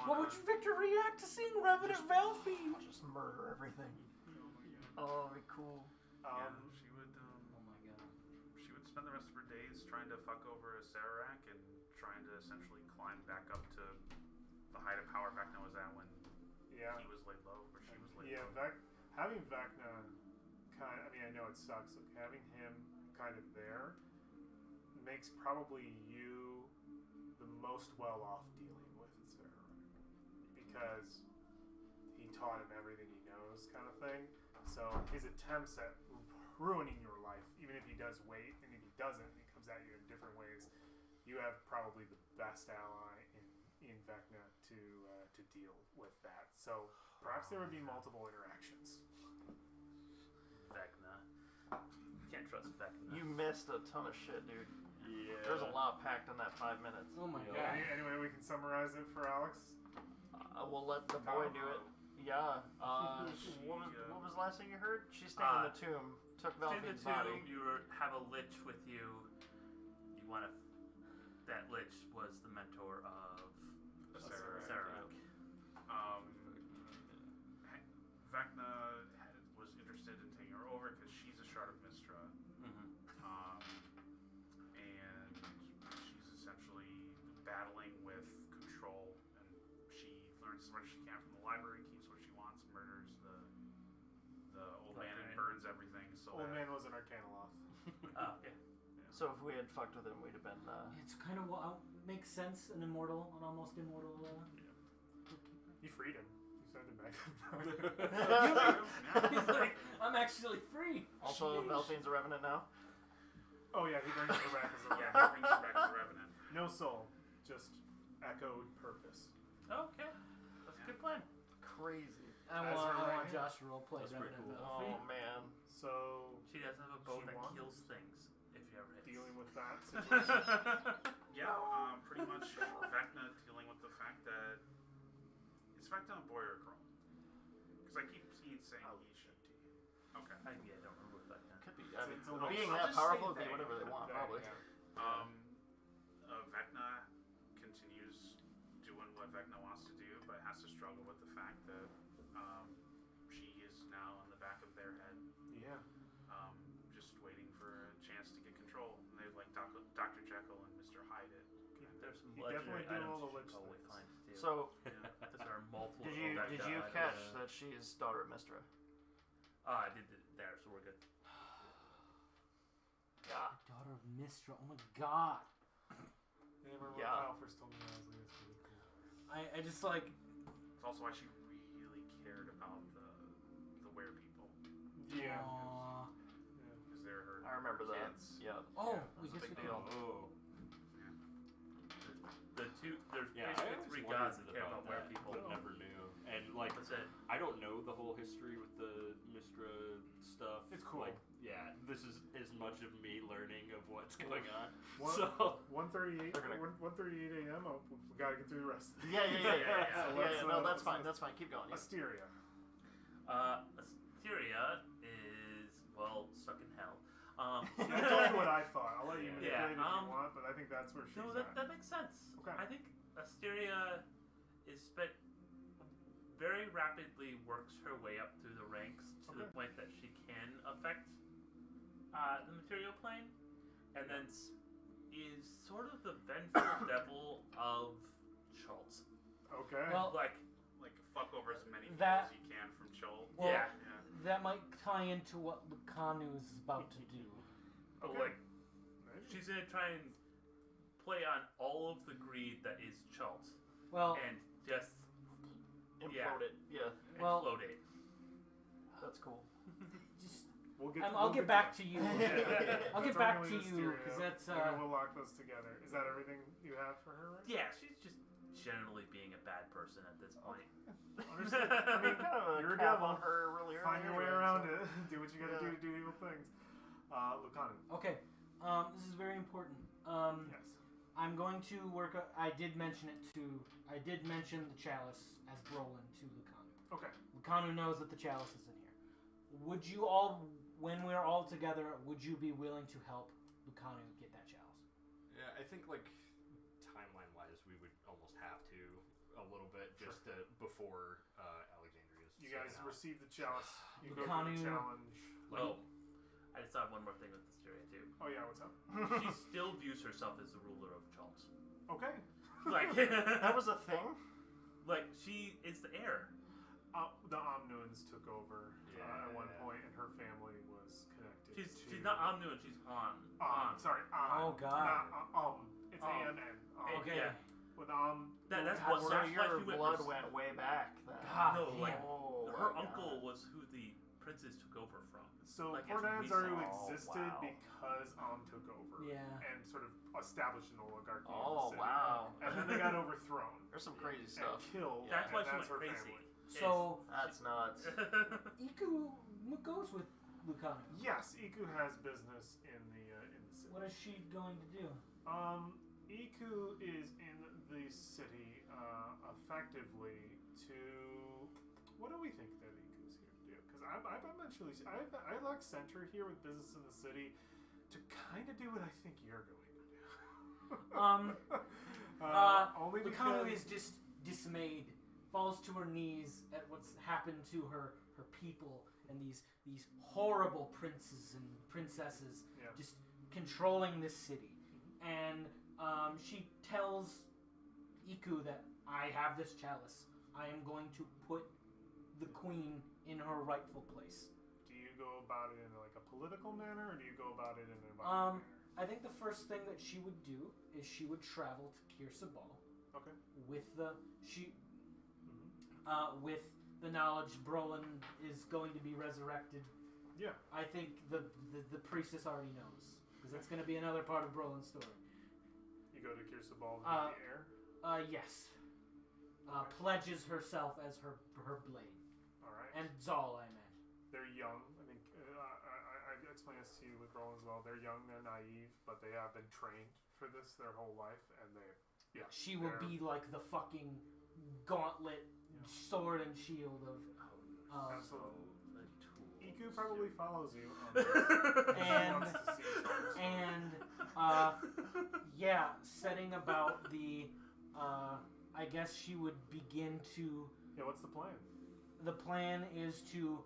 What would Victor react to seeing Revenant Valfine? Just murder everything. Oh, that'd be cool. she would. Oh my god. She would spend the rest of her days trying to fuck over a Sararak and trying to essentially climb back up to the height of power Vecna was at when Yeah. he was laid low, or she was laid Yeah, low. having Vecna I mean, I know it sucks. Like, having him kind of there makes probably you the most well off dealing with Sarah, because he taught him everything he knows, kind of thing. So his attempts at ruining your life, even if he does wait, and if he doesn't, he comes at you in different ways. You have probably the best ally in Vecna to deal with that. So perhaps there would be multiple interactions. Vecna. Can't trust Vecna. You missed a ton of shit, dude. Yeah. There's a lot packed in that 5 minutes. Oh my Yeah. god. Anyway, we can summarize it for Alex. We'll let the boy do it. Yeah. What was the last thing you heard? She's staying in the tomb. Took In the Valfine's body. tomb, you have a lich with you. You want to. That lich was the mentor of Sararak. Vecna was interested in taking her over because she's a shard of Mystra. Mm-hmm. And she's essentially battling with control, and she learns as much as she can from the library, keeps what she wants, murders the old man, and burns everything. So Old that man was an Arcanoloth. Oh, okay. So if we had fucked with him, we'd have been. It's kind of makes sense. An almost immortal. You freed him. You sent him back. He's like, I'm actually free. Also, Sheesh. Valfine's a revenant now. Oh yeah, he brings her back as a yeah, he brings her back to the Revenant. No soul, just echoed purpose. Okay. That's a good plan. Crazy. I As want her right Josh to roleplay That's pretty Revenant cool. Valfine. Oh man. So She does have a bow She that won. kills things if you ever hit. dealing with that situation. Yeah, pretty much Vecna dealing with the fact that is Vecna a boy or a girl? Because I keep saying he should be. Okay. I don't remember what that meant. Could be. I mean, It's a little- being I'll that just powerful say would be they. whatever they want, They, probably. yeah. Vecna continues doing what Vecna wants to do, but has to struggle with the fact that she is now in the back of their head, Yeah. just waiting for a chance to get control. And they like Dr. Jekyll and Mr. Hyde it. There's some He definitely legendary did all items the you lich should probably things. find too. too. So, There are multiple. did you Omega catch gods. that she's daughter of Mystra? I did it there, so we're good. Yeah. Daughter of Mystra. Oh my god. Yeah, remember Yeah. when Kyle first told me that? I was like, that's really cool. I just like. It's also why she really cared about the were people Yeah. Aw. because they're her. I remember her that. kids. Yeah. Oh, That we was a guess big we deal. can. Oh. There's Yeah, I basically always three wondered gods that care about were that, people. but never knew. And like, That's it. I don't know the whole history with the Mystra stuff. It's cool. Like, yeah, this is as much of me learning of what's going on. One- So 1:38 They're gonna- 1:38 a.m. Oh, we gotta get through the rest. Yeah. So let's, No, that's let's- fine. That's fine. Keep going. Yeah. Asteria. Asteria is stuck in hell. I told you what I thought. I'll let you Yeah, manipulate if you want, but I think that's where she's No, at. that makes sense. Okay. I think Asteria very rapidly works her way up through the ranks to the Okay. point that she can affect the material plane, and then is sort of the vengeful devil of Schultz. Okay. Well, Like, Like fuck over as many people That- as you can from Chol. Well, yeah, that might tie into what Lucanu is about to do. but Okay. like Maybe. she's gonna try and play on all of the greed that is Schultz Well, and just Implode it. Yeah. Well- explode it. That's cool. just We'll get. I'll get back to you. Yeah. I'll get That's back only to with you Asteria, because that's and then we'll lock those together. Is that everything you have for her? Right? Yeah, she's just generally being a bad person at this point. Understood. I mean, Kind of a you're a cap devil. on her really early. Find your way anyway, around so- it. Do what you gotta do to do evil things. Lucanu. Okay. This is very important. Yes. I'm going to work. I did mention the chalice as Brolin to Lucanu. Okay. Lucanu knows that the chalice is in here. Would you all, when we're all together, would you be willing to help Lucanu get that chalice? yeah, I think like timeline-wise, we would almost have to a little bit just to, before Alexandria's. You guys second out. receive the chalice. You go Lucanu- through the challenge. Oh, I just thought of one more thing with Asteria too. Oh yeah, what's up? She still views herself as the ruler of Schultz. Okay. Like That was a thing. like she is the heir. The Omnuans took over at one Yeah. point, and her family was connected. She's not Omnu and she's On. Sorry. Oh, God. Not, it's Om. AMN. Okay. Yeah. With That's God, what. so That's why your she went. blood went way back. Then. God No, damn. like Oh, her my uncle God. was who the princess took over from. So Like, Port it's Anzaru recent. Oh, existed wow. because took over. Yeah. And sort of established an oligarchy. in the Oh city. wow. And then they got overthrown There's some crazy and stuff. killed. That's and why she that's went her crazy. family. So That's nuts. Iku goes with Lucanu. Yes, Iku has business in the city. What is she going to do? Iku is in the city effectively to. What do we think that Iku's here to do? Because I like Center here with business in the city to kind of do what I think you're going to do. Only Lucanu because is just dismayed, falls to her knees at what's happened to her people and these horrible princes and princesses Yeah. just controlling this city. And she tells Iku that I have this chalice. I am going to put the queen in her rightful place. Do you go about it in like a political manner, or do you go about it in an environmental manner? I think the first thing that she would do is she would travel to Kirsabal Okay. with with the knowledge Brolin is going to be resurrected. Yeah. I think the priestess already knows because it's going to be another part of Brolin's story. You go to Kirsabal with Uh, the air. Yes. Pledges herself as her blade, All right. and Zal, I imagine. They're young. I think I explained this to you with Roland as well. They're young. They're naive, but they have been trained for this their whole life, and She will they're- be like the fucking gauntlet, sword and shield of. Absolutely. The tool. Iku probably follows you. On this. She And- wants to see Charles. And setting about the. I guess she would begin to. Yeah. What's the plan? The plan is to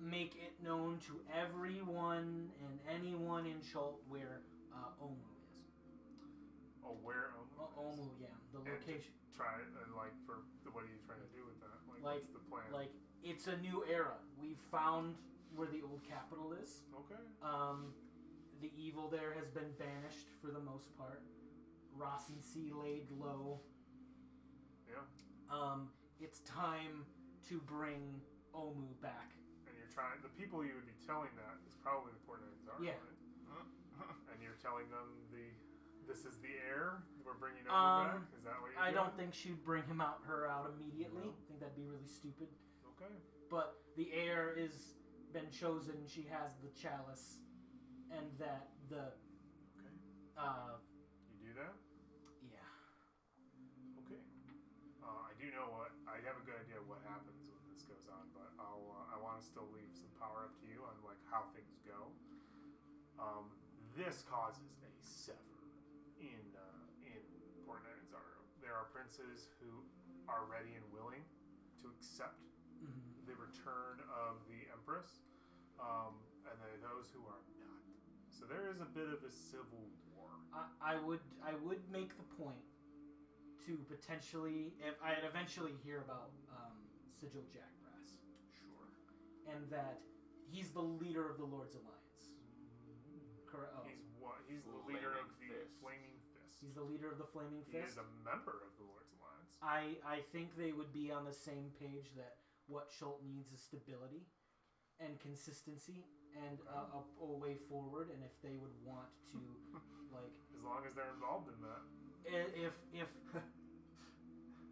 make it known to everyone and anyone in Schult where Omu is. Oh, where Omu, yeah, the And location. Try and like for what are you trying to do with that? Like Like- what's the plan? Like, it's a new era. We've found where the old capital is. okay. The evil there has been banished for the most part. Rossi Sea laid low. Yeah. It's time to bring Omu back. And you're trying. The people you would be telling that is probably the Port Nazar, Yeah. right? And you're telling them this is the heir. We're bringing Omu back. Is that what you're I doing? don't think she'd bring her out immediately. I think that'd be really stupid. Okay. But the heir is been chosen. She has the chalice, and that the Okay. You do that? yeah. Okay. I do know what. I have a good idea what happens when this goes on, but I want to still leave some power up to you on like how things go. This causes a sever in Port Nazar. There are princes who are ready and willing to accept the return of the Empress, and there are those who are not. So there is a bit of a civil war. I would make the point to potentially, if I'd eventually hear about Sigil Jackbrass, Sure. and that he's the leader of the Lord's Alliance. Correct. Oh, He's what? He's the leader of the Fist. Flaming Fist. he's the leader of the Flaming He Fist. is a member of the Lord's Alliance. I think they would be on the same page that what Schult needs is stability and consistency and a way forward, and if they would want to, like, As long as they're involved in that.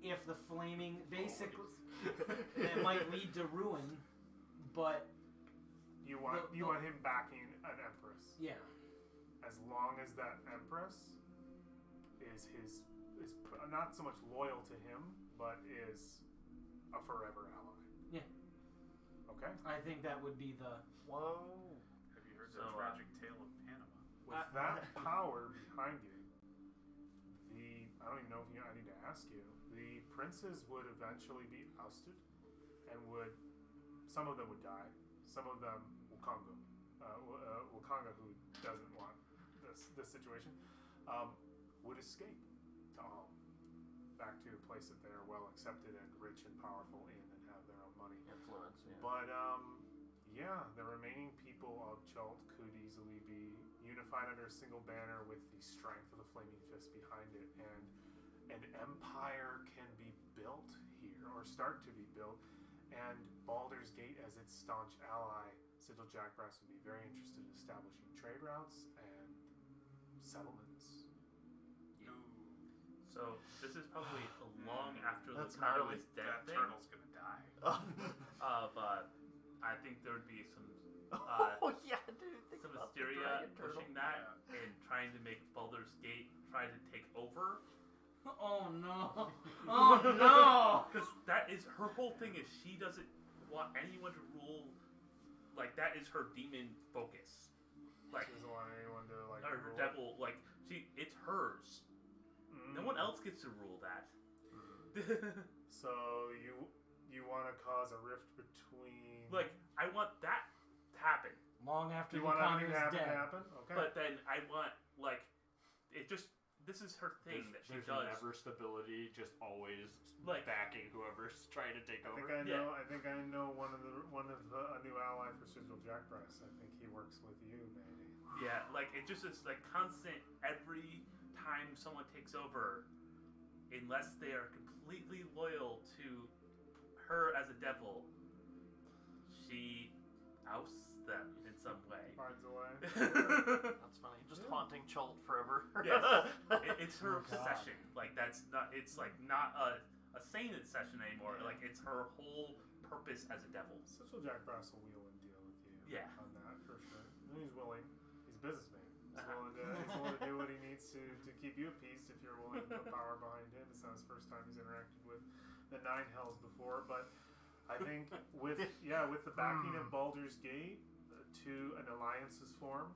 if the flaming basically it might lead to ruin, but You want The- you the- want him backing an Empress. yeah, As long as that Empress is not so much loyal to him, but is a forever ally. Yeah. Okay? I think that would be the Whoa. Have you heard So, the tragic tale of Panama? With that power behind you, I don't even know if I need to ask you, the princes would eventually be ousted and some of them would die. Some of them, Wukanga, who doesn't want this situation, would escape to home, back to a place that they are well accepted and rich and powerful in and have their own money. Influence, yeah. But the remaining people of Chult could easily be unified under a single banner with the strength of the Flaming Fist behind it, and an empire can be built here, or start to be built, and Baldur's Gate as its staunch ally, Sigil Jackbrass would be very interested in establishing trade routes and settlements. So this is probably long after That's the time gnarly. is dead That thing. turtle's gonna die. I think there would be some Oh yeah, dude. Think some about the hysteria dragon turtle. pushing that and trying to make Baldur's Gate try to take over. oh no, oh no. Because that is her whole thing. Is she doesn't want anyone to rule. Like that is her demon focus. Like She doesn't want anyone to like or her rule it. devil. Like it's hers. No one else gets to rule that. So you want to cause a rift between? Like I want that to happen. Long after you want Wukanda everything to is dead. happen? Okay. But then I want like it just. This is her thing that she There's does. never stability, just always Like- backing whoever's trying to take I over. think I know one of a new ally for Sigil Jackbrass. I think he works with you, maybe. Yeah, like it just is like constant every time someone takes over, unless they are completely loyal to her as a devil, she ousts them in some way. Finds a way. That's funny. Just haunting Chult forever. Yes. It's her Oh, God. obsession. Like that's not. It's like not a sane obsession anymore. Like it's her whole purpose as a devil. Sigil Jackbrass will wheel and deal with you. Yeah. On that for sure. And he's willing. He's a businessman. He's Uh-huh. willing to do what he needs to keep you at peace if you're willing to put power behind him. It's not his first time he's interacted with the Nine Hells before, but I think with the backing of Baldur's Gate, an alliance is formed,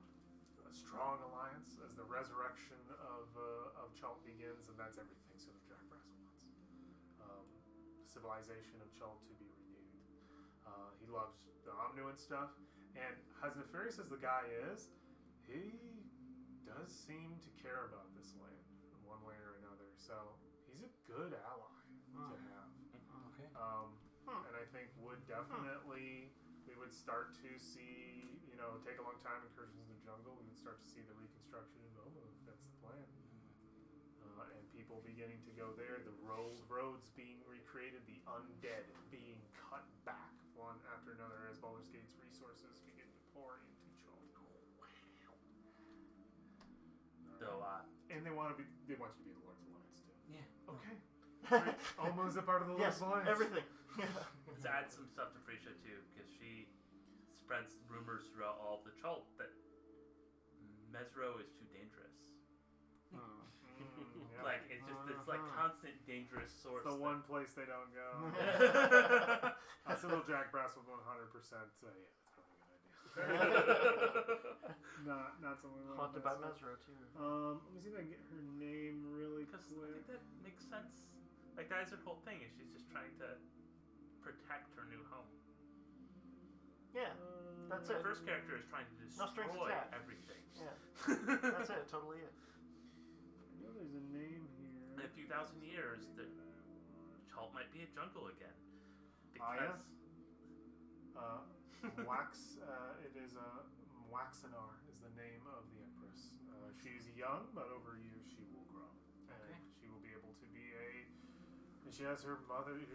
a strong alliance, as the resurrection of Chult begins, and that's everything Sigil Jackbrass wants. The civilization of Chult to be renewed. He loves the Omnu and stuff, and as nefarious as the guy is, he does seem to care about this land and one way or another. So he's a good ally to have. Okay. And I think would definitely we would start to see, take a long time incursions in the jungle. We would start to see the reconstruction in Momo if that's the plan. And people beginning to go there, the roads being recreated, the undead being cut back one after another as Baldur's Gate's resources begin to pour into Chult. So, And they want you to be the Lord's Alliance too. Yeah. Okay. Almost a part of the Lord's Yes, Alliance. everything. let's add some stuff to Frisha too, because she spreads rumors throughout all of the Chult that Mesro is too dangerous. Yeah. Like it's like constant dangerous source. It's the one place they don't go. Civil Jack Brass would 100% say, yeah, that's probably a good idea. not something we want Haunted by Mesro too. Let me see if I can get her name really Because I quick. think that makes sense. Like that's her whole thing is she's just trying to protect her new home. Yeah, that's The it. first character is trying to No strings destroy attached. everything. Yeah, that's it. Totally it. I know there's a name In here. a few thousand years, the Chult might be a jungle again. Aya? Because It is Waxanar is the name of the Empress. She's young, but over years she will grow. And Okay. she will be able to be and she has her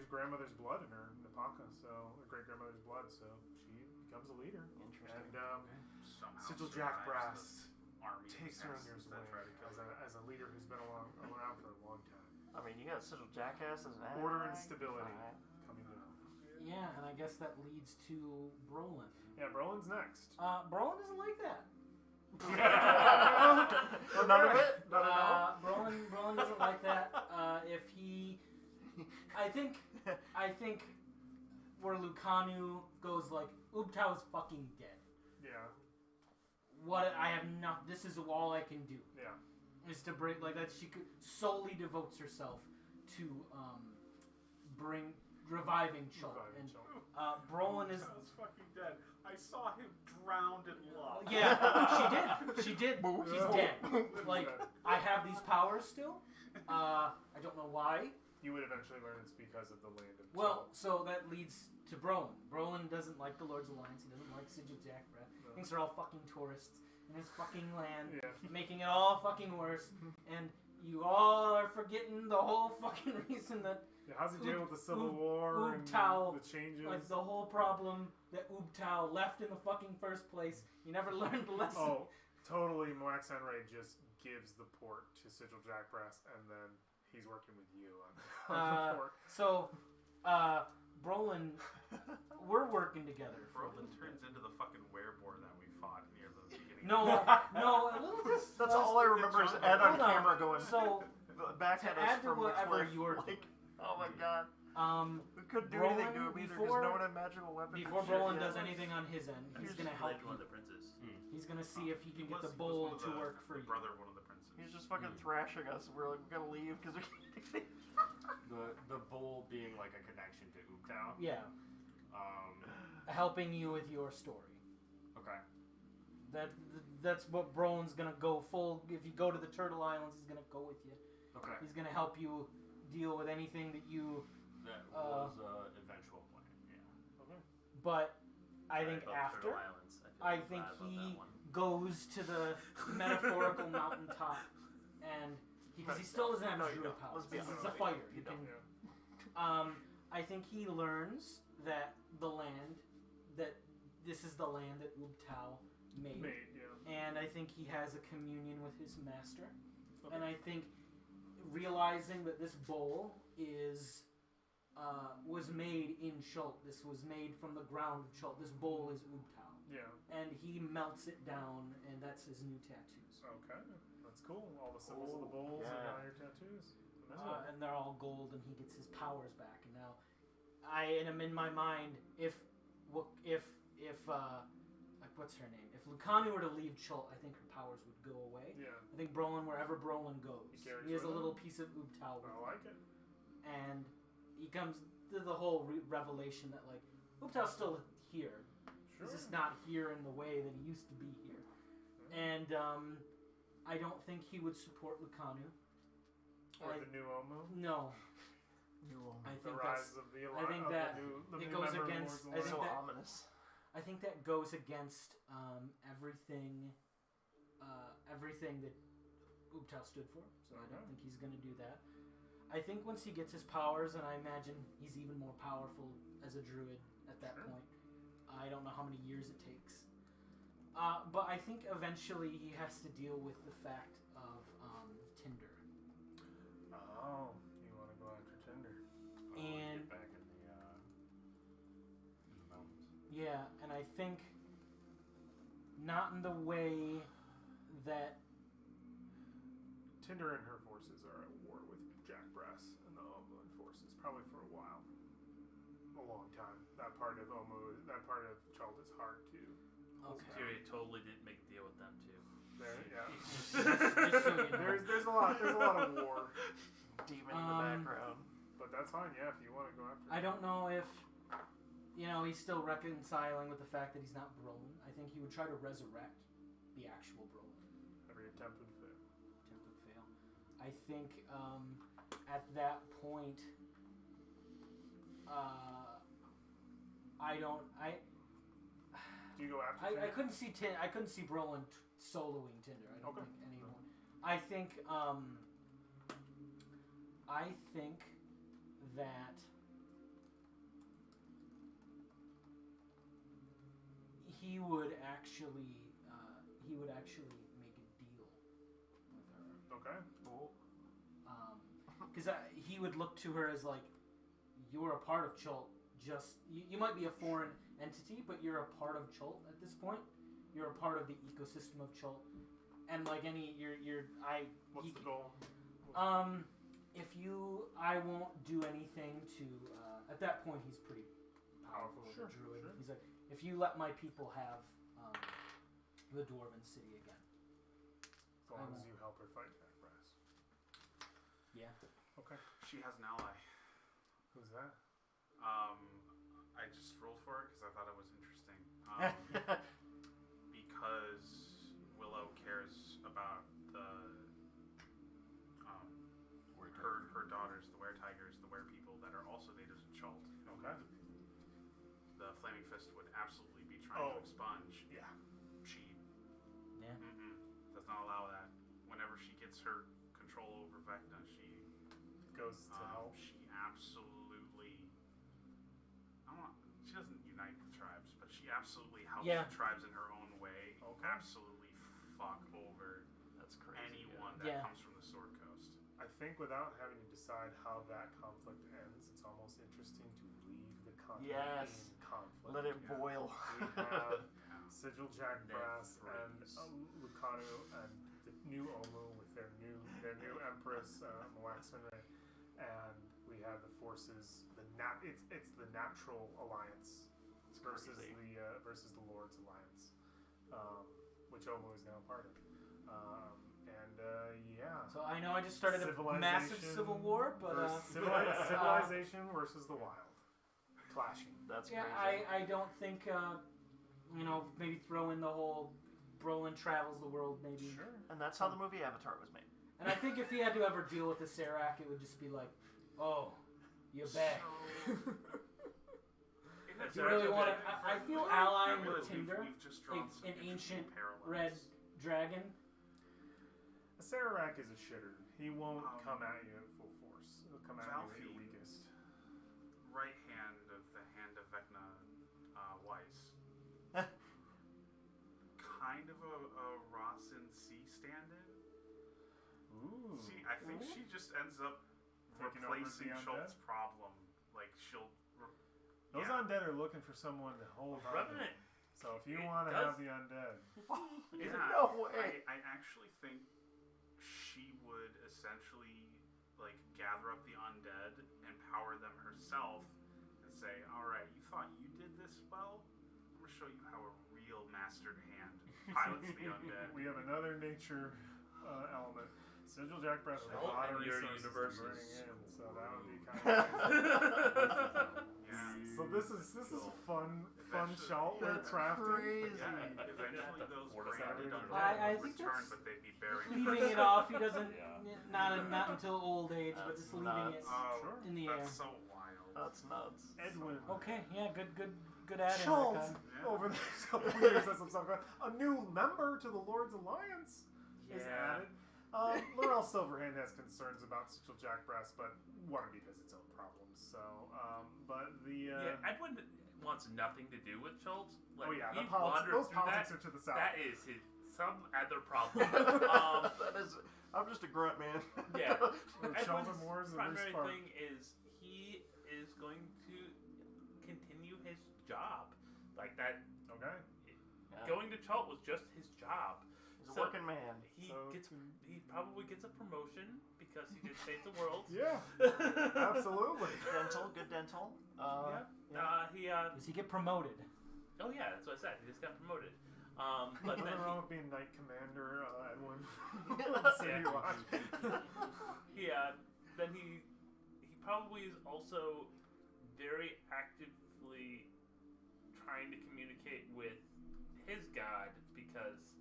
grandmother's blood in her, Napaka, so her great grandmother's blood, so she becomes a leader. Interesting. And Somehow Sigil Jack survives Brass the army takes her under his that wing try to kill her. as a leader who's been around for a long time. I mean, you got Sigil Jackass as an ally. Order and stability Fine. coming to them. Yeah, and I guess that leads to Brolin. Yeah, Brolin's next. Brolin doesn't like that. None of it? None at all? Brolin doesn't like that. I think where Lucanu goes like, Ubtao is fucking dead. Yeah. I have not. This is all I can do. Yeah. Is to bring like that. She solely devotes herself to reviving Chult. And Brolin is. Ubtao's fucking dead. I saw him drowned in love. Yeah, she did. She's dead. Like I have these powers still. I don't know why. You would eventually learn it's because of the land of Well, so that leads to Brolin. Brolin doesn't like the Lord's Alliance. He doesn't like Sigil Jackbreath. No. Thinks they're all fucking tourists in his fucking land, Yeah. making it all fucking worse. And you all are forgetting the whole fucking reason that, Yeah, how's he deal with the Civil War and Ubtao, the changes? like, the whole problem that Ubtao left in the fucking first place. You never learned the lesson. Oh, totally. Moax Enray just gives the port to Sigil Jackbrass, and then he's working with you on the port. So, Brolin, we're working together. Brolin turns into the fucking wereboar that we fought near the beginning. No, a little bit. That's all I remember is Ed on Hold on. camera going So, back to at us add to from the whatever cliff. you're Like, oh my god. We couldn't do Brolin, anything to him either because before- no one had magical weapons. Before and shit Brolin yet. does anything on his end, he's He's gonna just help played one of you. the princes. He's gonna see if he can get the He was bowl one of to the- work for the you. brother of one of the princes. He's just fucking thrashing us. We're like gonna leave because we can't. The bowl being like a connection to Ubtao. Yeah, helping you with your story. Okay. That's what Brolin's gonna go full. If you go to the Turtle Islands, he's gonna go with you. Okay. He's gonna help you deal with anything that you. That was eventual plan. Yeah. Okay. But I Sorry think about after, Turtle Islands. I feel think bad about he that one. goes to the metaphorical mountaintop, and because he still doesn't have No, his you druid don't. powers. Let's be He's honest. a fighter. You He don't. can- Yeah. I think he learns that the land, that this is the land that Ubtao made. Yeah. And I think he has a communion with his master. And I think realizing that this bowl was made in Chult. This was made from the ground of Chult. This bowl is Ubtao. Yeah. And he melts it down, and that's his new tattoos. Okay. That's cool. All the symbols of the bowls yeah. are now your tattoos. And they're all gold, and he gets his powers back. And now, I am in my mind, if what's her name? If Lucani were to leave Chult, I think her powers would go away. Yeah. I think Brolin, wherever Brolin goes, He carries he has a with little him? piece of Ubtao with I him. like it. And he comes to the whole revelation that, like, Ubtao's still here. Sure. He's just not here in the way that he used to be here. And I don't think he would support Lucanu. Or the new Omu? No. I The think rise of the I think that the it new goes member of against- Lords of I think So Light. that- ominous. I think that goes against everything that Ubtao stood for. So I don't think he's going to do that. I think once he gets his powers, and I imagine he's even more powerful as a druid at that point. I don't know how many years it takes. But I think eventually he has to deal with the fact of Tinder. Oh, you want to go after Tinder? And- get back in the mountains. Yeah, and I think not in the way that Tinder and her forces are at war with Jack Brass and the Omu forces, probably for a while. A long time. That part of Chult is hard to. okay. Tyrion totally didn't make a deal with them too. There, yeah. Just so you know. There's a lot of war, Demon in the background. but that's fine. Yeah, if you want to go after. I don't know if he's still reconciling with the fact that he's not Brolin. I think he would try to resurrect the actual Brolin. Every attempt would fail. Attempt would fail. I think at that point, Do you go after? I Tinder? couldn't see I couldn't see Brolin soloing Tinder. I don't Okay. think anyone. I think that he would actually make a deal with her. Okay. Cool. Because he would look to her as like, you're a part of Chult. Just you might be a foreign entity, but you're a part of Chult at this point. You're a part of the ecosystem of Chult, and like any, What's the goal? I won't do anything to. At that point, he's pretty powerful as a Sure, druid. sure. He's like, if you let my people have the Dwarven city again. As long as you help her fight Jack Brass. Yeah. Okay. She has an ally. Who's that? I just rolled for it because I thought it was interesting. Because Willow cares about the her daughters, the were-tigers, the were-people that are also natives of Chult. Okay. The Flaming Fist would absolutely be trying to expunge. Yeah. She Yeah. does not allow that. Whenever she gets her control over Vecna, she Goes to help. she absolutely. She doesn't unite the tribes, but she absolutely helps Yeah. the tribes in her own way. Okay. Absolutely fuck over That's crazy. anyone that Yeah. comes from the Sword Coast. I think without having to decide how that conflict ends, it's almost interesting to leave the continent Yes. in conflict. Let it boil. We have Yeah. Sigil Jack Ned Brass freeze. and Lucanu and the new Omu with their new empress Moaxenre, and we have the forces. It's the natural alliance It's versus crazy. versus the Lord's alliance, which Omu is now part of. Yeah. So I know I just started a massive Civilization civil war, but civilization versus the wild, clashing. That's yeah, crazy. I don't think maybe throw in the whole Brolin travels the world maybe. Sure. And that's how the movie Avatar was made. And I think if he had to ever deal with the Serac, it would just be like, oh, you're back. You really want to? I feel allying with Tinder, We've just drawn some an ancient interesting parallels. red dragon. A Sararak is a shitter. He won't come at you at full force. He'll come at you at your Valfi. weakest. Right hand of the hand of Vecna Weiss. Kind of a Rossin C stand-in. Ooh. See, I think she just ends up Taking over replacing the Schultz's undead? problem. Like she'll. Those undead are looking for someone to hold on to. Revenant. So if you It want to does- have the undead, Yeah, No way. I actually think she would essentially like gather up the undead, empower them herself, and say, "All right, you thought you did this well? I'm gonna show you how a real mastered hand pilots the undead." we have another nature element. Sigil Jack Brass has a Well, lot of and your resources to universe bring is in, so that would be kind of Yeah. So this is a fun Eventually- shot we're That's crafting. crazy. Yeah, eventually those Fortify branches Probably don't I would think return, that's but they'd be buried. leaving it off. He doesn't Yeah. not until old age, but That's just leaving it nuts. Oh, Sure. in the air. that's so wild. That's nuts. Edwin. Okay, yeah, good add in. Schultz, Yeah. over the next couple of years, as I'm talking about, a new member to the Lord's Alliance is Yeah. added. Laurel Silverhand has concerns about Sigil Jackbrass, but Waterdeep has its own problems. So, but the Yeah, Edwin wants nothing to do with Schultz. Like, oh yeah, he the politics, wandered those through politics that. are to the south. That is some other problem. That is. I'm just a grunt, man. Yeah. Sheldon Edwin's Moore's a primary respark. thing is he is going to continue his job. Like that, Okay. Yeah. going to Chult was just his job. He's a So- working man. He So gets, to- he probably gets a promotion because he did save the world. Yeah, absolutely. Dental, good dental. Does he get promoted? Oh yeah, that's what I said. He just got promoted. But Nothing then wrong with being Knight Commander, Edwin. City Yeah. Watch. then he probably is also very actively trying to communicate with his god because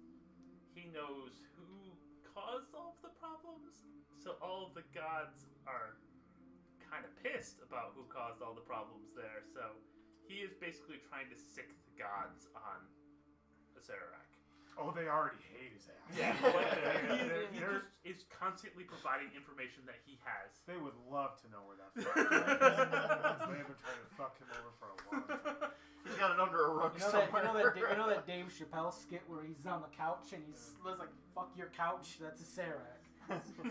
he knows who caused all of the problems. So all of the gods are kind of pissed about who caused all the problems there. So he is basically trying to sick the gods on Acererak. Oh, they already hate his ass. Yeah, he They're- just is constantly providing information that he has. They would love to know where that fuck is. They have been trying to fuck him over for a long time. He's got it under a rug You know that somewhere. you know that Dave Chappelle skit where he's on the couch and he's like, "Fuck your couch." That's a Serac.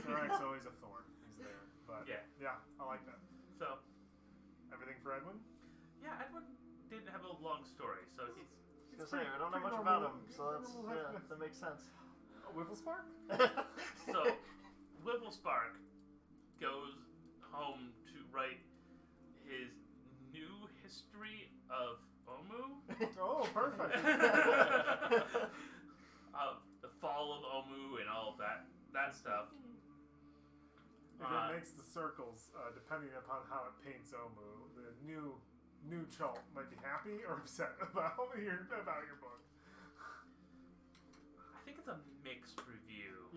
Sarak's always a thorn. He's there. But Yeah. I like that. So, Everything for Edwin? yeah, Edwin didn't have a long story, so he's I was gonna say, we don't know pretty much normal. about him, so that's, yeah, that makes sense. Whifflespark? so Whipplespark goes home to write his new history of Omu, Oh, perfect. of the fall of Omu and all of that stuff. If it makes the circles, depending upon how it paints Omu, the new Chult might be happy or upset about your book. I think it's a mixed review.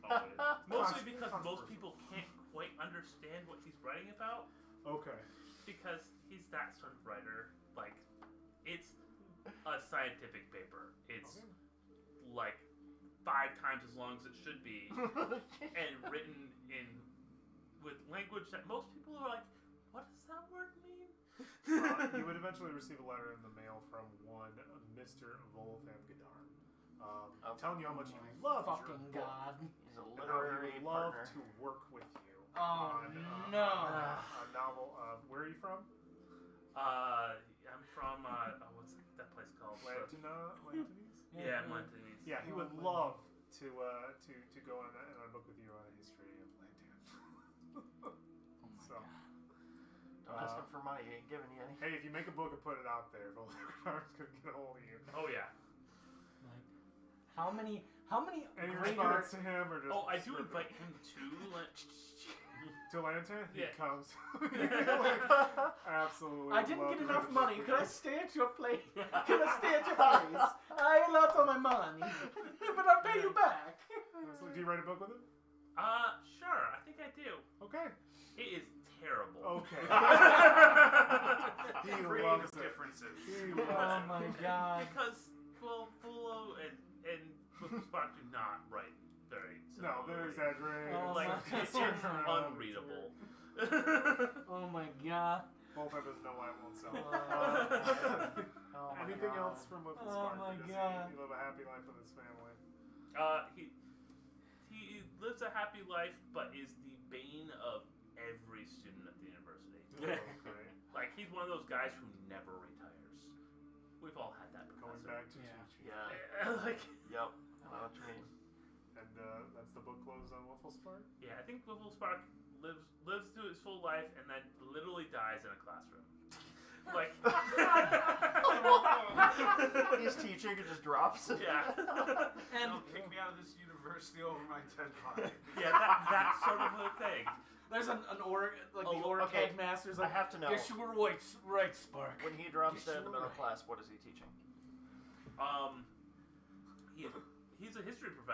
Always. Mostly because most Controversial. people can't quite understand what he's writing about. Okay. Because he's that sort of writer. Like, it's a scientific paper. It's Okay. like 5 times as long as it should be, and written in with language that most people are like, what does that word mean? You would eventually receive a letter in the mail from one Mr. Voltham Gadar, telling you how much he loves your Fucking book God. He's a and how he literary would love partner. to work with you Oh, on no. a novel of, where are you from? I'm from what's that place called? Lantinese? Yeah, Montanese. Yeah, he would love to go on a book with you on a history of Lantan. Oh my So. God. Don't ask him for money, he ain't giving you any. Hey, if you make a book and put it out there, Voltaire gonna get a hold of you. Oh yeah. Like, how many Any greater response to him, or just Oh, I do strip it? invite him to. To Lantan? He Yeah. comes. Absolutely. I didn't love get to enough visit money. with Could I you. stay at your place? Can I stay at your place? I lost all my money, but I'll pay you back. So, do you write a book with him? Sure. I think I do. Okay. It is terrible. Okay. He Creative loves it. differences. He Oh loves my God. Because Fulo and Spark do not write very No, they're similarly. exaggerating. Oh Like, my it's God. unreadable. Oh my God. Voltaire doesn't know why it won't sell. Oh my Anything God. else from Whipple Oh Spark? my Does God. he live a happy life with his family? He lives a happy life, but is the bane of every student at the university. Okay. Like, he's one of those guys who never retires. We've all had that Going professor. back to Yeah. teaching. Yeah, Like, yep. I know what you mean. And that's the book closed on Whipple Spark? yeah, I think Wiffle Spark lives through his full life and then literally dies in a classroom. Like, He's teaching, it just drops. yeah. And Don't kick me out of this university over my dead body. Yeah, that sort of a thing. there's an org, like the Oh, org okay. headmaster's I like, have to know. guess you were right, Spark. When he drops Yes, dead in the you middle were. class, what is he teaching?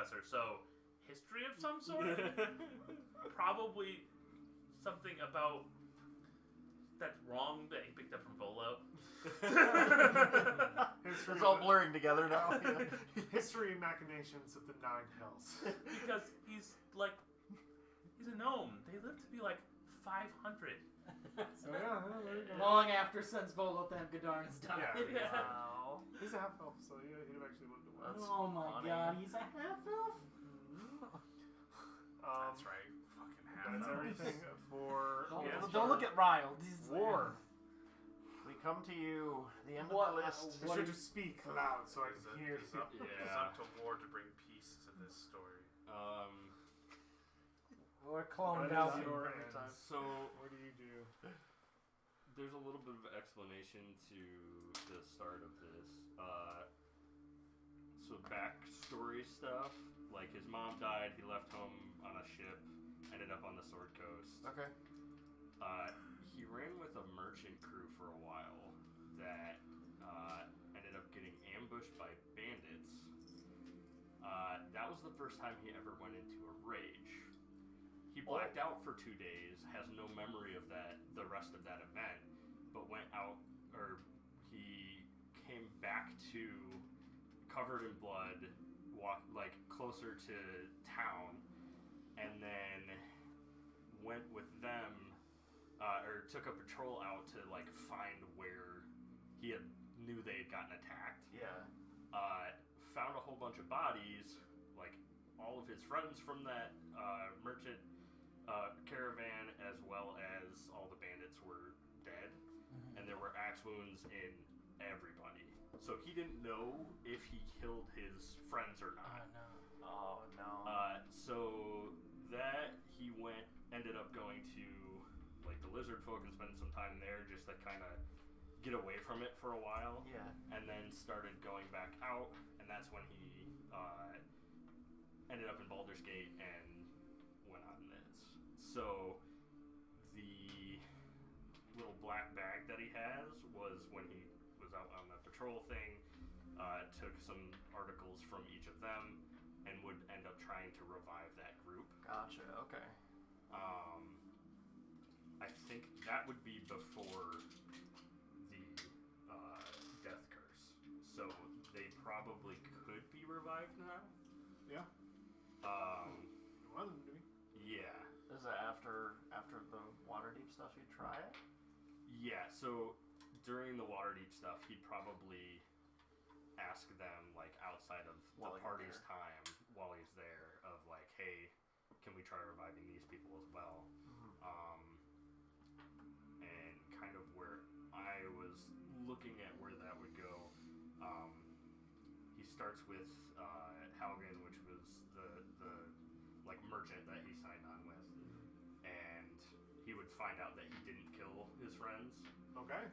professor, so history of some sort. Probably something about that's wrong that he picked up from Volo. It's all blurring together now. History and machinations of the Nine Hells. Because he's a gnome. They live to be like 500. So yeah, there you go. Long after since Volothan Gadarn's died. Yeah. Wow. He's a half elf, so yeah, he'd have actually lived a while. That's Oh my funny. god, he's a half elf? That's right. Fucking half That's elves. everything for Don't look at Ryle. He's War. We come to you, the end What- of the list. what- should just speak loud so I He's can hear you. up, he's Yeah. up to war to bring peace to this story. Or Clone That is Valkyrie. your every end. time. So What do you do? there's a little bit of explanation to the start of this. So backstory stuff, like his mom died, he left home on a ship, ended up on the Sword Coast. Okay. He ran with a merchant crew for a while that ended up getting ambushed by bandits. That was the first time he ever went into a rage. He blacked out for 2 days, has no memory of the rest of that event, but went out, or he came back to covered in blood, walked like closer to town, and then went with them, or took a patrol out to like find where he knew they had gotten attacked. Yeah. Found a whole bunch of bodies, like all of his friends from that merchant caravan, as well as all the bandits were dead, and there were axe wounds in everybody. So he didn't know if he killed his friends or not. Oh no. So that he ended up going to like the lizard folk and spending some time there just to kind of get away from it for a while. Yeah. And then started going back out, and that's when he ended up in Baldur's Gate and went on this. So the little black bag that he has was when he was out on the patrol thing, took some articles from each of them, and would end up trying to revive that group. Gotcha. Okay. I think that would be before the death curse. So they probably could be revived now. Yeah. One of them do. Yeah. Is it after the Waterdeep stuff you try it? Yeah, so during the Waterdeep stuff, he'd probably ask them, like, outside of While the you're party's there. time, while he's there, of like, hey, can we try reviving these people as well? And kind of where I was looking at where that would go, he starts with Haugen, which was the like merchant that he signed on with, and he would find out that he didn't kill his friends. Okay.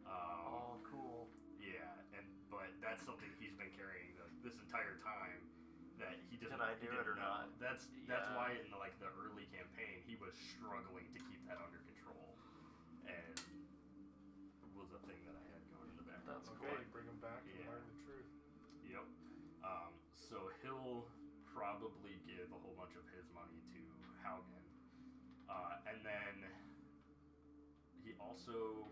Oh, cool. Yeah, but that's something he's been carrying this entire time. That he doesn't. Did I do he it didn't or know. not? That's Yeah. why in the early campaign he was struggling to keep that under control, and it was a thing that I had going in the background. That's Okay, bring him back and Yeah. learn the truth. Yep. So he'll probably give a whole bunch of his money to Haugen, and then he also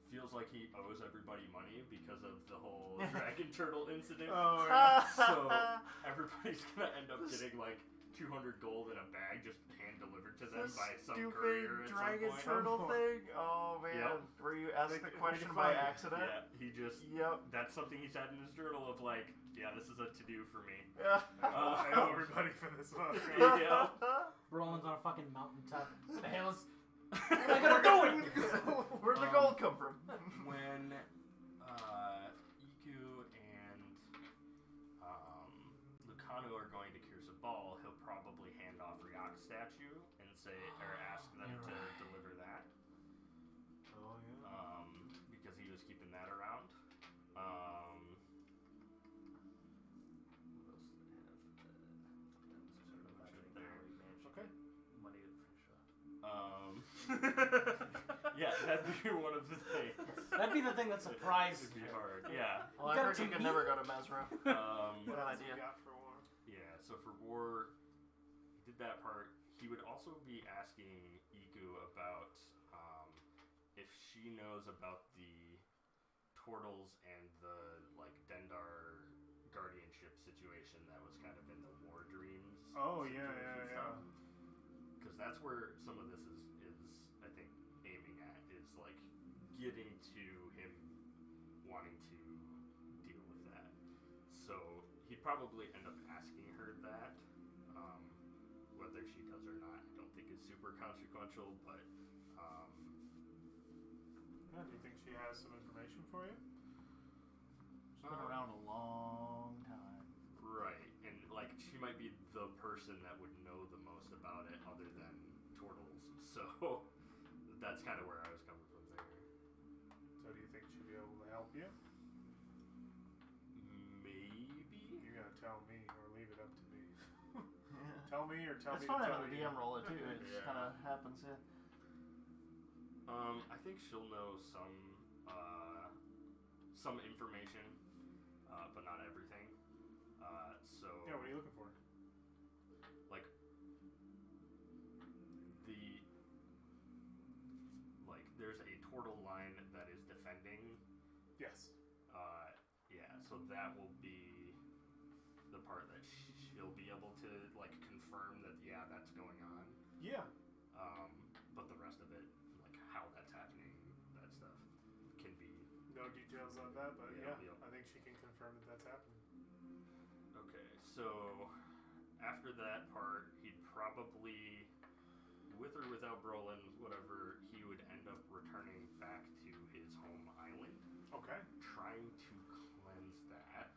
feels like he owes everybody money because of the whole dragon turtle incident. Oh, yeah. So everybody's gonna end up getting like 200 gold in a bag just hand delivered to them This by some stupid courier at dragon some point. turtle thing. Oh man, Yep. where you asked Make the it question fun. by accident. Yeah, he just. Yep. That's something he's had in his journal of like, yeah, this is a to-do for me. Yeah. I owe everybody for this one. Yeah. Roland's on a fucking mountaintop. What the hell is... Where am I gonna go? Where'd the gold come from? When Iku and Lucano are going to Kirsa Ball, he'll probably hand off Ryok's statue and say, or ask them You're to right. deliver that, Oh, yeah. because he was keeping that around. What else did I have? That was sort of there. Okay. Money to finish up. Yeah, that'd be one of the things. That'd be the thing that surprised It'd be hard. Yeah. Well, I got heard to you could meet- never go to Mesra. What Good else idea. we got for one? Yeah, so for war, he did that part. He would also be asking Iku about if she knows about the Tortles and the like Dendar guardianship situation that was kind of in the War Dreams. Oh yeah. Because that's where some of this is I think aiming at is like getting to him wanting to deal with that. So he'd probably end up asking her that. Whether she does or not, I don't think is super consequential, but Yeah, do you think she has some information for you? She's been around a long time. right, and like she might be the person that would know the most about it other than Tortles. So that's kind of where I was coming from there. So do you think she'll be able to help you? Maybe. You're gonna tell me or leave it up to me. Yeah. Tell me or tell It's me fun to tell having a you. DM roll it too. It just Yeah. kind of happens. Yeah. I think she'll know some information, but not everything. So Yeah, what are you looking for? like there's a Tortle line that is defending. Yes. Yeah, so that will be the part that she'll be able to like confirm that that's going on. Yeah. But the rest of it, like how that's happening, that stuff can be No details on that, but yeah, Yeah. I think she can confirm that that's happening. okay. So after that part, he'd probably, with or without Brolin, whatever, he would end up returning back to his home island, Okay. trying to cleanse that.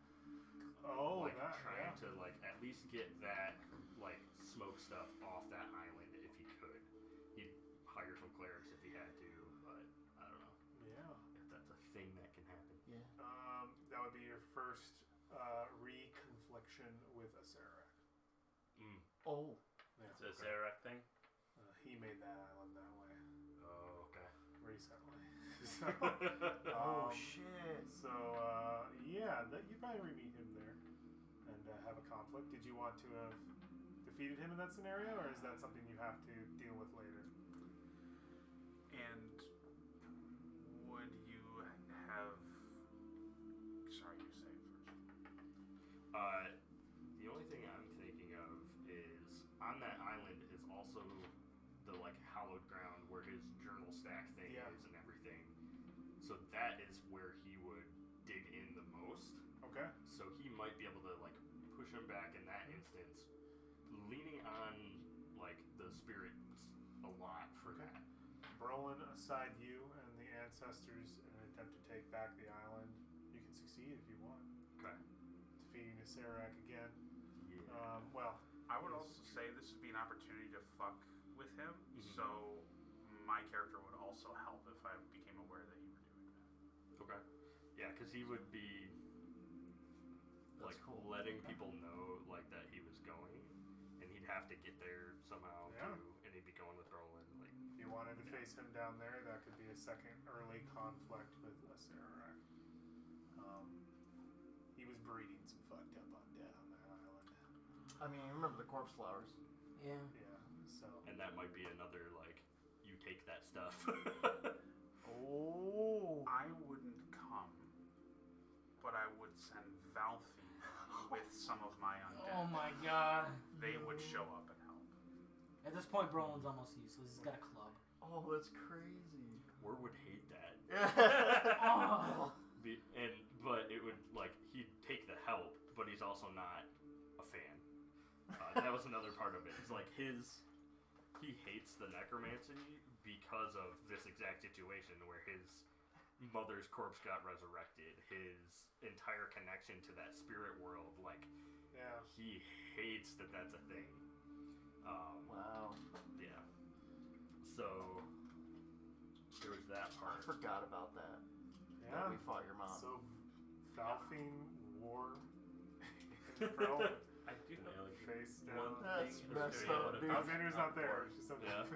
Oh, like that. trying Yeah. to like at least get that like smoke stuff off that island if he could. He'd hire some clerics if he had to, but I don't know Yeah. if that's a thing that can happen. Yeah. That would be your first reconfliction with Acerak. Oh. Yeah. It's a Zarak thing. He made that island that way Oh, okay. recently. So, Oh um, shit. So, yeah, you probably re-meet him there and have a conflict. Did you want to have defeated him in that scenario, or is that something you have to deal with later? And would you have? Sorry, you say it first. The only thing I'm thinking of is on that island is also the like hallowed ground where his journal stack thing Yeah. is and everything. So that is where he would dig in the most. Okay. So he might be able to like push him back in that instance, leaning on like the spirits a lot for Okay. that. Brolin, aside you and the ancestors in an attempt to take back the island, you can succeed if you want. Okay. Defeating Acerak again. Yeah. Well, I would also say this would be an opportunity to fuck with him, Mhm. so my character would also help if I became aware that you were doing that. Okay. Yeah, because he would be That's like cool. letting Okay. people know like that he was going, and he'd have to get there somehow Yeah. too, and he'd be going with Brolin. Like, if you wanted to face him down there, that could be a second early conflict with Acerak. He was breeding some fucked up undead on that island. I mean, remember the corpse flowers? Yeah. Yeah, so. and that might be another like you take that stuff. Oh. I wouldn't come, but I would send Valfi with some of my undead. Oh my god. They would show up and help. At this point, Brolin's almost useless. He's got a club. Oh, that's crazy. War would hate that. Oh. But it would like he'd take the help, but he's also not a fan. That was another part of it. It's like he hates the necromancy because of this exact situation where his mother's corpse got resurrected. His entire connection to that spirit world, like Yeah. he hates that that's a thing. Wow. Yeah. So there was that I part. forgot about that. Yeah. That we fought your mom. So, Valfine War. Bro, I do Yeah, know like, face one down. That's thing messed Australia up, would have dude. done Alexander's on not there. board. She's something. Yeah.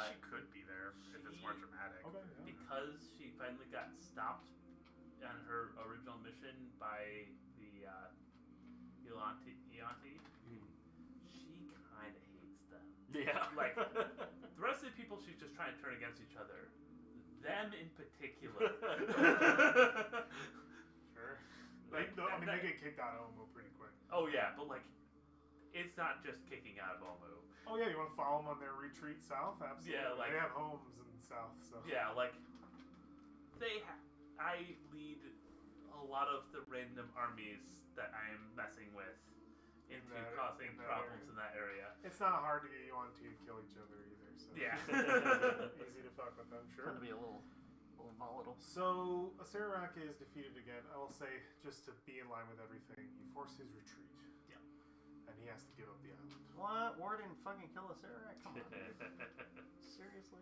She could be there if it's more dramatic. Okay, yeah. Because she finally got stopped on her original mission by the Iolantines, Yeah. Like, the rest of the people she's just trying to turn against each other. Them in particular. Sure. Like, They get kicked out of Omo pretty quick. oh yeah, but like, it's not just kicking out of Omu. Oh yeah, you want to follow them on their retreat south? Absolutely. Yeah, like- they have homes in the south, so. Yeah, like, I lead a lot of the random armies that I am messing with into causing problems in that area. It's not hard to get you on to kill each other either. So. Yeah. Easy to fuck with them, sure. Tend to be a little volatile. So, Asarak is defeated again. I will say, just to be in line with everything, you force his retreat. Yeah. And he has to give up the island. What? War didn't fucking kill us, Eric? Come on. Seriously?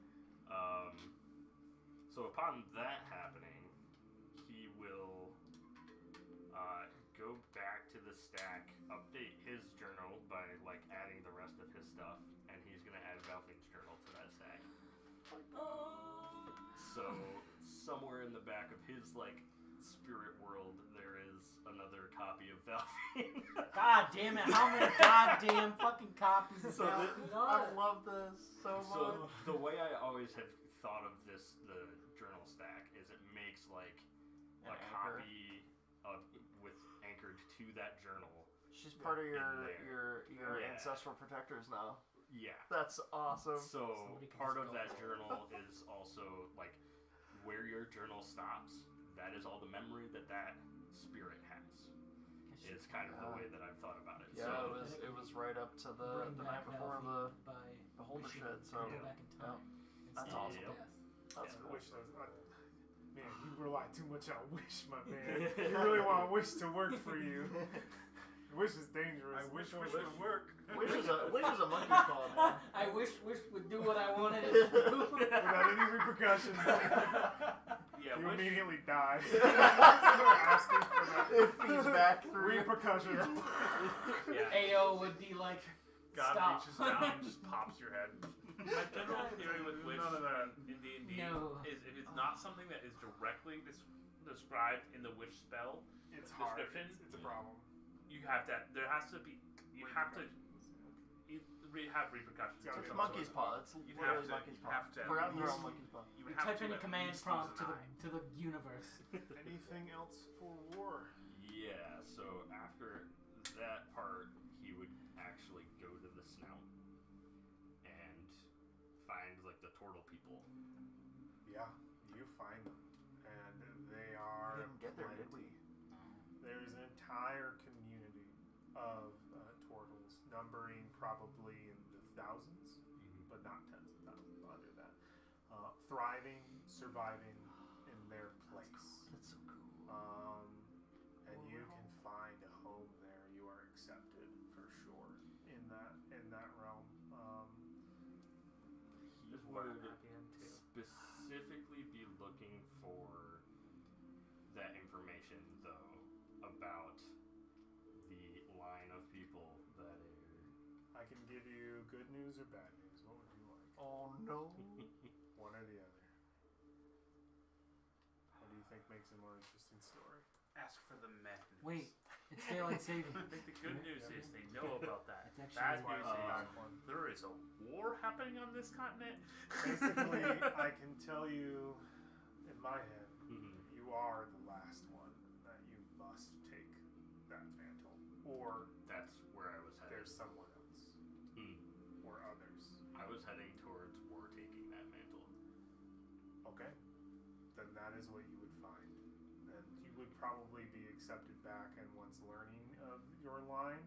So upon that happening, he will go back to the stack, update his journal by like adding the rest of his stuff, and he's gonna add Valfing's journal to that stack. So somewhere in the back of his like spirit world, there is another copy of Valfing. God damn it! How many goddamn fucking copies of So that? I love this so much. So the way I always have thought of the journal stack is it makes like An a anchor. copy of with anchored to that journal. She's part of there. your Yeah. ancestral protectors now. Yeah. That's awesome. So Somebody can part just of go that for it. journal is also like where your journal stops. That is all the memory that spirit has. Is kind of the way that I've thought about it. Yeah, So it was right up to the Bring night back before Valfing the by beholder wishing shit. to So go back in time. That's instead of awesome. death. that's I cool. wish those. Man, you rely too much on wish, my man. You really want wish to work for you. Wish is dangerous. I wish Wish would work. Wish is a monkey's paw, man. I wish would do what I wanted it to do. Without any repercussions. Yeah, You Wish, immediately die. You're asking for that. It feeds back through. Repercussions. yeah. AO would be like, God stop. reaches down and just pops your head. My general theory with Wish None of that. in D&D No. is if it's not something that is directly described in the Wish spell It's hard. description, It's a problem. you have to. There has to be. You have to. Have repercussions. Yeah, of it's some Monkey's sort. paw. It's You'd literally have to- monkey's you'd paw. have to at Forgotten least- monkey's paw. You You would have type to in a at command least prompt use an eye. to the universe. Anything else for war? yeah, so after that part, he would actually go to the snout and find like the turtle people. Yeah, you find them. And they We are. didn't get there, did we? There is an entire community of turtles, numbering probably in the thousands, but not tens of thousands, under that. Thriving, surviving in their place. That's so cool. And you can find a home there. You are accepted for sure in that realm. He Is what would I'm happy in too. specifically be looking for that information, though, about the line of people that I can give you good news or bad news. What would you like? Oh no. One or the other. What do you think makes a more interesting story? Ask for the men. Wait, it's daylight saving. I think the good news is they know about that. It's Bad actually news Back is one. there is a war happening on this continent. Basically, I can tell you in my head, Mhm. you are the last one that you must take that mantle. Or That's where I was headed. there's someone else. Hmm. Or others. I was heading towards war taking that mantle. Okay. Then that is what you would find. And you would probably be accepted back, and once learning of your line,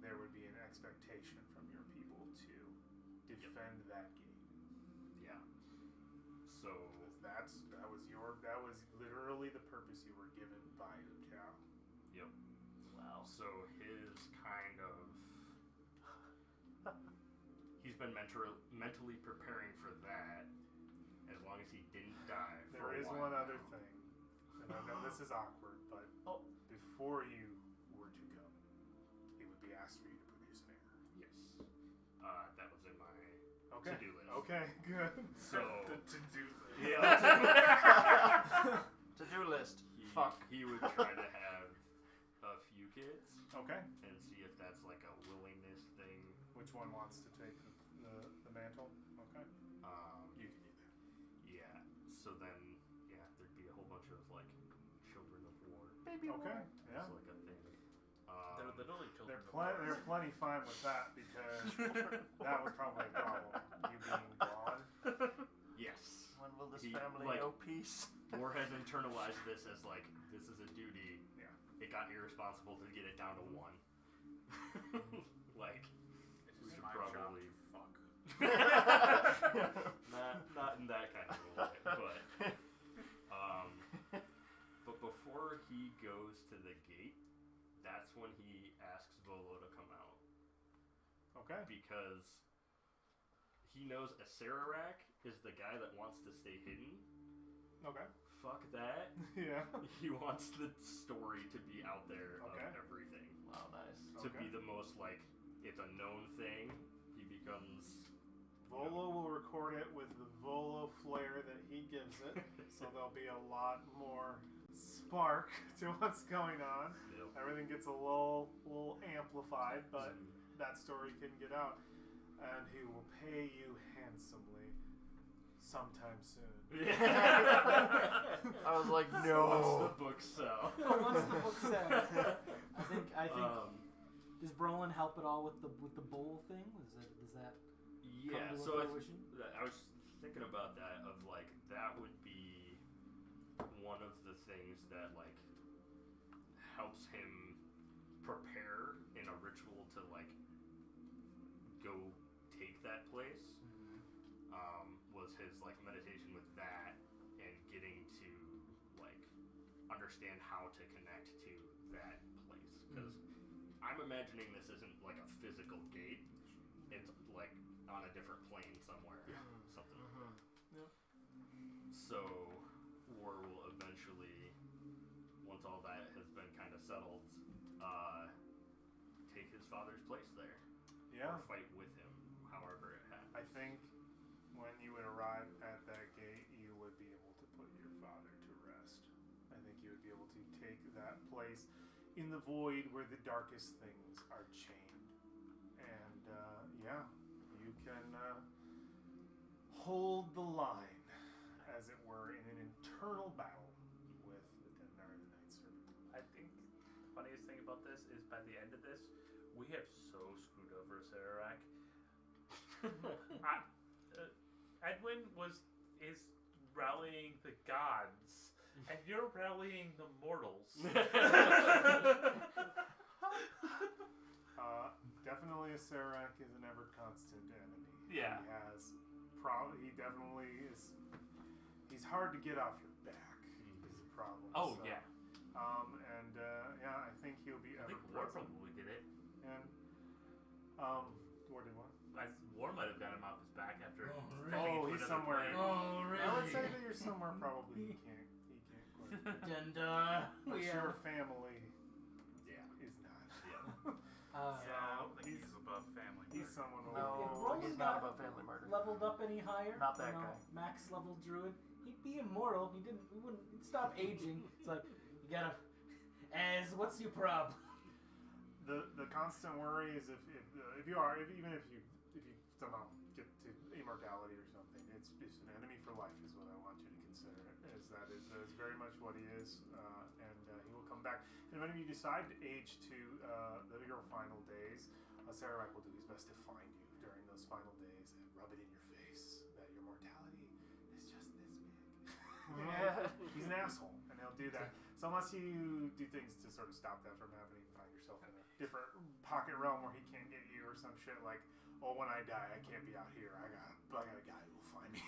there would be an expectation from your people to defend that gate. Yeah. So Because that was literally the purpose you were given by Utao. yep. Wow. So his kind of he's been mentally preparing for that as long as he didn't die. There for a is while one other now. thing, and I know this is awkward, but before you were to go, it would be asked for you to produce an error. Yes. That was in my Okay. to-do list. Okay, good. So The to-do list. yeah. To-do list. he, Fuck. he would try to have a few kids Okay. and see if that's like a willingness thing. Which one wants to take the mantle. Okay. You can do that. Yeah. So then, there'd be a whole bunch of like children of war. Baby Okay. Yeah. It's like a thing. They're literally children. They're plenty fine with that because that was probably a problem. You being gone. Yes. When will this He, family like- know peace? War has internalized this as like this is a duty. Yeah. It got irresponsible to get it down to 1. Like It we is should my job probably to fuck. not in that kind of a way, but before he goes to the gate, that's when he asks Volo to come out Okay. because he knows Acererak is the guy that wants to stay hidden. Okay. Fuck that. Yeah. He wants the story to be out there Okay. of everything. Wow, nice. To Okay. be the most like it's a known thing. He becomes Volo will record it with the Volo flair that he gives it, so there'll be a lot more spark to what's going on. Yep. Everything gets a little amplified, but that story can get out, and he will pay you handsomely sometime soon. I was like, Once no. the book sell. Once the book sells. I think. Does Brolin help at all with the bowl thing? Does that Yeah, come to so a fruition? I was thinking about that of like that would be one of the things that like helps him prepare in a ritual to like go take that place. Was his like meditation with that and getting to like understand how to connect to that place because I'm imagining this isn't like a physical gate. It's like on a different plane somewhere. Yeah. Something. Yep. So War will eventually, once all that has been kind of settled, take his father's place there. Yeah. Or fight with him, however it happens. I think when you would arrive at that gate, you would be able to put your father to rest. I think you would be able to take that place in the void where the darkest things are chained. And you can hold the line, as it were, in an internal battle with the Dennar and the Night Serpent. I think the funniest thing about this is by the end of this, we have so screwed over Acererak. Edwin is rallying the gods, and you're rallying the mortals. Definitely Acererak is an ever constant enemy. Yeah. He definitely is. He's hard to get off your back. Is the problem. Oh, So, yeah. I think he'll be I ever think War present. probably did it. And War did what? War might have got him off his back after. Oh, stepping Oh, into he's another somewhere. plane. Oh, really? I would say that you're somewhere probably he can't quite. And But yeah. your family Yeah. is not. Yeah. Uh, Yeah, I don't think he's- he's above family. He's someone If No, Roland he's got not above family murder. leveled up any higher, Not that you know, guy. max level druid, he'd be immortal. He'd stop aging. It's like you gotta. What's your problem? The constant worry is if you somehow get to immortality or something, it's an enemy for life is what I want you to consider it. That is very much what he is, and he will come back. And when you decide to age to your final days, Acererak will do his best to find you during those final days and rub it in your face that your mortality is just this big. Yeah. He's an asshole, and he'll do that. So unless you do things to sort of stop that from happening, find yourself in a different pocket realm where he can't get you or some shit like, oh, when I die, I can't be out here. I got a guy who will find me.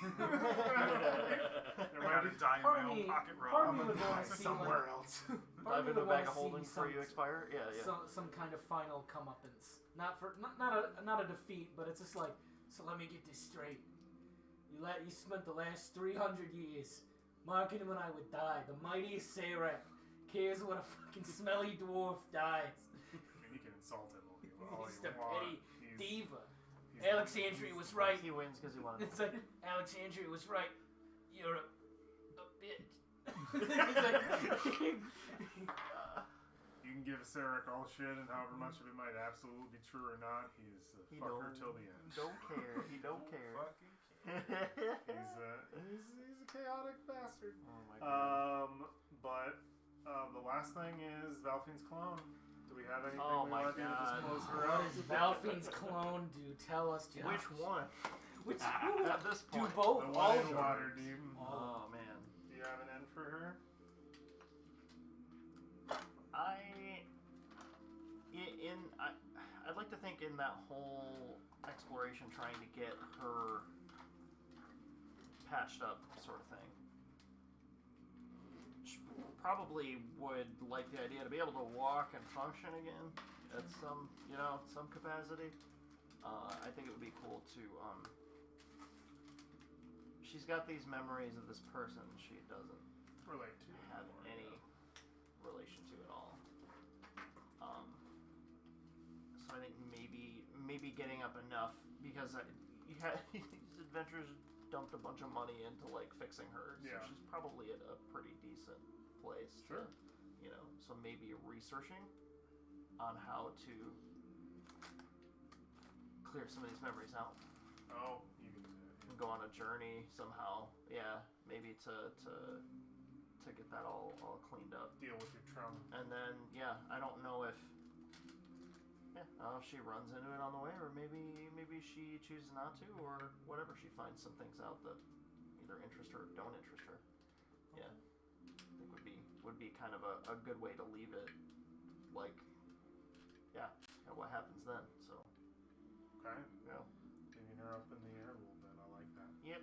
I gotta die in Part my of own me- pocket part realm. of me would wanna see, somewhere else. Part Dive of me into a would bag wanna of holding see before you expire. Yeah, yeah. some kind of final comeuppance. Not a defeat, but it's just like, so let me get this straight. You spent the last 300 years marking when I would die. The mighty Acererak cares when a fucking smelly dwarf dies. I mean, you can insult him all He's you the want. petty diva. he's Alexandria was right. He wins because he wanted It's to. like, Alexandria was right. You're a bitch. It's like, You can can give Sarek all shit, and however much of it might absolutely be true or not, he's a fucker till the end. Don't care. He don't care. He's a chaotic bastard. Oh my god. But the last thing is Valfine's clone. Do we have anything Oh we my want to do to just God. close her What out? does Valfine's clone do? Tell us, Josh. Which one? Which At this do point. both? The All one of in them. Waterdeep. Oh man. Do you have an end for her? I'd like to think in that whole exploration, trying to get her patched up, sort of thing. She probably would like the idea to be able to walk and function again at some capacity. I think it would be cool to. She's got these memories of this person she doesn't Relate to. have any relation to at all. So I think maybe getting up enough, because these adventures dumped a bunch of money into like fixing her, so Yeah. she's probably at a pretty decent place. Sure. So maybe researching on how to clear some of these memories out Oh, you can do that. and go on a journey somehow. Yeah, maybe to get that all cleaned up. Deal with your trauma. And then, I don't know if she runs into it on the way, or maybe she chooses not to, or whatever. She finds some things out that either interest her or don't interest her. Yeah, I think would be kind of a good way to leave it. Like, what happens then? So, Okay. yeah, Leaving her up in the air a little bit. I like that. yep.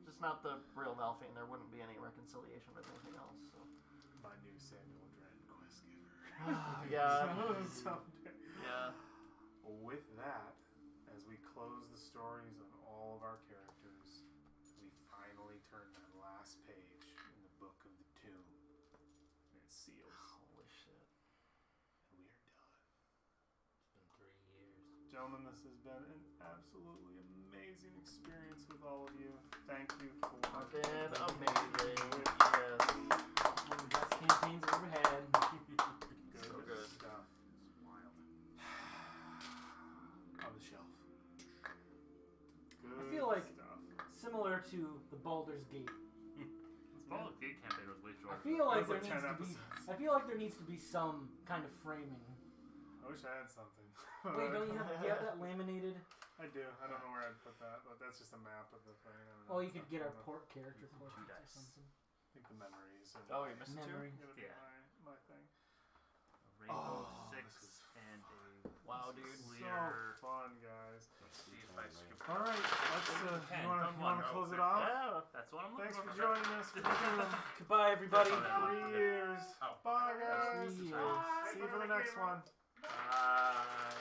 Just not the real Malphine. There wouldn't be any reconciliation with anything else. So, My new Samuel Dren quest giver. yeah, Someday. yeah. With that, as we close the stories on all of our characters, we finally turn that last page in the Book of the Tomb. And it seals. Holy shit. And we are done. It's been 3 years. Gentlemen, this has been an absolutely amazing experience with all of you. Thank you for Fucking amazing. Yes. One of the best campaigns I've ever had. good, So good. stuff. It's wild. On the shelf. Good I feel like- stuff. Similar to the Baldur's Gate. This Baldur's Gate campaign was way I shorter. feel like That there was like 10 needs to be. episodes. I feel like there needs to be some kind of framing. I wish I had something. Wait, don't you have that laminated? I do. I don't know where I'd put that, but that's just a map of the thing. I don't know. Oh, you It's could not get our fun enough. character portraits or dice. something. I think the memories. Are Oh, you missed it too? Memory. gonna be Yeah. my thing. A Rainbow Oh, Six this is and Wow, a dude. clear. So fun, guys. See if I skip. All right, let's. Ten, You want come to on. close it Oh, off? Yeah. That's what I'm looking Thanks for for. joining us for Goodbye, everybody. That's 3 years. Oh. Bye, guys. 3 years. See you for the next one. Bye.